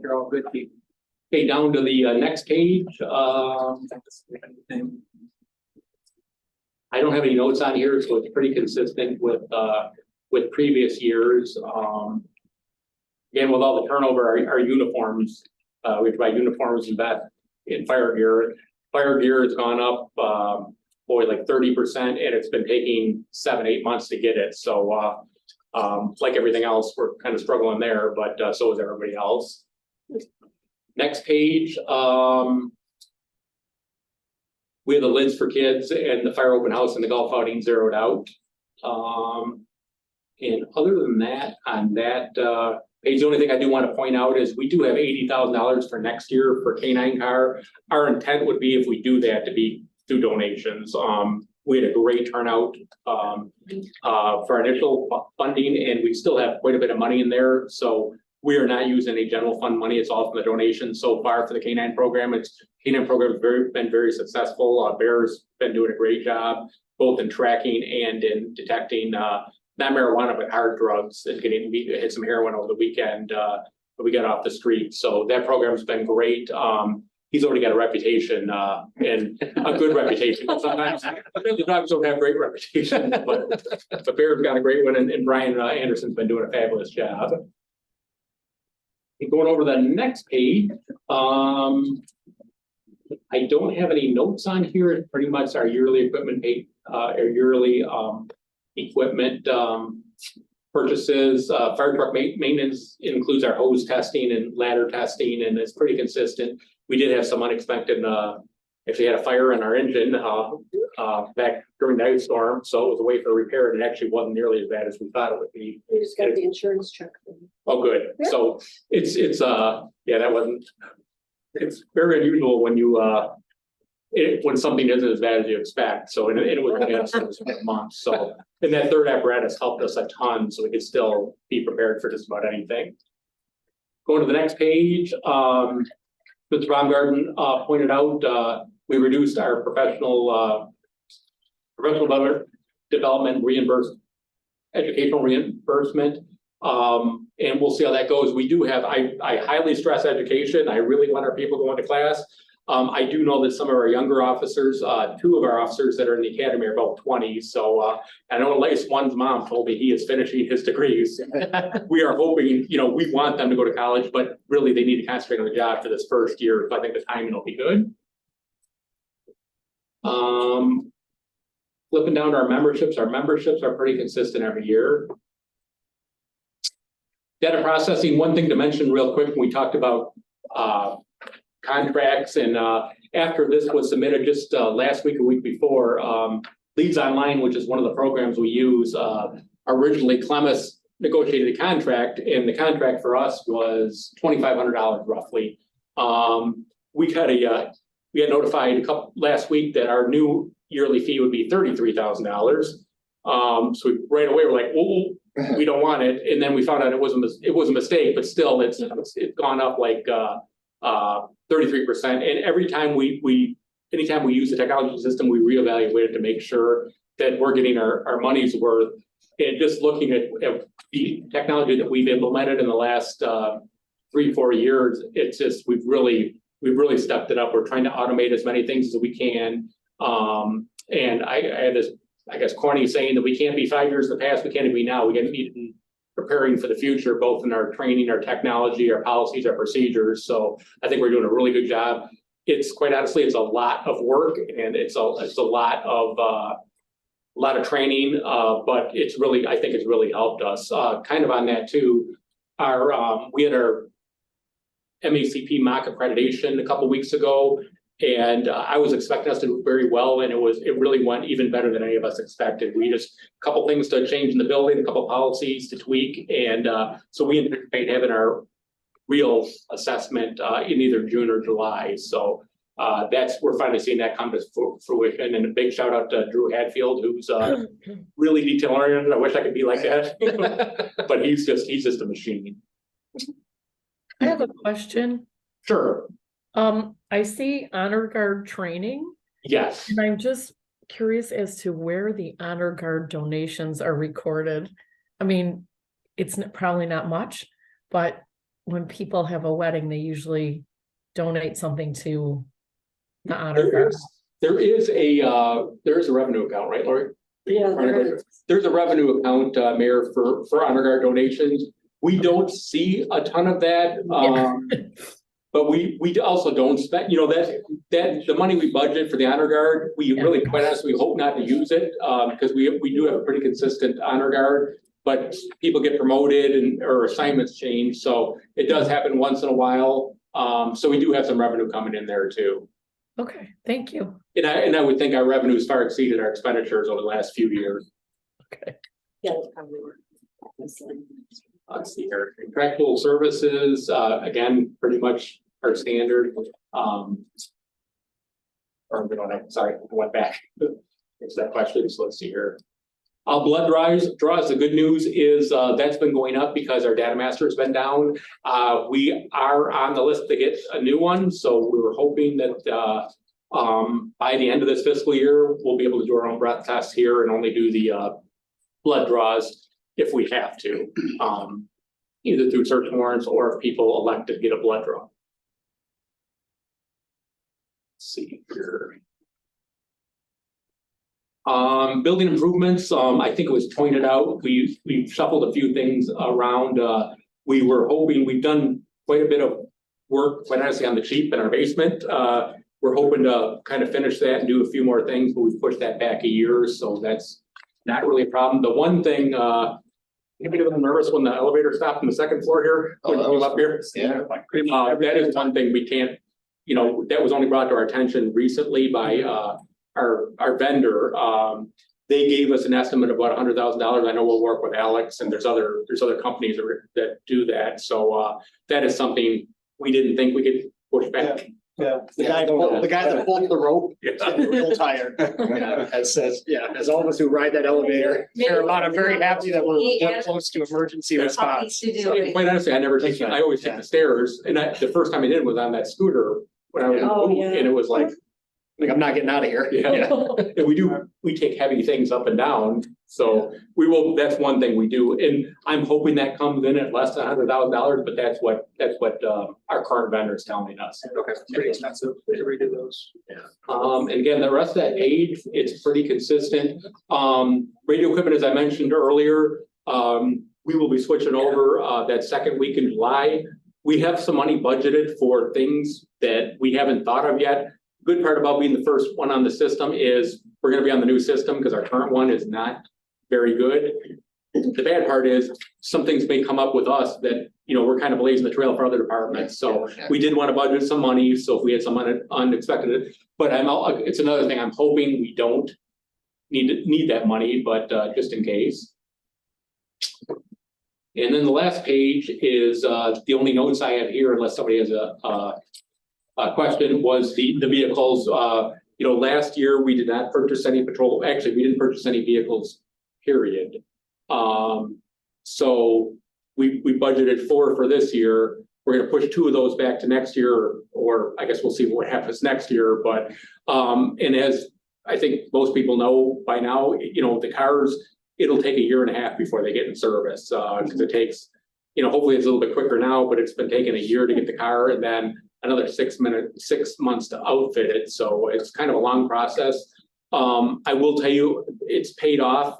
You're all good, Keith. Okay, down to the next page. I don't have any notes on here, so it's pretty consistent with previous years. Again, with all the turnover, our uniforms, we provide uniforms in fire gear. Fire gear has gone up, like 30%, and it's been taking 7-8 months to get it. So, like everything else, we're kind of struggling there, but so is everybody else. Next page, we have the lids for kids and the fire open house and the golf outing zeroed out. And other than that, on that page, the only thing I do want to point out is we do have $80,000 for next year for K9 car. Our intent would be, if we do that, to be through donations. We had a great turnout for our initial funding, and we still have quite a bit of money in there. So we are not using any general fund money. It's all from the donations so far for the K9 program. K9 program has been very successful. Bear's been doing a great job, both in tracking and in detecting not marijuana, but hard drugs. And we hit some heroin over the weekend, but we got off the street. So that program's been great. He's already got a reputation and a good reputation. Sometimes the dogs don't have great reputation, but Bear's got a great one, and Brian Anderson's been doing a fabulous job. Going over the next page, I don't have any notes on here. It's pretty much our yearly equipment equipment purchases. Fire truck maintenance includes our hose testing and ladder testing, and it's pretty consistent. We did have some unexpected actually had a fire in our engine, back during the ice storm, so it was away for repair, and it actually wasn't nearly as bad as we thought it would be.
You just got the insurance check.
Oh, good.
Yeah.
So it's, yeah, that wasn't, it's very unusual when you, when something isn't as bad as you expect. So, and it was only us for a month. So, and that third apparatus helped us a ton, so we could still be prepared for just about anything. Going to the next page, Mr. Baumgarten, pointed out, we reduced our professional development educational reimbursement. And we'll see how that goes. We do have, I highly stress education. I really want our people going to class. I do know that some of our younger officers, 2 of our officers that are in the academy are about 20. So I know at least one's mom told me he is finishing his degrees. We are hoping, you know, we want them to go to college, but really they need to concentrate on the job for this first year. So I think the timing will be good. Flipping down to our memberships are pretty consistent every year. Data processing, one thing to mention real quick, we talked about contracts, and after this was submitted just last week or week before, Leads Online, which is one of the programs we use, originally Clemis negotiated a contract, and the contract for us was $2,500 roughly. We got notified last week that our new yearly fee would be $33,000. So right away we're like, oh, we don't want it. And then we found out it was a mistake, but still it's gone up like 33%. And every time anytime we use the technology system, we reevaluate it to make sure that we're getting our money's worth. And just looking at the technology that we've implemented in the last 3-4 years, it's just we've really stepped it up. We're trying to automate as many things as we can. And I had this, I guess, corny saying that we can't be 5 years in the past, we can't be now. We got to be preparing for the future, both in our training, our technology, our policies, our procedures. So I think we're doing a really good job. It's quite honestly, it's a lot of work, and it's a lot of training, but it's really, I think it's really helped us. Kind of on that too, we had our MACP mock accreditation a couple weeks ago, and I was expecting us to do very well, and it really went even better than any of us expected. We just a couple things to change in the building, a couple policies to tweak, and so we anticipate having our real assessment in either June or July. So we're finally seeing that come to fruition. And a big shout out to Drew Hadfield, who's really detail oriented. I wish I could be like that, but he's just a machine.
I have a question.
Sure.
I see honor guard training,
Yes.
and I'm just curious as to where the honor guard donations are recorded. I mean, it's probably not much, but when people have a wedding, they usually donate something to the honor guard.
There is a revenue account, right, Lori?
Yeah.
There's a revenue account, Mayor, for honor guard donations. We don't see a ton of that. But we also don't spend, that the money we budget for the honor guard, we really, quite honestly, we hope not to use it, because we do have a pretty consistent honor guard, but people get promoted or assignments change, so it does happen once in a while. So we do have some revenue coming in there too.
Okay, thank you.
And I would think our revenues far exceeded our expenditures over the last few years.
Okay.
Yeah, that's probably work.
Let's see here, contractual services, again, pretty much our standard. Or we don't have, sorry, I went back. It's that question, so let's see here. Blood draws, the good news is that's been going up because our data master has been down. We are on the list to get a new one, so we were hoping that by the end of this fiscal year, we'll be able to do our own breath tests here and only do the blood draws if we have to, either through search warrants or if people elect to get a blood draw. Let's see here. Building improvements, I think it was pointed out, we've shuffled a few things around. We were hoping, we've done quite a bit of work, quite honestly, on the cheap in our basement. We're hoping to kind of finish that and do a few more things, but we've pushed that back a year, so that's not really a problem. The one thing, anybody was nervous when the elevator stopped on the second floor here? When you came up here?
Yeah.
That is one thing we can't you know, that was only brought to our attention recently by, our vendor. They gave us an estimate of about $100,000. I know we'll work with Alex, and there's other companies that do that. So, that is something we didn't think we could push back.
Yeah, the guy that pulled the rope,
Yeah.
getting real tired. Yeah, as all of us who ride that elevator care about, I'm very happy that we're close to emergency response.
Quite honestly, I never take, I always take the stairs, and the first time I did it was on that scooter when I was, and it was like,
I'm not getting out of here.
yeah. And we take heavy things up and down, so we will, that's one thing we do, and I'm hoping that comes in at less than $100,000, but that's what our current vendor is telling us.
Okay, pretty expensive to redo those.
And again, the rest of that page, it's pretty consistent. Radio equipment, as I mentioned earlier, we will be switching over that second week in July. We have some money budgeted for things that we haven't thought of yet. Good part about being the first one on the system is we're gonna be on the new system because our current one is not very good. The bad part is some things may come up with us that, you know, we're kind of blazing the trail for other departments. So we did want to budget some money. So if we had some unexpected, but it's another thing. I'm hoping we don't need that money, but just in case. And then the last page is the only notes I have here, unless somebody has a question, was the vehicles. You know, last year we did not purchase any patrol. Actually, we didn't purchase any vehicles, period. So we budgeted 4 for this year. We're going to push 2 of those back to next year, or I guess we'll see what happens next year. But and as I think most people know by now, you know, the cars, it'll take a year and a half before they get in service because it takes, you know, hopefully it's a little bit quicker now, but it's been taking a year to get the car and then another 6 months to outfit it. So it's kind of a long process. I will tell you, it's paid off.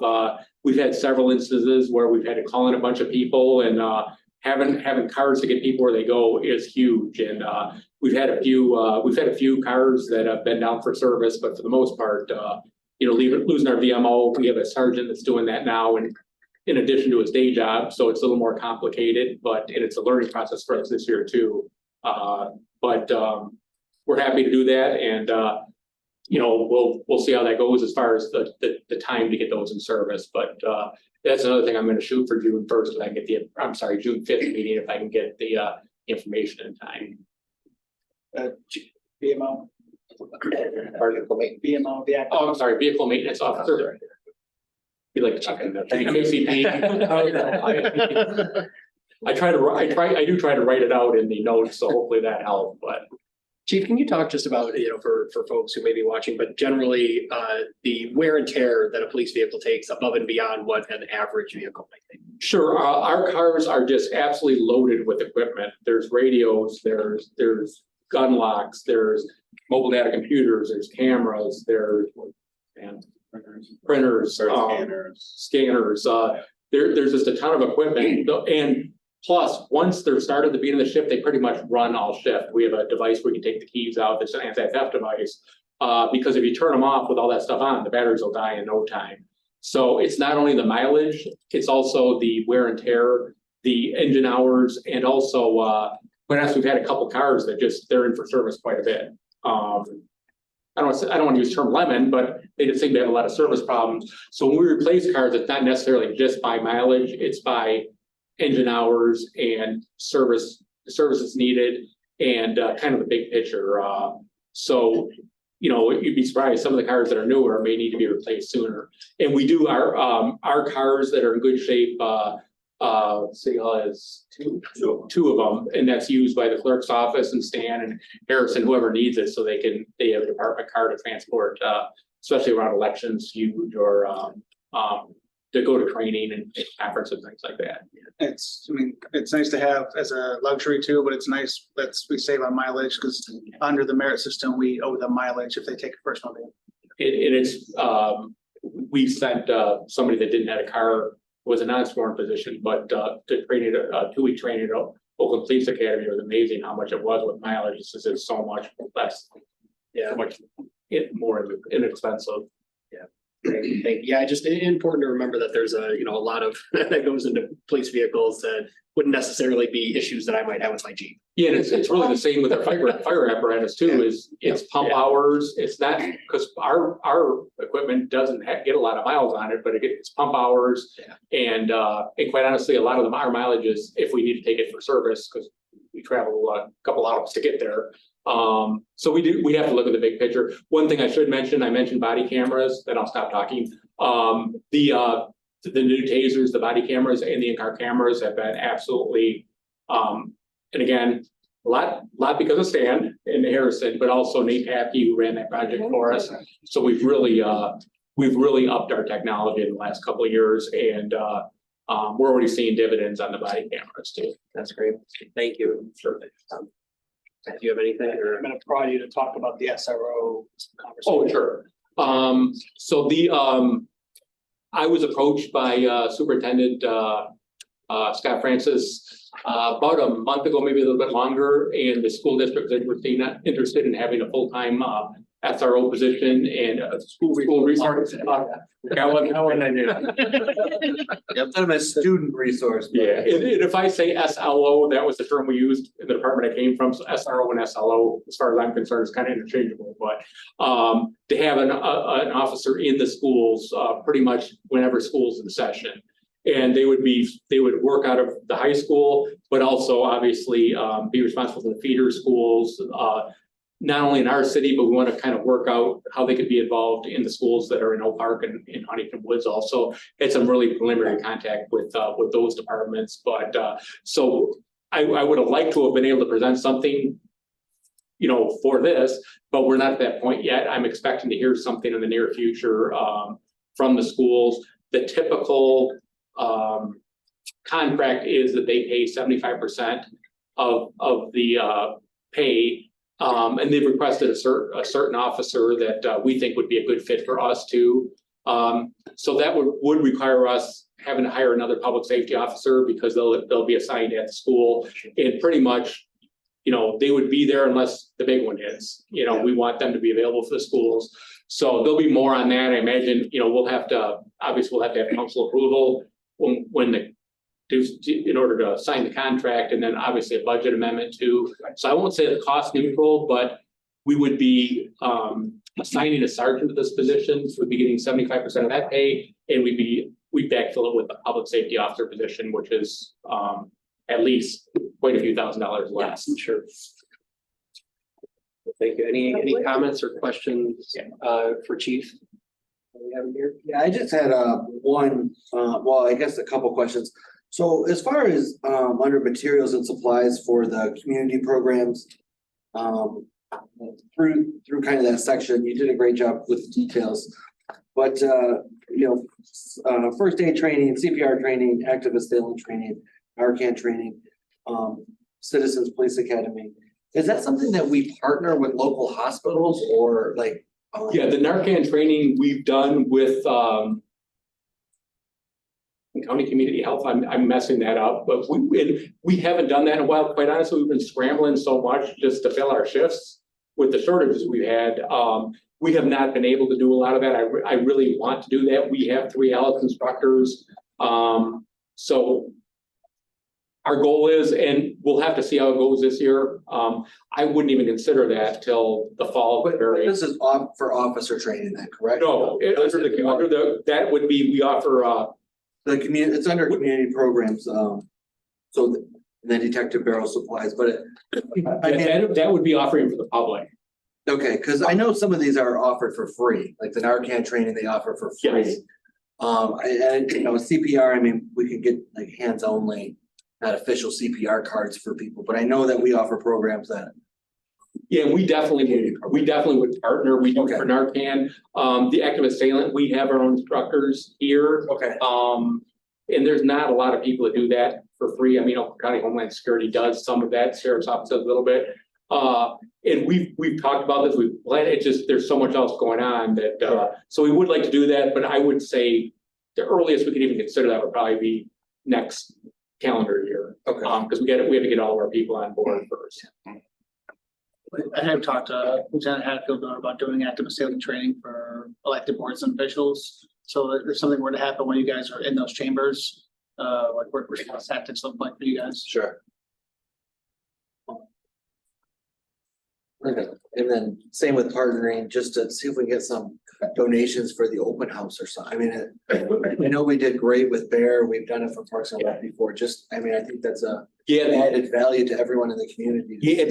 We've had several instances where we've had to call in a bunch of people, and having cars to get people where they go is huge. And we've had a few cars that have been down for service, but for the most part, you know, losing our VMO. We have a sergeant that's doing that now, and in addition to his day job, so it's a little more complicated, and it's a learning process for us this year too. But we're happy to do that, and you know, we'll see how that goes as far as the time to get those in service. But that's another thing I'm going to shoot for June 1st. If I can get June 5th meeting, if I can get the information in time.
BMO. BMO, the
Oh, I'm sorry, vehicle maintenance officer. Be like chucking that thing. MACP. I do try to write it out in the notes, so hopefully that helped. But
Chief, can you talk just about, you know, for folks who may be watching, but generally the wear and tear that a police vehicle takes above and beyond what an average vehicle might take?
Sure, our cars are just absolutely loaded with equipment. There's radios, there's gun locks, there's mobile data computers, there's cameras, there's printers, scanners. There's just a ton of equipment, and plus, once they're started at the beginning of the shift, they pretty much run all shift. We have a device where you can take the keys out. It's an anti-theft device. Because if you turn them off with all that stuff on, the batteries will die in no time. So it's not only the mileage, it's also the wear and tear, the engine hours, and also we've had a couple cars that they're in for service quite a bit. I don't want to use the term lemon, but they just seem to have a lot of service problems. So when we replace cars, it's not necessarily just by mileage, it's by engine hours and services needed, and kind of the big picture. So, you know, you'd be surprised, some of the cars that are newer may need to be replaced sooner. And we do our cars that are in good shape, City Hall has two of them, and that's used by the clerk's office and Stan and Harrison, whoever needs it, so they have a department car to transport, especially around elections, huge, or to go to training and conferences and things like that.
It's nice to have as a luxury too, but it's nice that we save on mileage because under the merit system, we owe them mileage if they take a personal vehicle.
We sent somebody that didn't have a car, was a non-sworn position, but to train a 2-week training at Oakland Police Academy. It was amazing how much it was with mileage. It's so much less, so much more inexpensive.
Yeah. Thank you. Yeah, just important to remember that there's a lot of that goes into police vehicles that wouldn't necessarily be issues that I might have with my Jeep.
Yeah, and it's really the same with the fire apparatus too, is it's pump hours, it's not, because our equipment doesn't get a lot of miles on it, but it's pump hours. And quite honestly, a lot of them, our mileage is if we need to take it for service, because we travel a couple hours to get there. So we have to look at the big picture. One thing I should mention, I mentioned body cameras, then I'll stop talking. The new tasers, the body cameras and the in-car cameras have been absolutely, and again, a lot because of Stan and Harrison, but also Nate Pappy, who ran that project for us. So we've really upped our technology in the last couple of years, and we're already seeing dividends on the body cameras too.
That's great. Thank you. Sure. Do you have anything? Or...
I'm going to prod you to talk about the SRO conversation.
Oh, sure. So I was approached by Superintendent Scott Francis about a month ago, maybe a little bit longer, and the school district was interested in having a full-time SRO position and a school resource.
Yep, I'm a student resource.
Yeah, and if I say SLO, that was the term we used in the department I came from. So SRO and SLO, as far as I'm concerned, is kind of interchangeable. But to have an officer in the schools pretty much whenever school's in session, and they would work out of the high school, but also obviously be responsible for the feeder schools. Not only in our city, but we want to kind of work out how they could be involved in the schools that are in Oak Park and in Huntington Woods. Also, had some really preliminary contact with those departments. But so I would have liked to have been able to present something, for this, but we're not at that point yet. I'm expecting to hear something in the near future from the schools. The typical contract is that they pay 75% of the pay. And they've requested a certain officer that we think would be a good fit for us too. So that would require us having to hire another public safety officer, because they'll be assigned at the school, and pretty much, they would be there unless the big one hits. We want them to be available for the schools. So there'll be more on that. I imagine, we'll have to have council approval in order to sign the contract, and then obviously a budget amendment too. So I won't say the cost neutral, but we would be assigning a sergeant to this position, so we'd be getting 75% of that pay, and we'd backfill it with the public safety officer position, which is at least quite a few $1,000s less.
Yes, sure. Thank you. Any comments or questions for Chief? We have him here.
Yeah, I just had one, I guess a couple questions. So as far as under materials and supplies for the community programs, through kind of that section, you did a great job with the details. But first aid training, CPR training, active assailant training, Narcan training, Citizens Police Academy. Is that something that we partner with local hospitals or like?
Yeah, the Narcan training we've done with County Community Health. I'm messing that up, but we haven't done that in a while. Quite honestly, we've been scrambling so much just to fill our shifts with the shortages we've had. We have not been able to do a lot of that. I really want to do that. We have 3 ALEC instructors. So our goal is, and we'll have to see how it goes this year. I wouldn't even consider that till the fall.
But this is for officer training then, correct?
No, that would be, we offer
the community, it's under community programs. So then detective barrel supplies, but
that would be offering for the public.
Okay, because I know some of these are offered for free, like the Narcan training they offer for free.
Yes.
And CPR, I mean, we could get like hands only, not official CPR cards for people, but I know that we offer programs that.
Yeah, we definitely would partner. We do for Narcan. The active assailant, we have our own instructors here.
Okay.
And there's not a lot of people that do that for free. I mean, Oakland County Homeland Security does some of that, Sheriff's Office does a little bit. And we've talked about this, we've planned, it's just, there's so much else going on that, so we would like to do that, but I would say the earliest we could even consider that would probably be next calendar year.
Okay.
Because we have to get all of our people on board first.
I have talked to Lieutenant Hatfield about doing active assailant training for elected boards and officials. So if something were to happen when you guys are in those chambers, like what response tactics look like for you guys.
Sure. Okay, and then same with partnering, just to see if we can get some donations for the open house or something. I mean, I know we did great with Bear. We've done it for Parks and Rec before. Just, I mean, I think that's a added value to everyone in the community.
Yeah,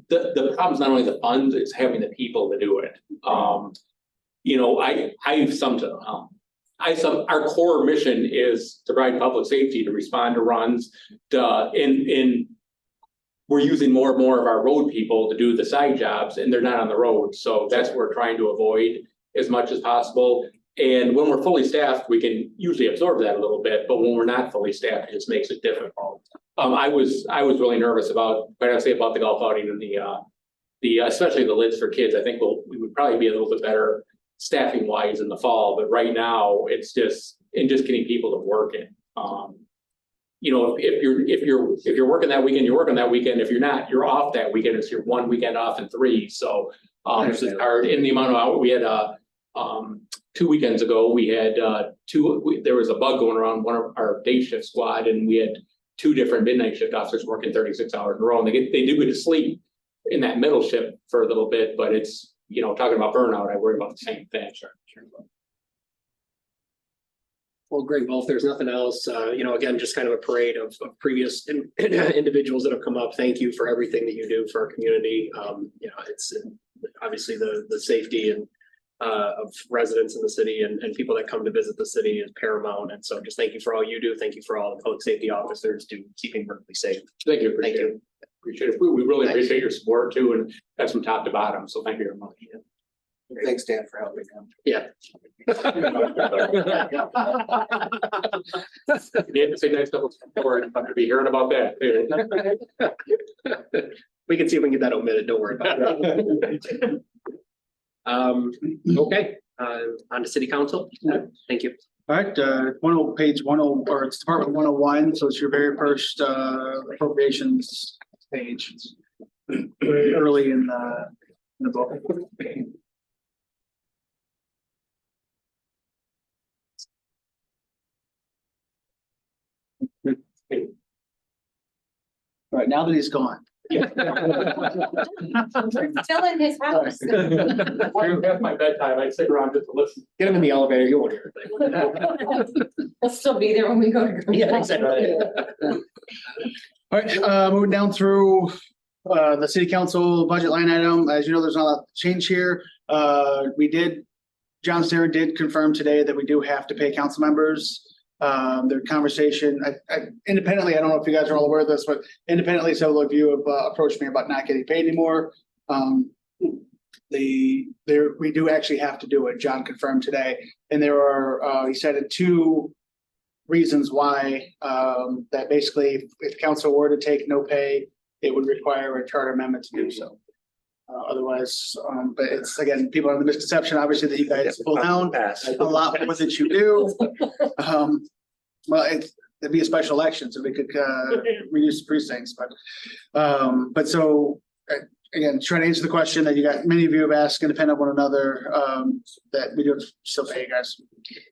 the problem's not only the funds, it's having the people to do it. You know, our core mission is to provide public safety, to respond to runs, we're using more and more of our road people to do the side jobs, and they're not on the road, so that's what we're trying to avoid as much as possible. And when we're fully staffed, we can usually absorb that a little bit, but when we're not fully staffed, it just makes it difficult. I was really nervous about, quite honestly, about the golf outing and the especially the lids for kids. I think we would probably be a little bit better staffing wise in the fall, but right now it's just getting people to work it. You know, if you're working that weekend, you're working that weekend. If you're not, you're off that weekend. It's your one weekend off in 3. So it's just hard in the amount of we had 2 weekends ago, we had there was a bug going around one of our day shift squad, and we had 2 different midnight shift officers working 36 hours in a row, and they do go to sleep in that middle shift for a little bit, but it's, you know, talking about burnout, I worry about the same thing. Sure.
Well, great. Well, if there's nothing else, you know, again, just kind of a parade of previous individuals that have come up. Thank you for everything that you do for our community. You know, it's obviously the safety and of residents in the city and people that come to visit the city is paramount. And so just thank you for all you do. Thank you for all the public safety officers to keeping Berkeley safe.
Thank you. Appreciate it. We really appreciate your support too, and that's from top to bottom. So thank you very much.
Thanks, Dan, for helping them.
Yeah.
You had to say nice stuff before, I'm gonna be hearing about that.
We can see if we can get that omitted. Don't worry about it. Okay, on to city council. Thank you.
All right, page 10, or it's Department 101, so it's your very first appropriations page. Very early in the book. All right, now that he's gone.
Still in his house.
Past my bedtime, I sit around just to listen.
Get him in the elevator, you won't hear anything.
He'll still be there when we go to.
Yeah, exactly.
All right, moving down through the city council budget line item. As you know, there's not a lot of change here. John Starrett did confirm today that we do have to pay council members. Their conversation, independently, I don't know if you guys are all aware of this, but independently, several of you have approached me about not getting paid anymore. We do actually have to do it. John confirmed today, and there are, he cited 2 reasons why, that basically if council were to take no pay, it would require a charter amendment to do so. Otherwise, but it's, again, people have the misconception, obviously, that you guys pull down a lot more than you do. Well, it'd be a special election, so we could reduce precincts, but so again, trying to answer the question that many of you have asked, independent of one another, that we do still pay you guys.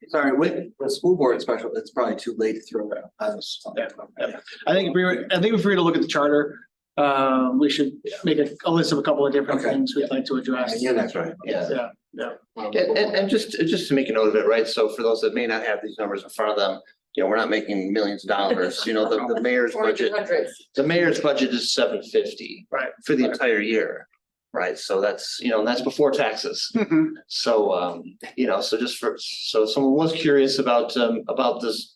Sorry, with the school board special, it's probably too late to throw that.
I think if we were to look at the charter, we should make a list of a couple of different things we'd like to address.
Yeah, that's right. Yeah.
Yeah.
And just to make a note of it, right? So for those that may not have these numbers in front of them, you know, we're not making millions of dollars. You know, the mayor's budget, is $750 for the entire year. Right. So that's, you know, and that's before taxes. So, you know, so so someone was curious about this,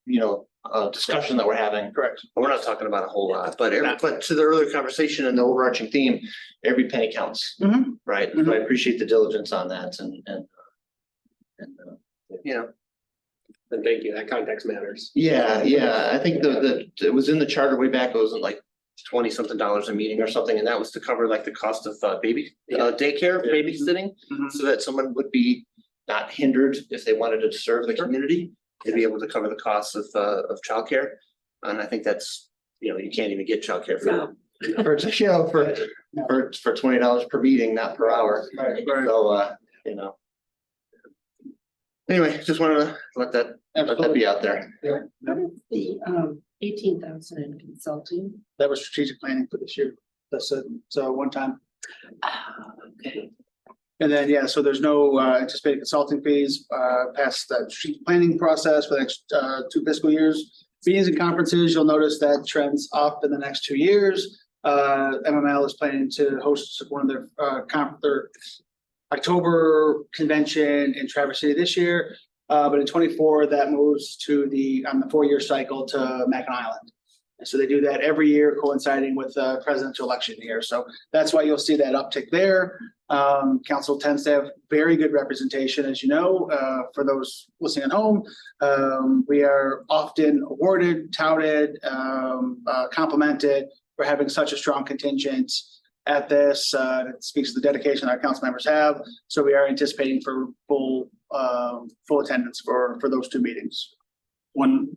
you know, discussion that we're having.
Correct.
We're not talking about a whole lot, but to the earlier conversation and the overarching theme, every penny counts. Right. So I appreciate the diligence on that and you know.
And thank you. That context matters.
Yeah. I think it was in the charter way back. It was like $20-something a meeting or something, and that was to cover like the cost of daycare, babysitting, so that someone would be not hindered if they wanted to serve the community. They'd be able to cover the costs of childcare, and I think that's, you know, you can't even get childcare for For, for $20 per meeting, not per hour. So, you know. Anyway, just wanted to let that be out there.
What is the 18,000 in consulting?
That was strategic planning for this year. That's a one time.
Okay.
And then, yeah, so there's no anticipated consulting fees past the strategic planning process for the next 2 fiscal years. Meetings and conferences, you'll notice that trends up in the next 2 years. MML is planning to host one of their October convention in Traverse City this year. But in 24, that moves to on the 4-year cycle to Mackinac Island. And so they do that every year, coinciding with the presidential election year. So that's why you'll see that uptick there. Council tends to have very good representation, as you know, for those listening at home. We are often awarded, touted, complimented for having such a strong contingent at this. It speaks to the dedication our council members have. So we are anticipating for full attendance for those 2 meetings.
One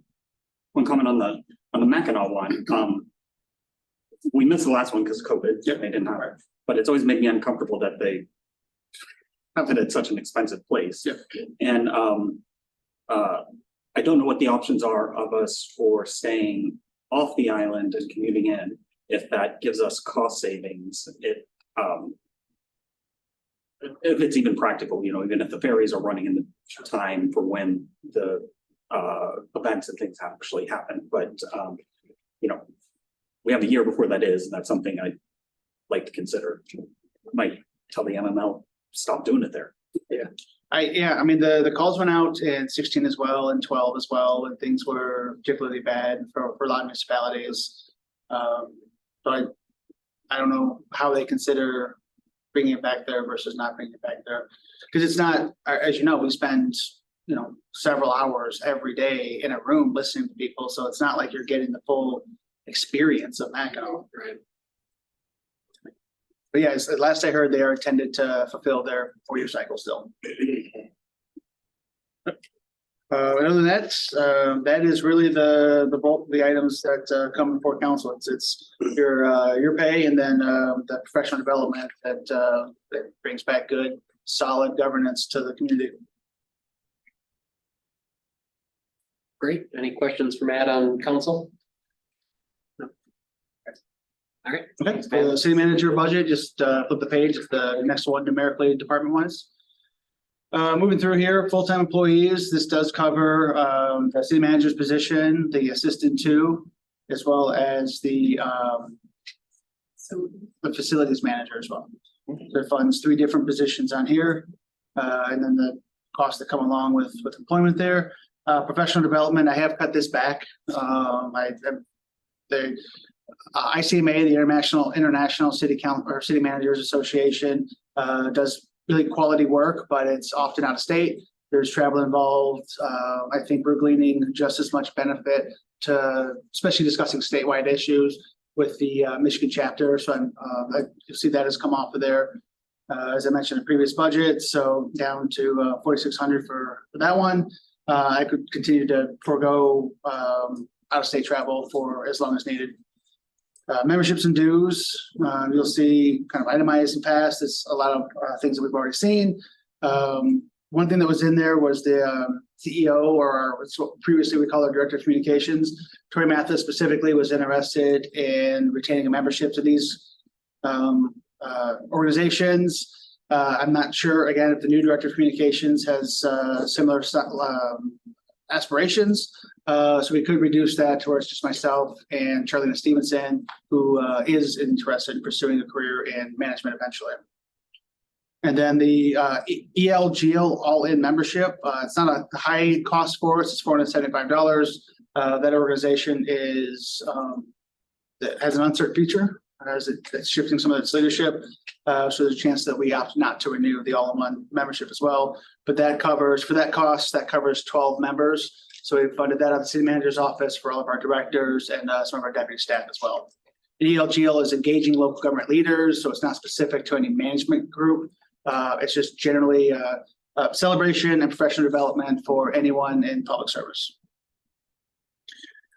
comment on the Mackinac one. We missed the last one because of COVID. They didn't have it, but it's always made me uncomfortable that they have it at such an expensive place.
Yep.
And I don't know what the options are of us for staying off the island and commuting in. If that gives us cost savings, if it's even practical, you know, even if the ferries are running in the time for when the events and things actually happen. But you know, we have a year before that is, and that's something I'd like to consider. Might tell the MML stop doing it there.
Yeah. I mean, the calls went out in 16 as well and 12 as well, and things were particularly bad for a lot of municipalities. So I don't know how they consider bringing it back there versus not bringing it back there. Because it's not, as you know, we spend, you know, several hours every day in a room listening to people. So it's not like you're getting the full experience of Mackinac.
Right.
But yeah, last I heard, they are intended to fulfill their 4-year cycle still. Other than that, that is really the bulk of the items that come before council. It's your pay and then the professional development that brings back good, solid governance to the community.
Great. Any questions for Matt on council? No. All right.
Okay, for the city manager budget, just flip the page. It's the next one numerically department wise. Moving through here, full-time employees, this does cover the city manager's position, the assistant two, as well as the facilities manager as well. There funds 3 different positions on here, and then the costs that come along with employment there. Professional development, I have cut this back. ICMA, the International City Council or City Managers Association, does really quality work, but it's often out of state. There's travel involved. I think we're gleaning just as much benefit to, especially discussing statewide issues with the Michigan chapter. So you'll see that has come off of there, as I mentioned in previous budget. So down to 4,600 for that one. I could continue to forego out-of-state travel for as long as needed. Memberships and dues, you'll see kind of itemized and passed. It's a lot of things that we've already seen. One thing that was in there was the CEO, or what previously we called our Director of Communications. Tori Mathis specifically was interested in retaining a membership to these organizations. I'm not sure, again, if the new Director of Communications has similar aspirations. So we could reduce that towards just myself and Charlene Stevenson, who is interested in pursuing a career in management eventually. And then the ELGL all-in membership, it's not a high cost for us, it's $475. That organization is that has an uncertain future, as it's shifting some of its leadership. So there's a chance that we opt not to renew the all-in-one membership as well. But that covers, for that cost, that covers 12 members. So we funded that out of the city manager's office for all of our directors and some of our deputy staff as well. And ELGL is engaging local government leaders, so it's not specific to any management group. It's just generally a celebration and professional development for anyone in public service.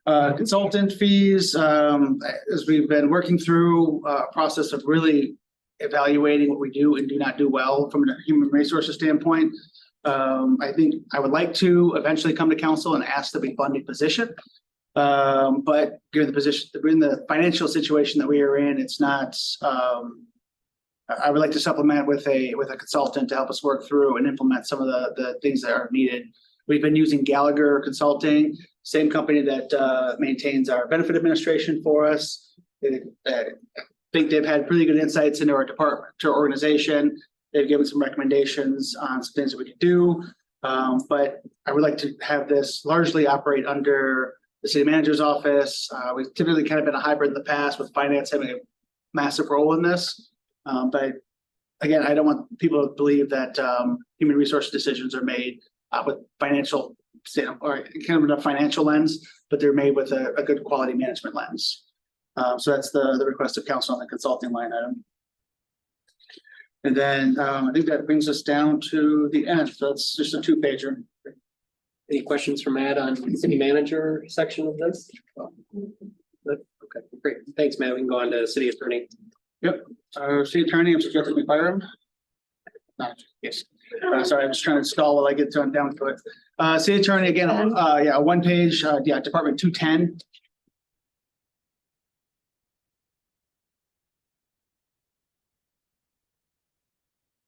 Consultant fees, as we've been working through a process of really evaluating what we do and do not do well from a human resources standpoint. I think I would like to eventually come to council and ask that we fund a position. But given the financial situation that we are in, it's not, I would like to supplement with a consultant to help us work through and implement some of the things that are needed. We've been using Gallagher Consulting, same company that maintains our benefit administration for us. I think they've had pretty good insights into our department, to our organization. They've given some recommendations on some things that we could do. But I would like to have this largely operate under the city manager's office. We've typically kind of been a hybrid in the past with finance having a massive role in this. But again, I don't want people to believe that human resource decisions are made with financial or kind of a financial lens, but they're made with a good quality management lens. So that's the request of council on the consulting line item. And then I think that brings us down to the end. So it's just a 2-pager.
Any questions from Matt on the city manager section of this? Okay, great. Thanks, Matt. We can go on to city attorney.
Yep. City attorney, I'm suggesting we fire him. Yes. Sorry, I'm just trying to stall while I get down to it. City attorney, again, yeah, 1 page, yeah, Department 210.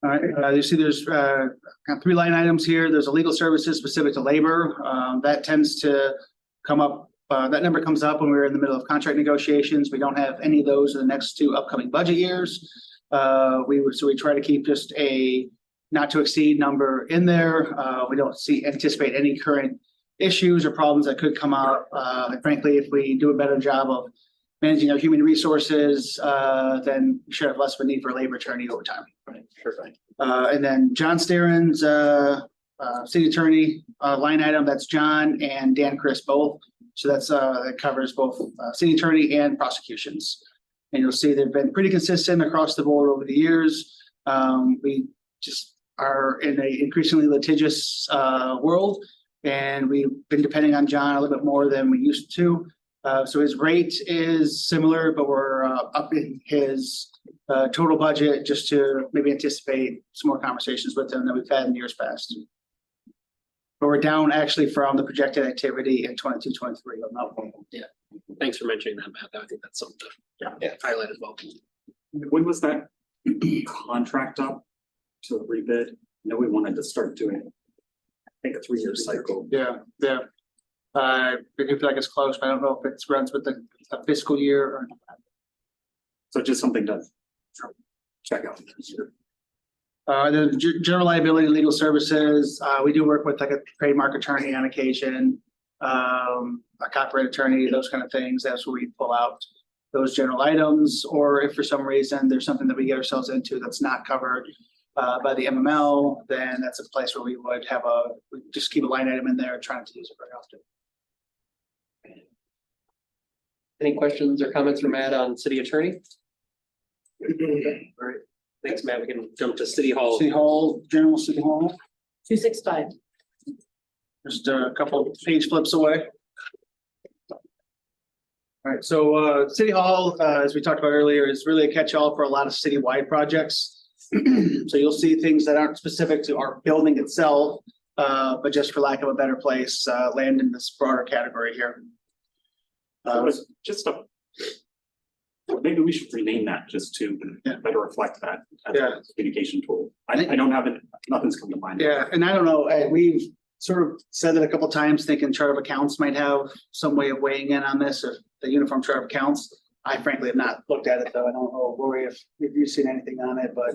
All right, you see there's kind of 3 line items here. There's a legal services specific to labor. That tends to come up, that number comes up when we're in the middle of contract negotiations. We don't have any of those in the next 2 upcoming budget years. So we try to keep just a not to exceed number in there. We don't anticipate any current issues or problems that could come up. And frankly, if we do a better job of managing our human resources, then we should have less of a need for a labor attorney over time.
Right, sure thing.
And then John Stearns, city attorney, line item, that's John and Dan Chris both. So that covers both city attorney and prosecutions. And you'll see they've been pretty consistent across the board over the years. We just are in an increasingly litigious world, and we've been depending on John a little bit more than we used to. So his rate is similar, but we're upping his total budget just to maybe anticipate some more conversations with him than we've had in years past. But we're down actually from the projected activity in 22-23.
Yeah, thanks for mentioning that, Matt. I think that's something to highlight as well.
When was that contract up to rebid? I know we wanted to start doing, I think, a 3-year cycle.
Yeah. I feel like it's close, but I don't know if it runs with the fiscal year or not.
So just something to check out.
The general liability legal services, we do work with like a trademark attorney on occasion, a copyright attorney, those kind of things. That's where we pull out those general items, or if for some reason there's something that we get ourselves into that's not covered by the MML, then that's a place where we would have we just keep a line item in there, trying to use it very often.
Any questions or comments from Matt on city attorney? All right, thanks, Matt. We can jump to city hall.
General city hall.
265.
Just a couple page flips away. All right, so City Hall, as we talked about earlier, is really a catch-all for a lot of citywide projects. So you'll see things that aren't specific to our building itself, but just for lack of a better place, land in this broader category here.
Maybe we should rename that just to better reflect that as a communication tool. I don't have it, nothing's come to mind.
Yeah, and I don't know, we've sort of said it a couple of times, thinking chart of accounts might have some way of weighing in on this, or the uniform chart of accounts. I frankly have not looked at it though. I don't know, Lori, if you've seen anything on it, but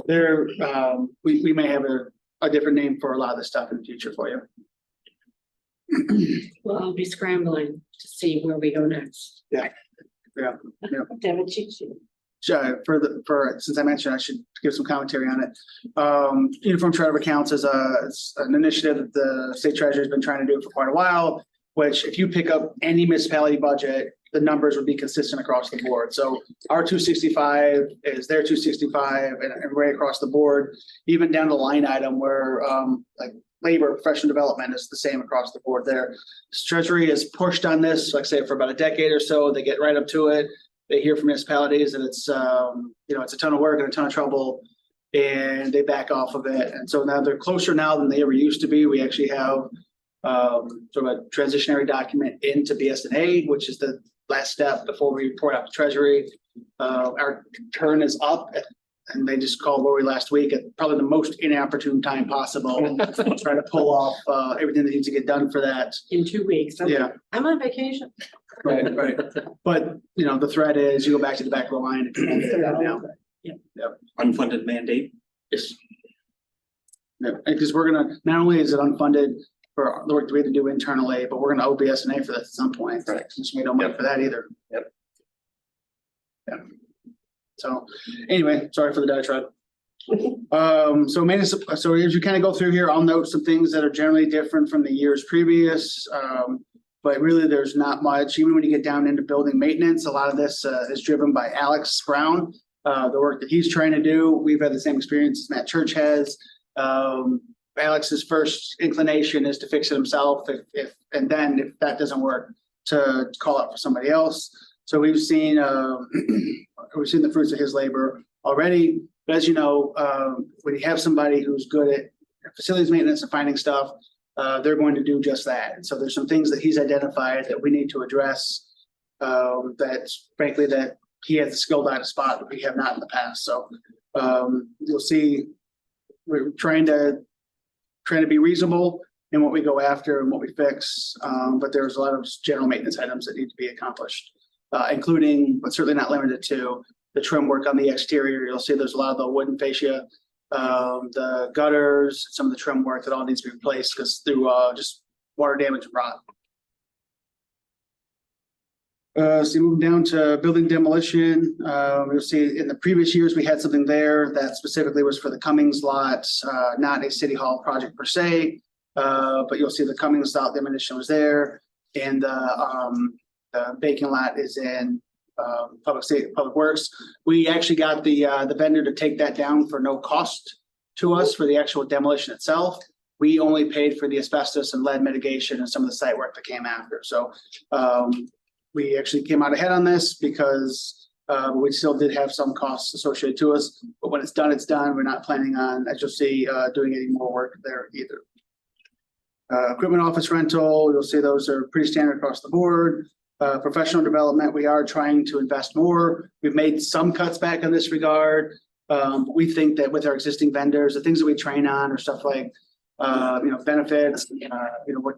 there, we may have a different name for a lot of this stuff in the future for you.
Well, I'll be scrambling to see where we go next.
Yeah.
Have a cheat sheet.
Since I mentioned, I should give some commentary on it. Uniform chart of accounts is an initiative that the state treasurer has been trying to do for quite a while, which if you pick up any municipality budget, the numbers would be consistent across the board. So our 265 is their 265 and right across the board, even down to line item where like labor, professional development is the same across the board there. Treasury has pushed on this, like I say, for about a decade or so. They get right up to it. They hear from municipalities that it's, it's a ton of work and a ton of trouble, and they back off of it. And so now they're closer now than they ever used to be. We actually have sort of a transitionary document into BSNA, which is the last step before we report out to Treasury. Our turn is up, and they just called Lori last week at probably the most inopportune time possible, trying to pull off everything that needs to get done for that.
In 2 weeks. I'm on vacation.
Right. But, the threat is you go back to the back of the line. If you want to get that now.
Unfunded mandate.
Yes. Because we're gonna, not only is it unfunded for the work that we have to do internally, but we're gonna owe BSNA for that at some point.
Right.
Since we don't money for that either.
Yep.
Yeah. So anyway, sorry for the diatribe. So as you kind of go through here, I'll note some things that are generally different from the years previous. But really there's not much, even when you get down into building maintenance, a lot of this is driven by Alex Brown. The work that he's trying to do, we've had the same experience as Matt Church has. Alex's first inclination is to fix it himself, if that doesn't work, to call out for somebody else. So we've seen the fruits of his labor already. But as you know, when you have somebody who's good at facilities maintenance and finding stuff, they're going to do just that. And so there's some things that he's identified that we need to address. That's frankly that he has the skill at a spot that we have not in the past. So you'll see we're trying to be reasonable in what we go after and what we fix. But there's a lot of general maintenance items that need to be accomplished, including, but certainly not limited to, the trim work on the exterior. You'll see there's a lot of the wooden fascia, the gutters, some of the trim work that all needs to be replaced because through just water damage and rot. So moving down to building demolition, you'll see in the previous years, we had something there that specifically was for the Cummings lot, not a city hall project per se, but you'll see the Cummings lot demolition was there, and the Bacon lot is in Public Works. We actually got the vendor to take that down for no cost to us for the actual demolition itself. We only paid for the asbestos and lead mitigation and some of the site work that came after. So we actually came out ahead on this because we still did have some costs associated to us. But when it's done, it's done. We're not planning on, as you'll see, doing any more work there either. Equipment office rental, you'll see those are pretty standard across the board. Professional development, we are trying to invest more. We've made some cuts back in this regard. But we think that with our existing vendors, the things that we train on are stuff like benefits,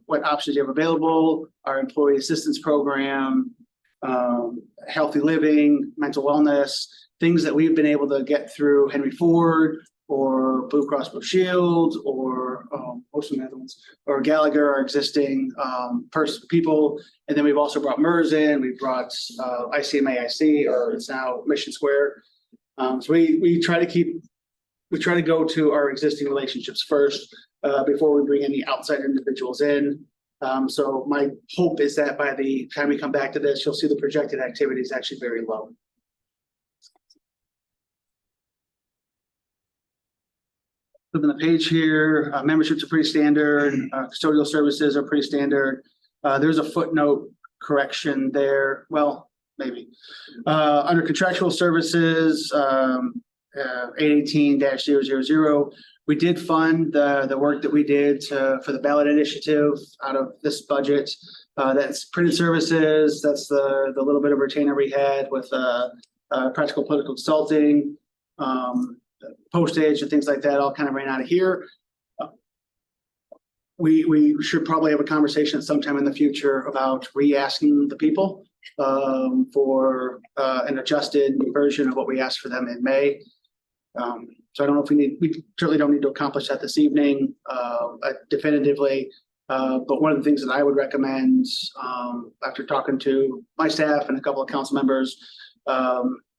what options you have available, our employee assistance program, healthy living, mental wellness, things that we've been able to get through Henry Ford or Blue Cross Blue Shield or most of the other ones, or Gallagher, our existing people. And then we've also brought MERS in, we brought ICMAIC, or it's now Mission Square. So we try to go to our existing relationships first before we bring any outside individuals in. So my hope is that by the time we come back to this, you'll see the projected activity is actually very low. Flipping the page here, memberships are pretty standard, custodial services are pretty standard. There's a footnote correction there. Well, maybe. Under contractual services, 818-000, we did fund the work that we did for the ballot initiative out of this budget. That's printed services. That's the little bit of retainer we had with practical political consulting, postage and things like that all kind of ran out of here. We should probably have a conversation sometime in the future about re-asking the people for an adjusted version of what we asked for them in May. So I don't know if we certainly don't need to accomplish that this evening definitively. But one of the things that I would recommend after talking to my staff and a couple of council members,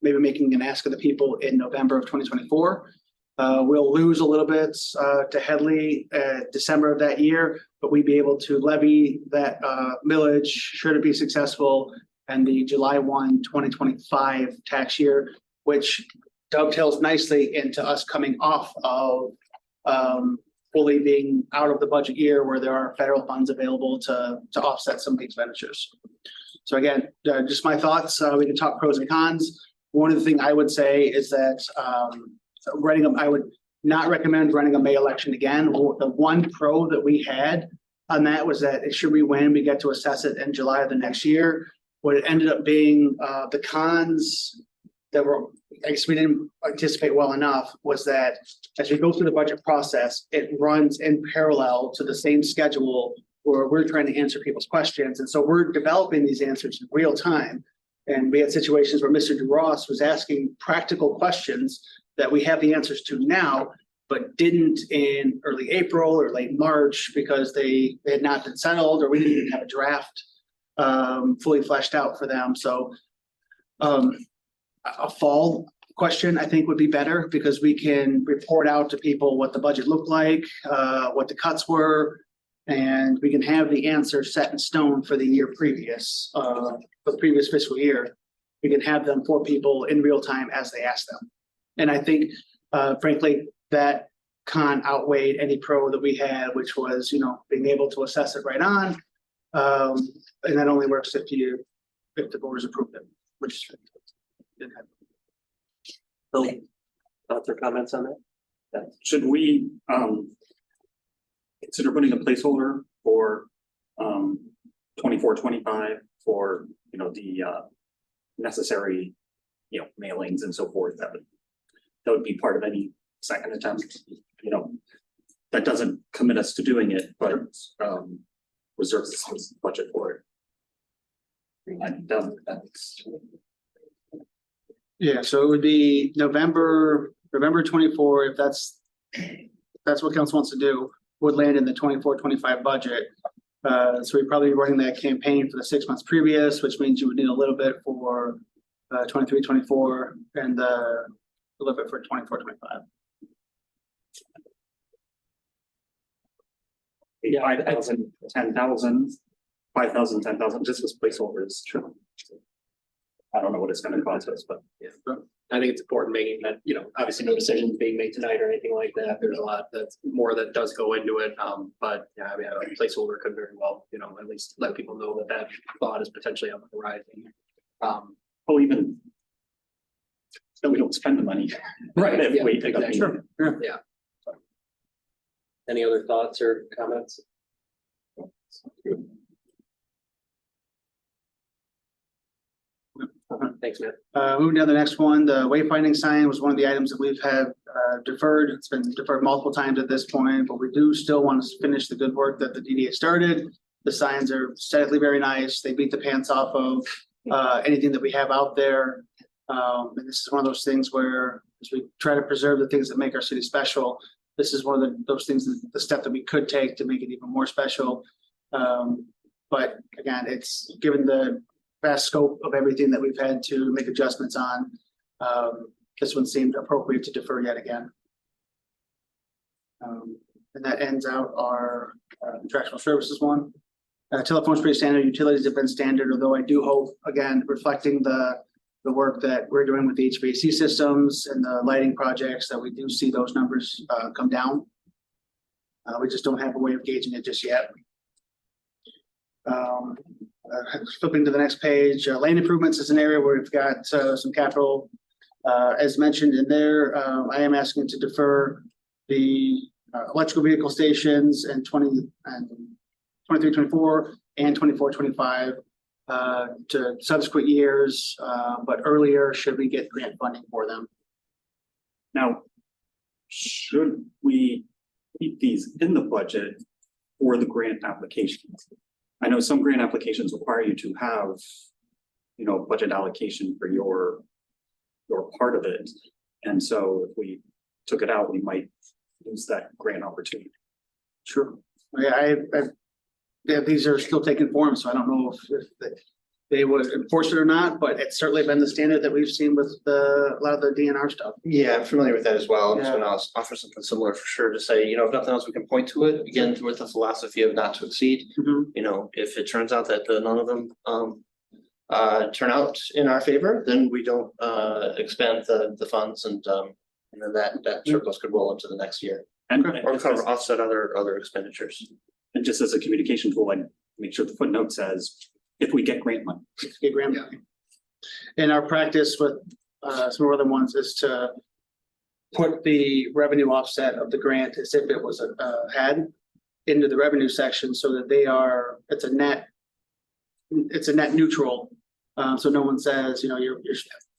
maybe making an ask of the people in November of 2024. We'll lose a little bit to Headley December of that year, but we'd be able to levy that millage should it be successful and the July 1, 2025 tax year, which dovetails nicely into us coming off of fully being out of the budget year where there are federal funds available to offset some of the expenditures. So again, just my thoughts. We can talk pros and cons. One of the things I would say is that I would not recommend running a May election again. The one pro that we had on that was that should we win, we get to assess it in July of the next year. What it ended up being, the cons that were, I guess we didn't anticipate well enough, was that as we go through the budget process, it runs in parallel to the same schedule where we're trying to answer people's questions. And so we're developing these answers in real time. And we had situations where Mr. DeRoss was asking practical questions that we have the answers to now, but didn't in early April or late March because they had not been settled, or we didn't even have a draft fully fleshed out for them. So a fall question I think would be better because we can report out to people what the budget looked like, what the cuts were, and we can have the answer set in stone for the year previous, for the previous fiscal year. We can have them for people in real time as they ask them. And I think, frankly, that con outweighed any pro that we had, which was, being able to assess it right on. And that only works if the voters approve it, which didn't happen.
Bill, thoughts or comments on that?
Should we consider putting a placeholder for 24-25 for the necessary mailings and so forth? That would be part of any second attempt. That doesn't commit us to doing it, but reserves the budget for it.
Yeah, so it would be November 24, if that's what council wants to do, would land in the 24-25 budget. So we'd probably be running that campaign for the 6 months previous, which means you would need a little bit for 23-24 and a little bit for 24-25.
Yeah, 5,000, 10,000, 5,000, 10,000, just as placeholders. Sure. I don't know what it's going to cost us, but
yeah, I think it's important making that, obviously no decisions being made tonight or anything like that. There's a lot that's more that does go into it. But yeah, I mean, a placeholder could very well, at least let people know that thought is potentially on the horizon.
Even so we don't spend the money.
Right.
If we pick
Exactly.
up.
Sure.
Yeah. Any other thoughts or comments? Thanks, man.
Moving down to the next one, the wayfinding sign was one of the items that we've had deferred. It's been deferred multiple times at this point, but we do still want to finish the good work that the DDA started. The signs are aesthetically very nice. They beat the pants off of anything that we have out there. And this is one of those things where as we try to preserve the things that make our city special, this is one of those things, the step that we could take to make it even more special. But again, it's given the vast scope of everything that we've had to make adjustments on. This one seemed appropriate to defer yet again. And that ends out our contractual services one. Telephone's pretty standard. Utilities have been standard, although I do hope, again, reflecting the work that we're doing with the HVAC systems and the lighting projects, that we do see those numbers come down. We just don't have a way of gauging it just yet. Flipping to the next page, lane improvements is an area where we've got some capital. As mentioned in there, I am asking to defer the electrical vehicle stations in 23-24 and 24-25 to subsequent years, but earlier should we get grant funding for them.
Now, should we keep these in the budget for the grant applications? I know some grant applications require you to have, budget allocation for your part of it. And so if we took it out, we might lose that grant opportunity.
Sure. Yeah, yeah, these are still taking form, so I don't know if they would enforce it or not, but it's certainly been the standard that we've seen with a lot of the DNR stuff.
Yeah, I'm familiar with that as well. I'm just
Yeah.
gonna offer something similar for sure to say, if nothing else, we can point to it again with the philosophy of not to exceed.
Mhm.
If it turns out that none of them turn out in our favor, then we don't expand the funds and then that surplus could roll into the next year.
And
Or cover offset other expenditures.
and just as a communication tool, I'd make sure the footnote says, if we get grant money.
Get grant money. And our practice with some other ones is to put the revenue offset of the grant as if it was had into the revenue section so that it's a net neutral. So no one says, you're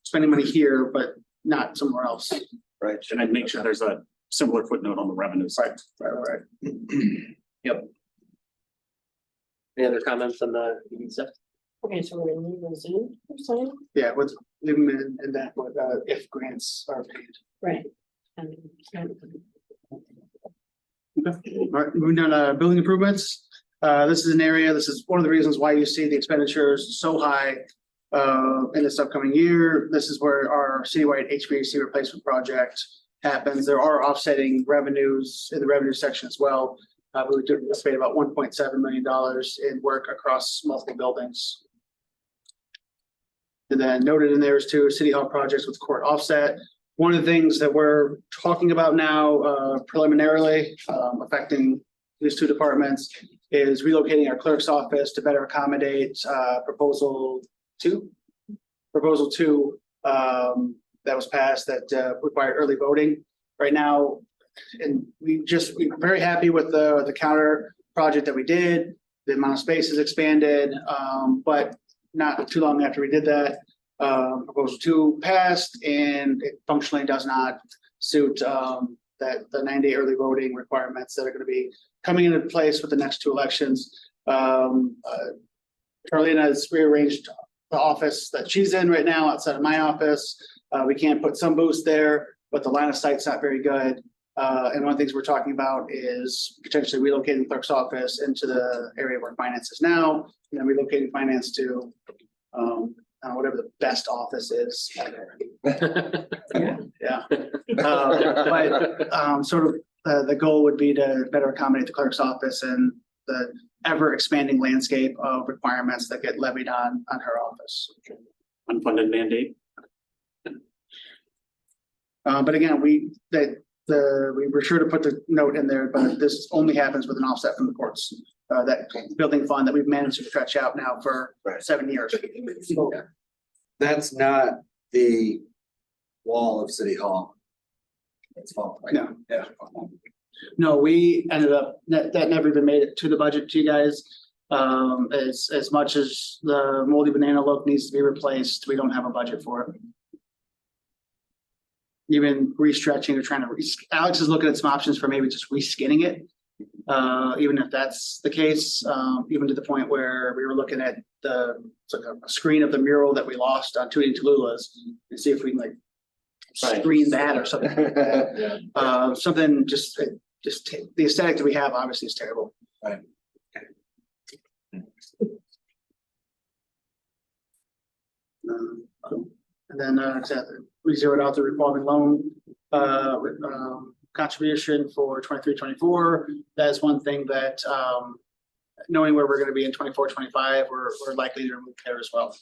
spending money here, but not somewhere else.
Right.
And I'd make sure there's a similar footnote on the revenue side.
Right.
Yep. Any other comments on the stuff?
Okay, so we're gonna leave those in, or something?
Yeah, let's leave them in that, if grants are paid.
Right. And
All right, moving down to building improvements. This is one of the reasons why you see the expenditures so high in this upcoming year. This is where our citywide HVAC replacement project happens. There are offsetting revenues in the revenue section as well. We would anticipate about $1.7 million in work across multiple buildings. And then noted in there is two city hall projects with court offset. One of the things that we're talking about now preliminarily affecting these two departments is relocating our clerk's office to better accommodate proposal two that was passed that required early voting right now. And we're very happy with the counter project that we did. The amount of space is expanded, but not too long after we did that, proposal two passed, and it functionally does not suit the 9-day early voting requirements that are going to be coming into place with the next two elections. Carolina has rearranged the office that she's in right now outside of my office. We can't put some booths there, but the line of sight's not very good. And one of the things we're talking about is potentially relocating the clerk's office into the area where finance is now, and then relocating finance to whatever the best office is. Yeah. Sort of the goal would be to better accommodate the clerk's office and the ever expanding landscape of requirements that get levied on her office.
Unfunded mandate.
But again, we were sure to put the note in there, but this only happens with an offset from the courts. That building fund that we've managed to stretch out now for 7 years.
That's not the wall of City Hall. It's fall. Right?
No, yeah. No, we ended up, that never even made it to the budget to you guys. As much as the moldy banana look needs to be replaced, we don't have a budget for it. Even restretching or trying to, Alex is looking at some options for maybe just reskinning it. Even if that's the case, even to the point where we were looking at it's like a screen of the mural that we lost on Tooting Tallulah's and see if we can like screen that or something like that. Something just the aesthetic that we have obviously is terrible.
Right.
And then we zeroed out the revolving loan contribution for 23-24. That's one thing that knowing where we're going to be in 24-25, we're likely to remove there as well.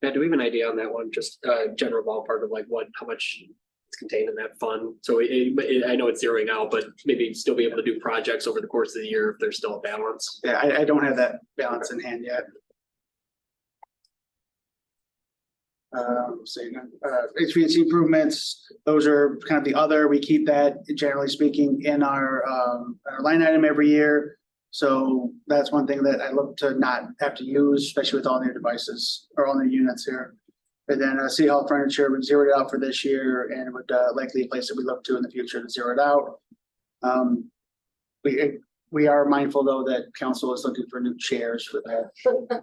Yeah, do we have an idea on that one? Just general ballpark of like how much is contained in that fund? So I know it's zeroing out, but maybe still be able to do projects over the course of the year if there's still a balance.
Yeah, I don't have that balance in hand yet. HVAC improvements, those are kind of the other, we keep that generally speaking in our line item every year. So that's one thing that I look to not have to use, especially with all new devices or all new units here. And then City Hall furniture, we zeroed it out for this year and would likely a place that we look to in the future to zero it out. We are mindful though that council is looking for new chairs for that.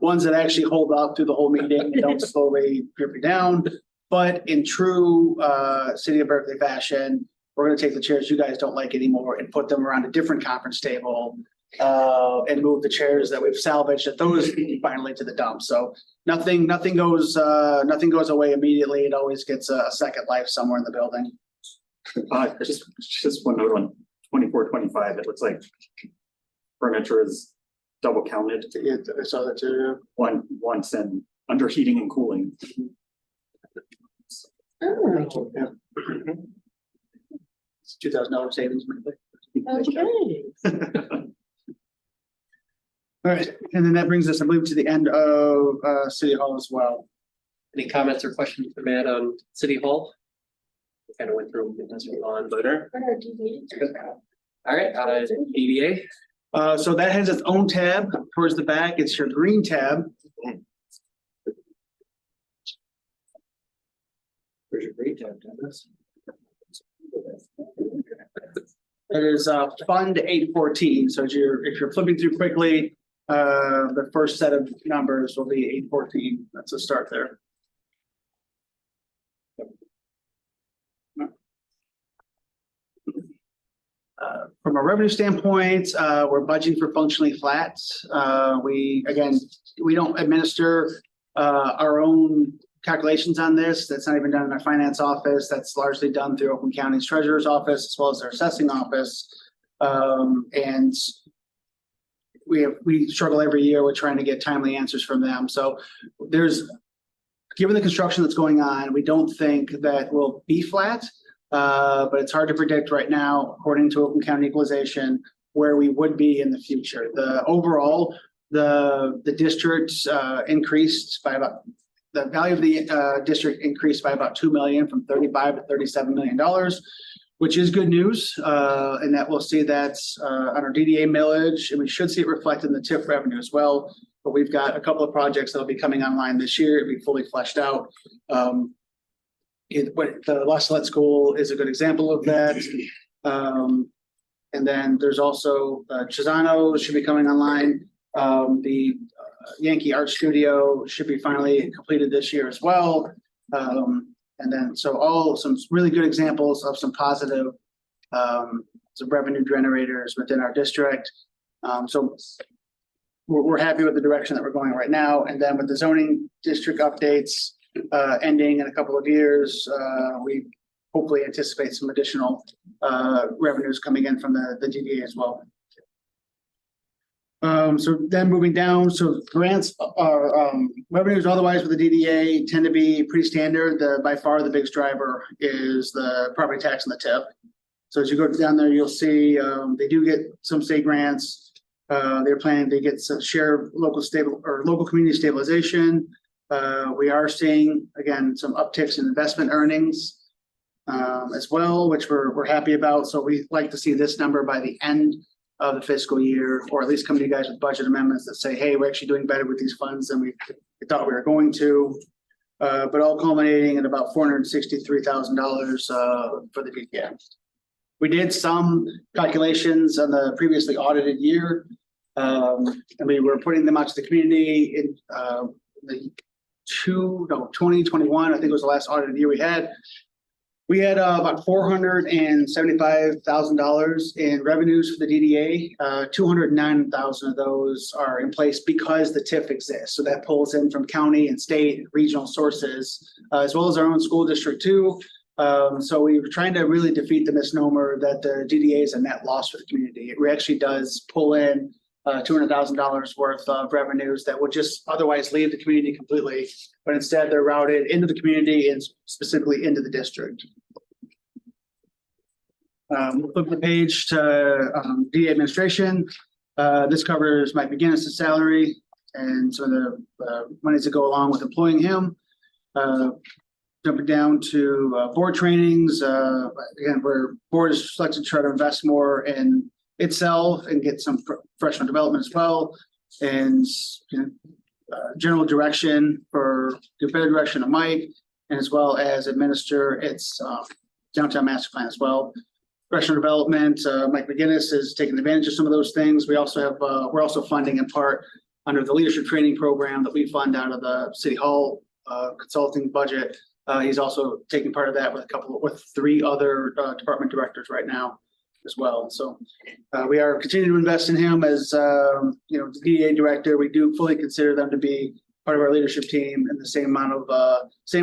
Ones that actually hold up through the whole meeting and don't slowly drip you down. But in true City of Berkeley fashion, we're gonna take the chairs you guys don't like anymore and put them around a different conference table and move the chairs that we've salvaged at those finally to the dump. So nothing goes away immediately. It always gets a second life somewhere in the building.
Just one note on 24-25, it looks like furniture is double counted.
I saw that too.
Once in under heating and cooling.
Oh,
It's $2,000 savings.
okay.
All right, and then that brings us, I believe, to the end of City Hall as well.
Any comments or questions for Matt on City Hall? We kind of went through this on, but all right, DDA.
So that has its own tab towards the back. It's your green tab.
Where's your green tab, Dennis?
It is Fund 814. So if you're flipping through quickly, the first set of numbers will be 814. That's a start there. From a revenue standpoint, we're budgeting for functionally flat. We don't administer our own calculations on this. That's not even done in our finance office. That's largely done through Oakland County's treasurer's office as well as their assessing office. And we struggle every year with trying to get timely answers from them. So given the construction that's going on, we don't think that we'll be flat. But it's hard to predict right now, according to Oakland County Equalization, where we would be in the future. The district increased by about, the value of the district increased by about 2 million from 35 to $37 million, which is good news. And that we'll see that on our DDA millage, and we should see it reflected in the TIF revenue as well. But we've got a couple of projects that'll be coming online this year. It'll be fully fleshed out. The Lassalette School is a good example of that. And then there's also Chisano should be coming online. The Yankee Art Studio should be finally completed this year as well. And then some really good examples of some positive some revenue generators within our district. So we're happy with the direction that we're going right now. And then with the zoning district updates ending in a couple of years, we hopefully anticipate some additional revenues coming in from the DDA as well. So then moving down, so grants are revenues otherwise with the DDA tend to be pretty standard. By far the biggest driver is the property tax and the TIF. So as you go down there, you'll see they do get some state grants. They're planning to get some share of local community stabilization. We are seeing, again, some upticks in investment earnings as well, which we're happy about. So we like to see this number by the end of the fiscal year, or at least come to you guys with budget amendments that say, hey, we're actually doing better with these funds than we thought we were going to. But all culminating at about $463,000 for the DDA. We did some calculations on the previously audited year, and we were putting them out to the community in 2021, I think it was the last audited year we had. We had about $475,000 in revenues for the DDA. 209,000 of those are in place because the TIF exists. So that pulls in from county and state and regional sources, as well as our own school district too. So we were trying to really defeat the misnomer that the DDA is a net loss for the community. It actually does pull in $200,000 worth of revenues that would just otherwise leave the community completely, but instead they're routed into the community and specifically into the district. Flip the page to DDA administration. This covers Mike McGinnis' salary and some of the monies that go along with employing him. Jumping down to board trainings. Again, where board is selected to try to invest more in itself and get some professional development as well, and general direction for the better direction of Mike, and as well as administer its downtown master plan as well. Professional development, Mike McGinnis is taking advantage of some of those things. We also have we're also funding in part under the leadership training program that we fund out of the City Hall consulting budget. He's also taking part of that with 3 other department directors right now as well. So we are continuing to invest in him as the DDA director. We do fully consider them to be part of our leadership team in the same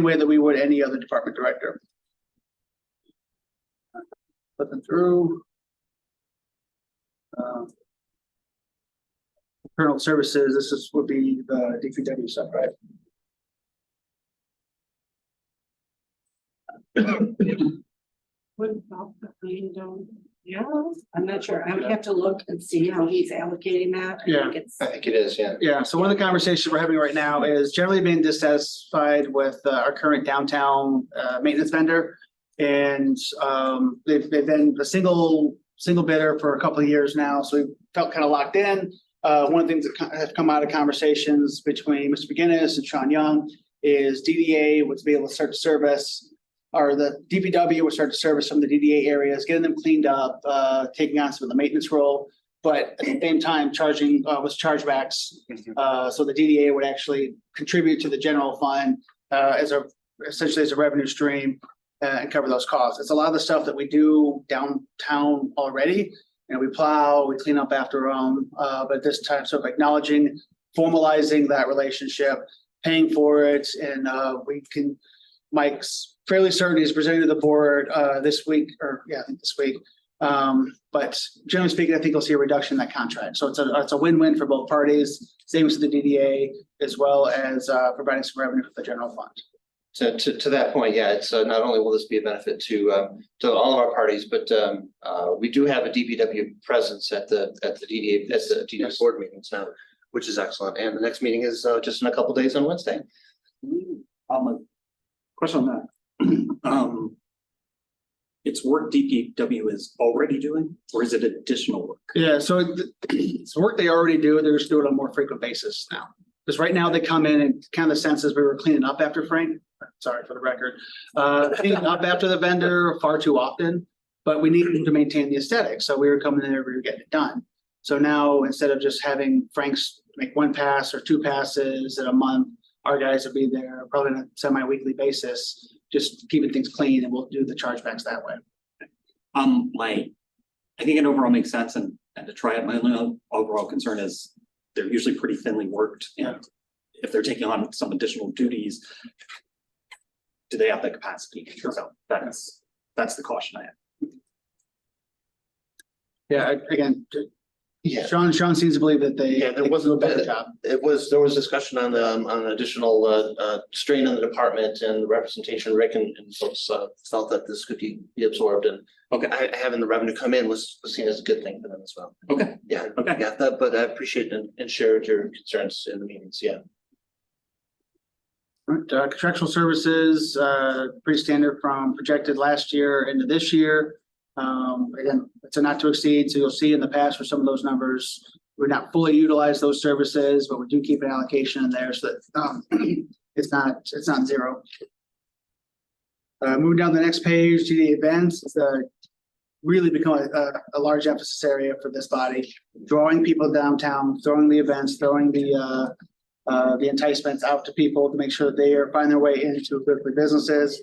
way that we would any other department director. Flipping through. Internal services, would be the DPW stuff, right?
What about the window? Yeah, I'm not sure. I would have to look and see how he's allocating that. I
Yeah.
think it's.
I think it is, yeah.
Yeah, so one of the conversations we're having right now is generally being dissatisfied with our current downtown maintenance vendor. And they've been the single bidder for a couple of years now, so we felt kind of locked in. One of the things that have come out of conversations between Mr. McGinnis and Sean Young is DDA would be able to start to service, or the DPW would start to service some of the DDA areas, getting them cleaned up, taking on some of the maintenance role. But at the same time, charging was chargebacks. So the DDA would actually contribute to the general fund essentially as a revenue stream and cover those costs. It's a lot of the stuff that we do downtown already. We plow, we clean up after them, but this time sort of acknowledging, formalizing that relationship, paying for it, and Mike's fairly certain he's presenting to the board this week, I think this week. But generally speaking, I think you'll see a reduction in that contract. So it's a win-win for both parties, savings to the DDA, as well as providing some revenue for the general fund.
To that point, yeah, it's not only will this be a benefit to all of our parties, but we do have a DPW presence at the DDA board meetings now, which is excellent. And the next meeting is just in a couple days on Wednesday.
A question on that. It's work DPW is already doing, or is it additional work?
Yeah, so it's work they already do. They're just doing it on a more frequent basis now. Because right now they come in and kind of the sense is we were cleaning up after Frank. Sorry for the record. Cleaning up after the vendor far too often, but we needed to maintain the aesthetic. So we were coming in there, we were getting it done. So now instead of just having Frank's make one pass or two passes in a month, our guys will be there probably on a semi-weekly basis, just keeping things clean, and we'll do the chargebacks that way.
I think it overall makes sense, and to try it, my only overall concern is they're usually pretty thinly worked, and if they're taking on some additional duties, do they have the capacity? So that's the caution I have.
Yeah, again,
Yeah.
Sean seems to believe that they
Yeah, there
they
wasn't
do a better job.
there was discussion on additional strain on the department and the representation. Rick and folks felt that this could be absorbed, and having the revenue come in was seen as a good thing for them as well.
Okay.
Yeah.
Okay.
Yeah, but I appreciate and shared your concerns in the meetings. Yeah.
Right, contractual services, pretty standard from projected last year into this year. Again, it's a not to exceed, so you'll see in the past for some of those numbers, we're not fully utilize those services, but we do keep an allocation in there so that it's not zero. Moving down the next page, GD events, it's really become a large emphasis area for this body. Drawing people downtown, throwing the events, throwing the enticements out to people to make sure that they are finding their way into Berkley businesses.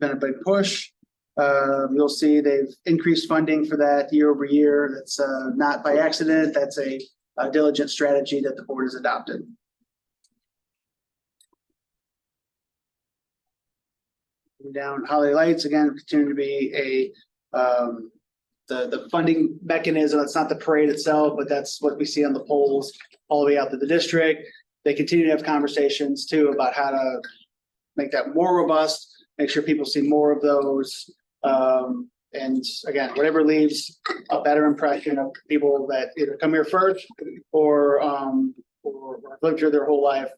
Been a big push. You'll see they've increased funding for that year over year. That's not by accident. That's a diligent strategy that the board has adopted. Moving down, holiday lights again continue to be the funding mechanism. It's not the parade itself, but that's what we see on the polls all the way out to the district. They continue to have conversations too about how to make that more robust, make sure people see more of those. And again, whatever leaves a better impression of people that either come here first or lived here their whole life.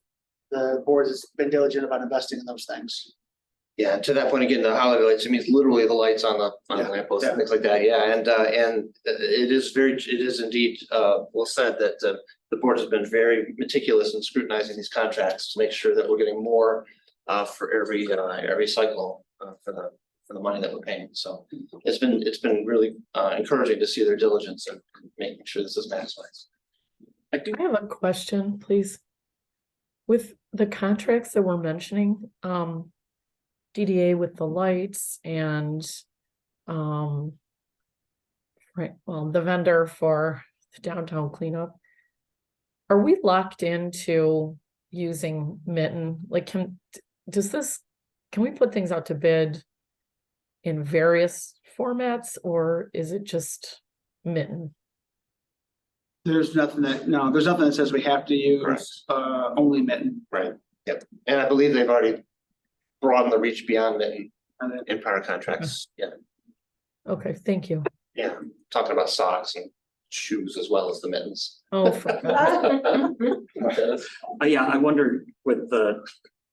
The board has been diligent about investing in those things.
Yeah, to that point again, the holiday lights, I mean, it's literally the lights on the lampposts and things like that. Yeah, and it is indeed well said that the board has been very meticulous in scrutinizing these contracts to make sure that we're getting more for every cycle for the money that we're paying. So it's been really encouraging to see their diligence and making sure this is maximized.
I have a question, please. With the contracts that we're mentioning, DDA with the lights and the vendor for the downtown cleanup, are we locked into using Mitten? Like, can we put things out to bid in various formats, or is it just Mitten?
There's nothing that says we have to use only Mitten.
Right. Yep. And I believe they've already broadened the reach beyond Mitten in prior contracts, yeah,
Okay, thank you.
yeah, talking about socks and shoes as well as the mittens.
Oh, for God.
Yeah, I wondered with the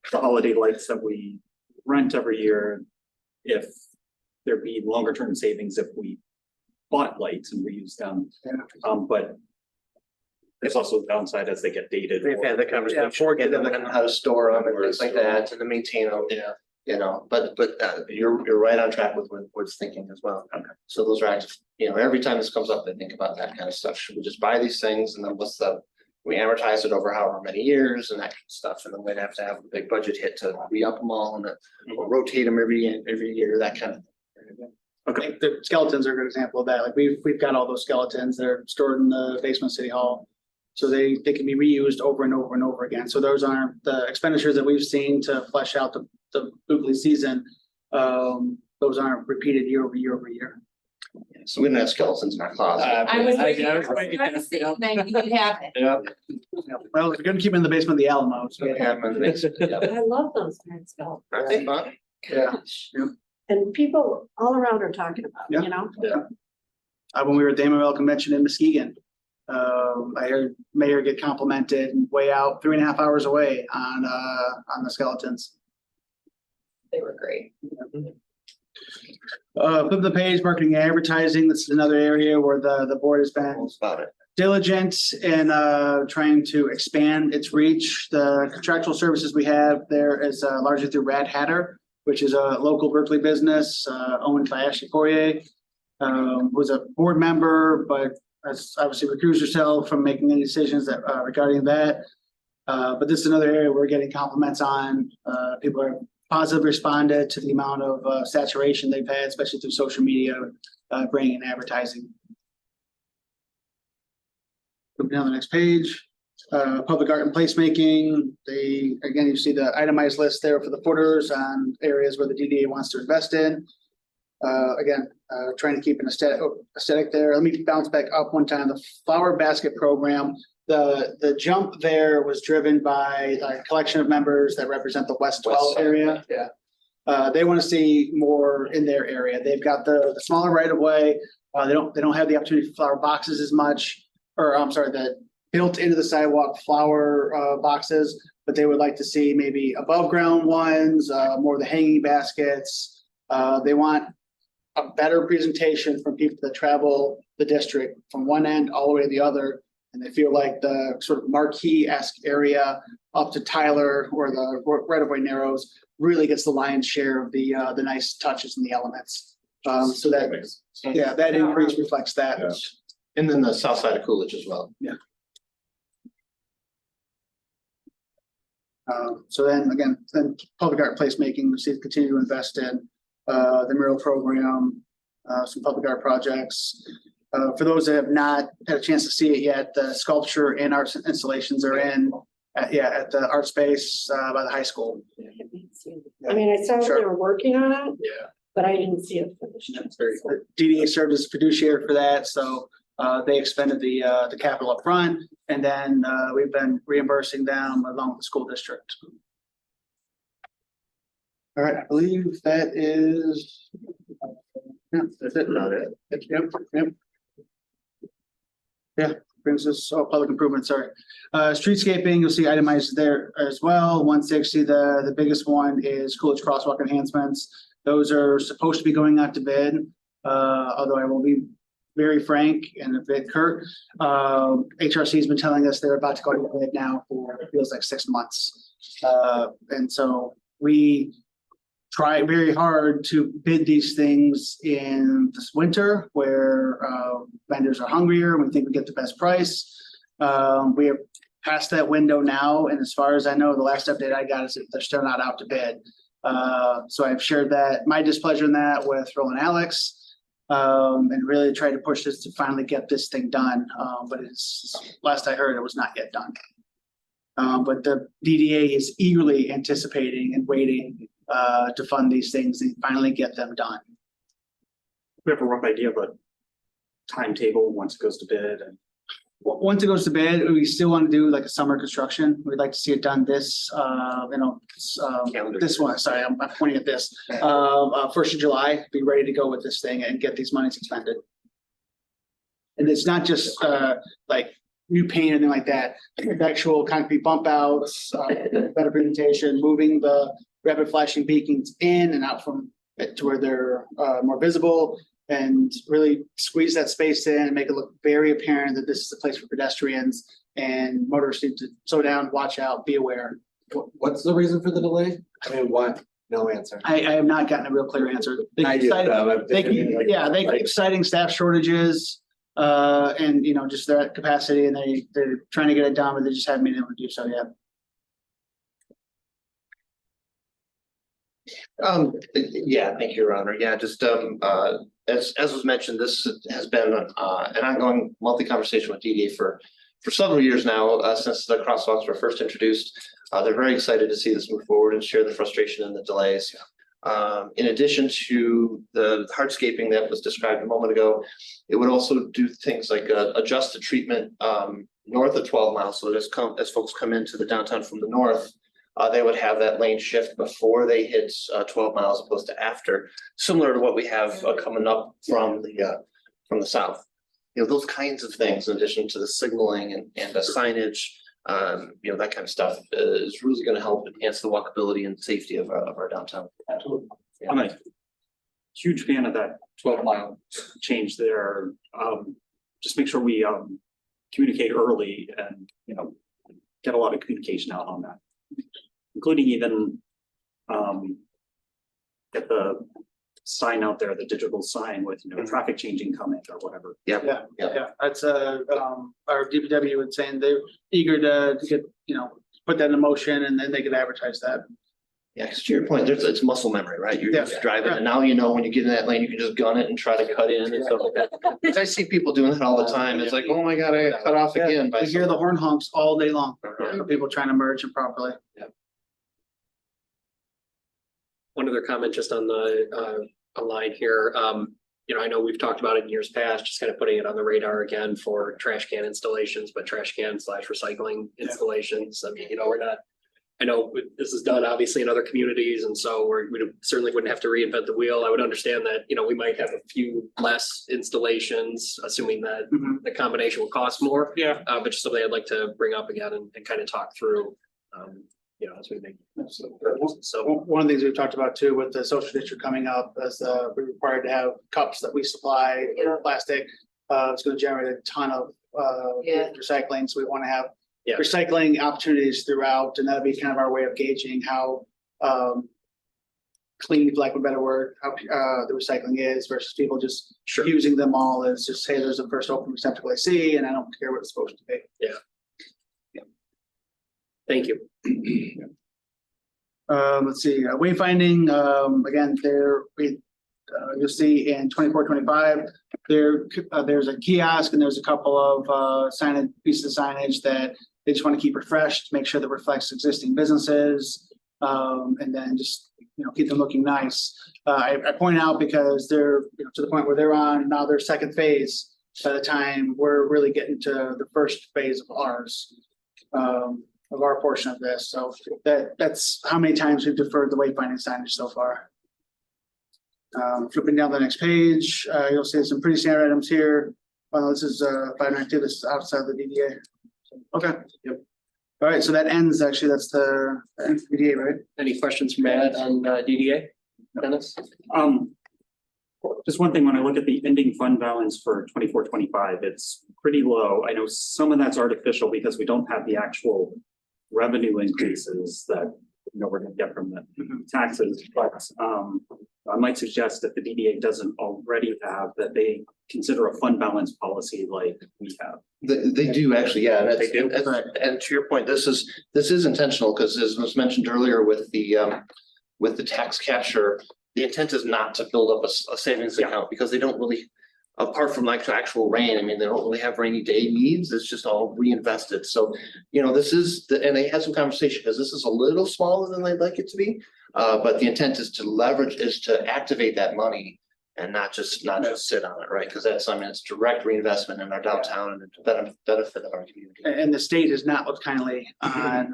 holiday lights that we rent every year, if there'd be longer term savings if we bought lights and reused them. But there's also the downside as they get dated.
We've had the conversation, get them and how to store them and things like that and to maintain them, yeah. You know, but you're right on track with what Wood's thinking as well.
Okay.
So those are, you know, every time this comes up, I think about that kind of stuff. Should we just buy these things and then we amortize it over however many years and that kind of stuff, and then we'd have to have a big budget hit to re-up them all and or rotate them every year, that kind of thing.
Okay, the skeletons are a good example of that. Like we've got all those skeletons that are stored in the basement of City Hall. So they can be reused over and over and over again. So those aren't the expenditures that we've seen to flesh out the Berkley season. Those aren't repeated year over year over year.
So we don't have skeletons in our closet.
I was thinking that you could have it.
Yeah.
Well, we're gonna keep them in the basement of the Alamo. So
We have them in the basement, yeah.
I love those kind of stuff.
Aren't they fun?
Gosh. And people all around are talking about, it, you know?
When we were at the MML convention in Muskegon, I heard mayor get complimented way out 3.5 hours away on the skeletons.
They were great.
Flip the page, marketing and advertising. This is another area where the board has been
About it.
diligent in trying to expand its reach. The contractual services we have there is largely through Rad Hatter, which is a local Berkeley business owned by Ashley Poirier, who's a board member, but has obviously recused herself from making any decisions that regarding that. But this is another area we're getting compliments on. People are positively responded to the amount of saturation they've had, especially through social media, bringing in advertising. Moving down the next page, public art and placemaking. Again, you see the itemized list there for the footers on areas where the DDA wants to invest in. Again, trying to keep an aesthetic there. Let me bounce back up one time. The flower basket program, the jump there was driven by a collection of members that represent the West 12 area. Yeah. They want to see more in their area. They've got the smaller right of way. They don't have the opportunity for flower boxes as much, or I'm sorry, the built into the sidewalk flower boxes, but they would like to see maybe above ground ones, more of the hanging baskets. They want a better presentation from people that travel the district from one end all the way to the other. And they feel like the sort of marquee-esque area up to Tyler where the right-of-way narrows really gets the lion's share of the nice touches and the elements. So that increase reflects that.
Yeah.
And then the south side of Coolidge as well.
Yeah. So then again, public art placemaking, we see continue to invest in the mural program, some public art projects. For those that have not had a chance to see it yet, the sculpture and art installations are in at the art space by the high school.
I mean, I saw
Sure.
they were working on it,
Yeah.
but I didn't see it finished.
The DDA served as fiduciary for that, so they expended the capital up front, and then we've been reimbursing them along with the school district. All right, I believe that is. Yeah, that's it. Yep. Yeah, brings us, public improvement, sorry. Streetscaping, you'll see itemized there as well. 160, the biggest one is Coolidge crosswalk enhancements. Those are supposed to be going out to bid. Although I will be very frank and a bit curt. HRC has been telling us they're about to go to bid now for, it feels like 6 months. And so we try very hard to bid these things in this winter where vendors are hungrier and we think we get the best price. We are past that window now, and as far as I know, the last update I got is that they're still not out to bid. So I've shared that my displeasure in that with Roland Alex, and really tried to push this to finally get this thing done. But it's last I heard, it was not yet done. But the DDA is eagerly anticipating and waiting to fund these things and finally get them done.
We have a rough idea of a timetable once it goes to bid and.
Once it goes to bid, we still want to do like a summer construction. We'd like to see it done this, this one, sorry, I'm pointing at this. 1st of July, be ready to go with this thing and get these monies expended. And it's not just like new paint or anything like that, actual concrete bump outs, better presentation, moving the rapid flashing beacons in and out from to where they're more visible, and really squeeze that space in and make it look very apparent that this is a place for pedestrians and motorists need to slow down, watch out, be aware.
What's the reason for the delay? I mean, what? No answer.
I have not gotten a real clear answer. They
I
keep
do,
citing-
though. I'm
they
thinking,
keep,
like-
yeah, they keep citing staff shortages, and just their capacity, and they're trying to get it done, but they just haven't been able to do so yet.
Yeah, thank you, Your Honor. Yeah, just, as was mentioned, this has been, an ongoing monthly conversation with DDA for several years now, since the crosswalks were first introduced. They're very excited to see this move forward and share the frustration and the delays. In addition to the hardscaping that was described a moment ago, it would also do things like adjust the treatment north of 12 miles. So that as folks come into the downtown from the north, they would have that lane shift before they hit 12 miles opposed to after, similar to what we have coming up from the south. Those kinds of things, in addition to the signaling and the signage, that kind of stuff is really going to help enhance the walkability and safety of our downtown.
Absolutely. I'm a huge fan of that 12-mile change there. Just make sure we communicate early and, get a lot of communication out on that, including even get the sign out there, the digital sign with, traffic changing coming or whatever.
Yeah, that's our DPW would saying they're eager to get, put that in motion, and then they could advertise that.
Yeah, because to your point, it's muscle memory, right? You're
Yeah.
just driving, and now when you get in that lane, you can just gun it and try to cut in and stuff like that. 'Cause I see people doing that all the time. It's like, oh my God, I got cut off again.
We hear the horn honks all day long
Uh-huh.
for people trying to merge improperly.
One other comment just on the line here. I know we've talked about it in years past, just kind of putting it on the radar again for trash can installations, but trash can / recycling installations. I mean, I know this is done obviously in other communities, and so we certainly wouldn't have to reinvent the wheel. I would understand that, we might have a few less installations, assuming that the combination will cost more.
Yeah.
But just something I'd like to bring up again and kind of talk through, as we make. So
One of the things we've talked about too with the social district coming up is we're required to have cups that we supply, plastic. It's going to generate a ton of recycling, so we want to have recycling opportunities throughout, and that'll be kind of our way of gauging how clean, for lack of a better word, how the recycling is versus people just using them all as just, hey, there's a first open receptacle I see, and I don't care what it's supposed to be.
Yeah. Thank you.
Let's see, wayfinding, again, you'll see in 24-25, there's a kiosk and there's a couple of pieces of signage that they just want to keep refreshed, make sure that reflects existing businesses, and then just, keep them looking nice. I point out because they're, to the point where they're on now their second phase by the time we're really getting to the first phase of ours. Of our portion of this, so that's how many times we've deferred the wayfinding signage so far. Flipping down the next page, you'll see some pretty standard items here. This is 592. This is outside the DDA. Okay. Yep. All right. So that ends. Actually, that's the DDA, right?
Any questions from Matt on DDA? Dennis?
Just one thing, when I look at the ending fund balance for 24-25, it's pretty low. I know some of that's artificial because we don't have the actual revenue increases that we're going to get from the taxes, but I might suggest that the DDA doesn't already have that they consider a fund balance policy like we have.
They do actually, yeah.
They do?
And to your point, this is intentional because, as was mentioned earlier with the tax capture, the intent is not to build up a savings account because they don't really, apart from like actual rain, I mean, they don't really have rainy day needs. It's just all reinvested. So, this is, and they had some conversation because this is a little smaller than they'd like it to be. But the intent is to activate that money and not just sit on it, right? Because that's, I mean, it's direct reinvestment in our downtown and the benefit of our community.
And the state has not looked kindly on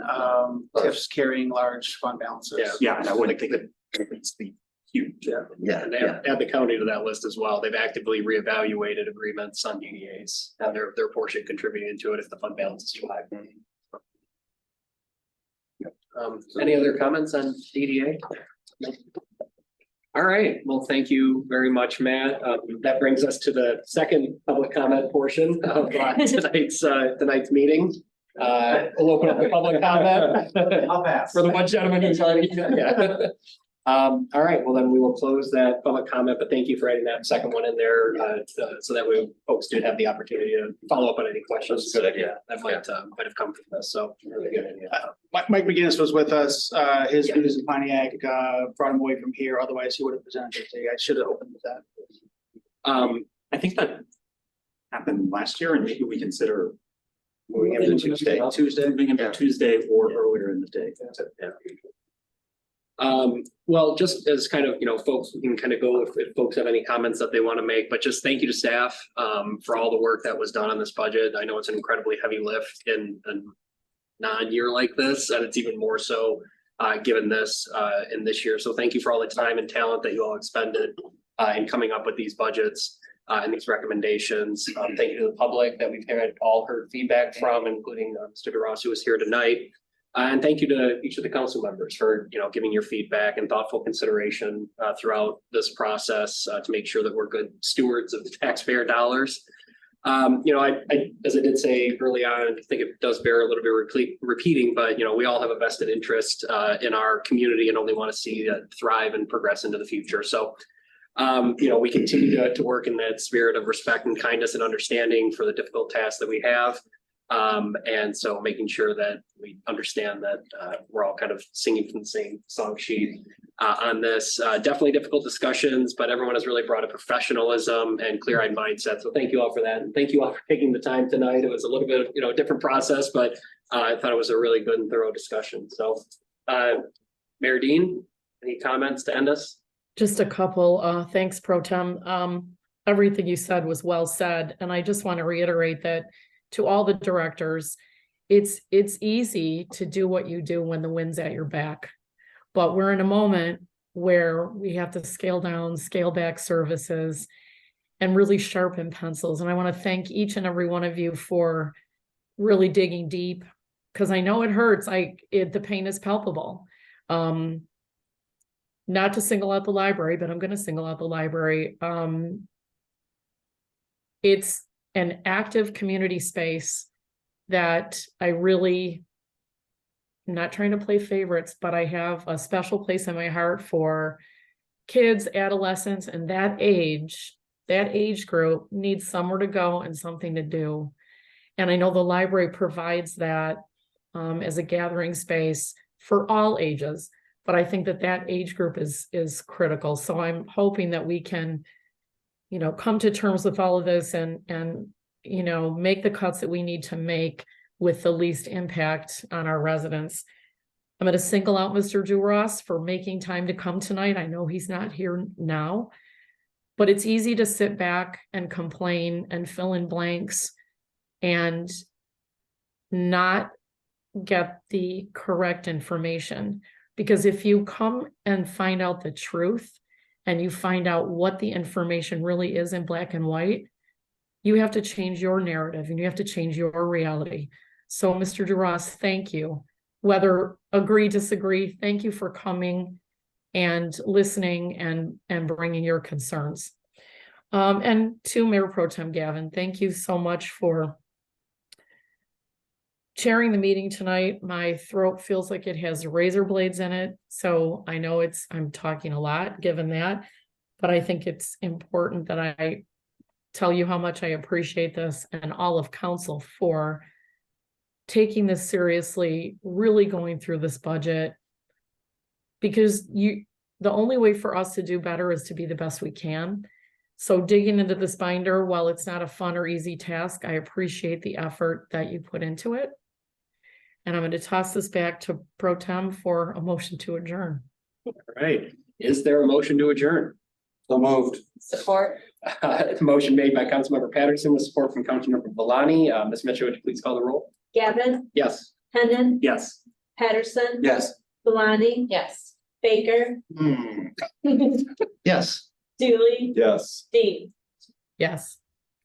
TIFs carrying large fund balances.
Yeah, and I wouldn't think that it's the huge.
Yeah,
And add the county to that list as well. They've actively reevaluated agreements on DDAs and their portion contributing into it if the fund balance is too high. Any other comments on DDA? All right, well, thank you very much, Matt. That brings us to the second public comment portion of tonight's meeting. We'll open up the public comment.
I'll pass.
For the one gentleman who's already, yeah. All right, well, then we will close that public comment, but thank you for adding that second one in there, so that way folks did have the opportunity to follow up on any questions.
That's a good idea.
That might have come from this, so really good idea.
Mike McGinnis was with us, his views in Pontiac, brought him away from here, otherwise he would have presented it today. I should have opened with that.
I think that happened last year, and maybe we consider
Moving into Tuesday.
moving into Tuesday or earlier in the day.
Well, just as kind of, folks, we can kind of go if folks have any comments that they want to make, but just thank you to staff for all the work that was done on this budget. I know it's an incredibly heavy lift in a non-year like this, and it's even more so given this in this year. So thank you for all the time and talent that you all expended in coming up with these budgets and these recommendations. Thank you to the public that we've all heard feedback from, including Mr. DeRoss, who was here tonight. And thank you to each of the council members for, giving your feedback and thoughtful consideration throughout this process to make sure that we're good stewards of the taxpayer dollars. I as I did say early on, I think it does bear a little bit repeating, but we all have a vested interest in our community and only want to see it thrive and progress into the future. So, we continue to work in that spirit of respect and kindness and understanding for the difficult tasks that we have. And so making sure that we understand that we're all kind of singing from the same song sheet on this. Definitely difficult discussions, but everyone has really brought a professionalism and clear-eyed mindset. So thank you all for that. And thank you all for taking the time tonight. It was a little bit of, a different process, but I thought it was a really good and thorough discussion. So Mayor Dean, any comments to end us?
Just a couple, thanks, Pro Tem. Everything you said was well said, and I just want to reiterate that to all the directors, it's easy to do what you do when the wind's at your back. But we're in a moment where we have to scale down, scale back services, and really sharpen pencils. And I want to thank each and every one of you for really digging deep, because I know it hurts. The pain is palpable. Not to single out the library, but I'm going to single out the library. It's an active community space that I'm not trying to play favorites, but I have a special place in my heart for kids, adolescents, and that age group needs somewhere to go and something to do. And I know the library provides that as a gathering space for all ages, but I think that age group is critical. So I'm hoping that we can, come to terms with all of this and make the cuts that we need to make with the least impact on our residents. I'm going to single out Mr. DeRoss for making time to come tonight. I know he's not here now, but it's easy to sit back and complain and fill in blanks and not get the correct information. Because if you come and find out the truth and you find out what the information really is in black and white, you have to change your narrative and you have to change your reality. So Mr. DeRoss, thank you. Whether agree, disagree, thank you for coming and listening and bringing your concerns. And to Mayor Pro Tem Gavin, thank you so much for chairing the meeting tonight. My throat feels like it has razor blades in it. So I know I'm talking a lot given that, but I think it's important that I tell you how much I appreciate this and all of council for taking this seriously, really going through this budget, because the only way for us to do better is to be the best we can. So digging into this binder, while it's not a fun or easy task, I appreciate the effort that you put into it. And I'm going to toss this back to Pro Tem for a motion to adjourn.
All right. Is there a motion to adjourn?
So moved.
Support.
Motion made by Councilmember Patterson with support from Councilmember Valani. Ms. Mitchell, would you please call the roll?
Gavin,
Yes.
Hennon,
Yes.
Patterson.
Yes.
Valani,
Yes.
Baker,
Yes.
Dooley,
Yes.
Dean.
Yes.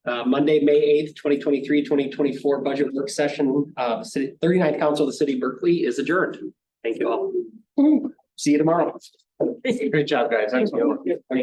Monday, May 8th, 2023-2024 budget work session, the city, 39th Council of the City of Berkeley is adjourned. Thank you all. See you tomorrow.
Great job, guys. Excellent work.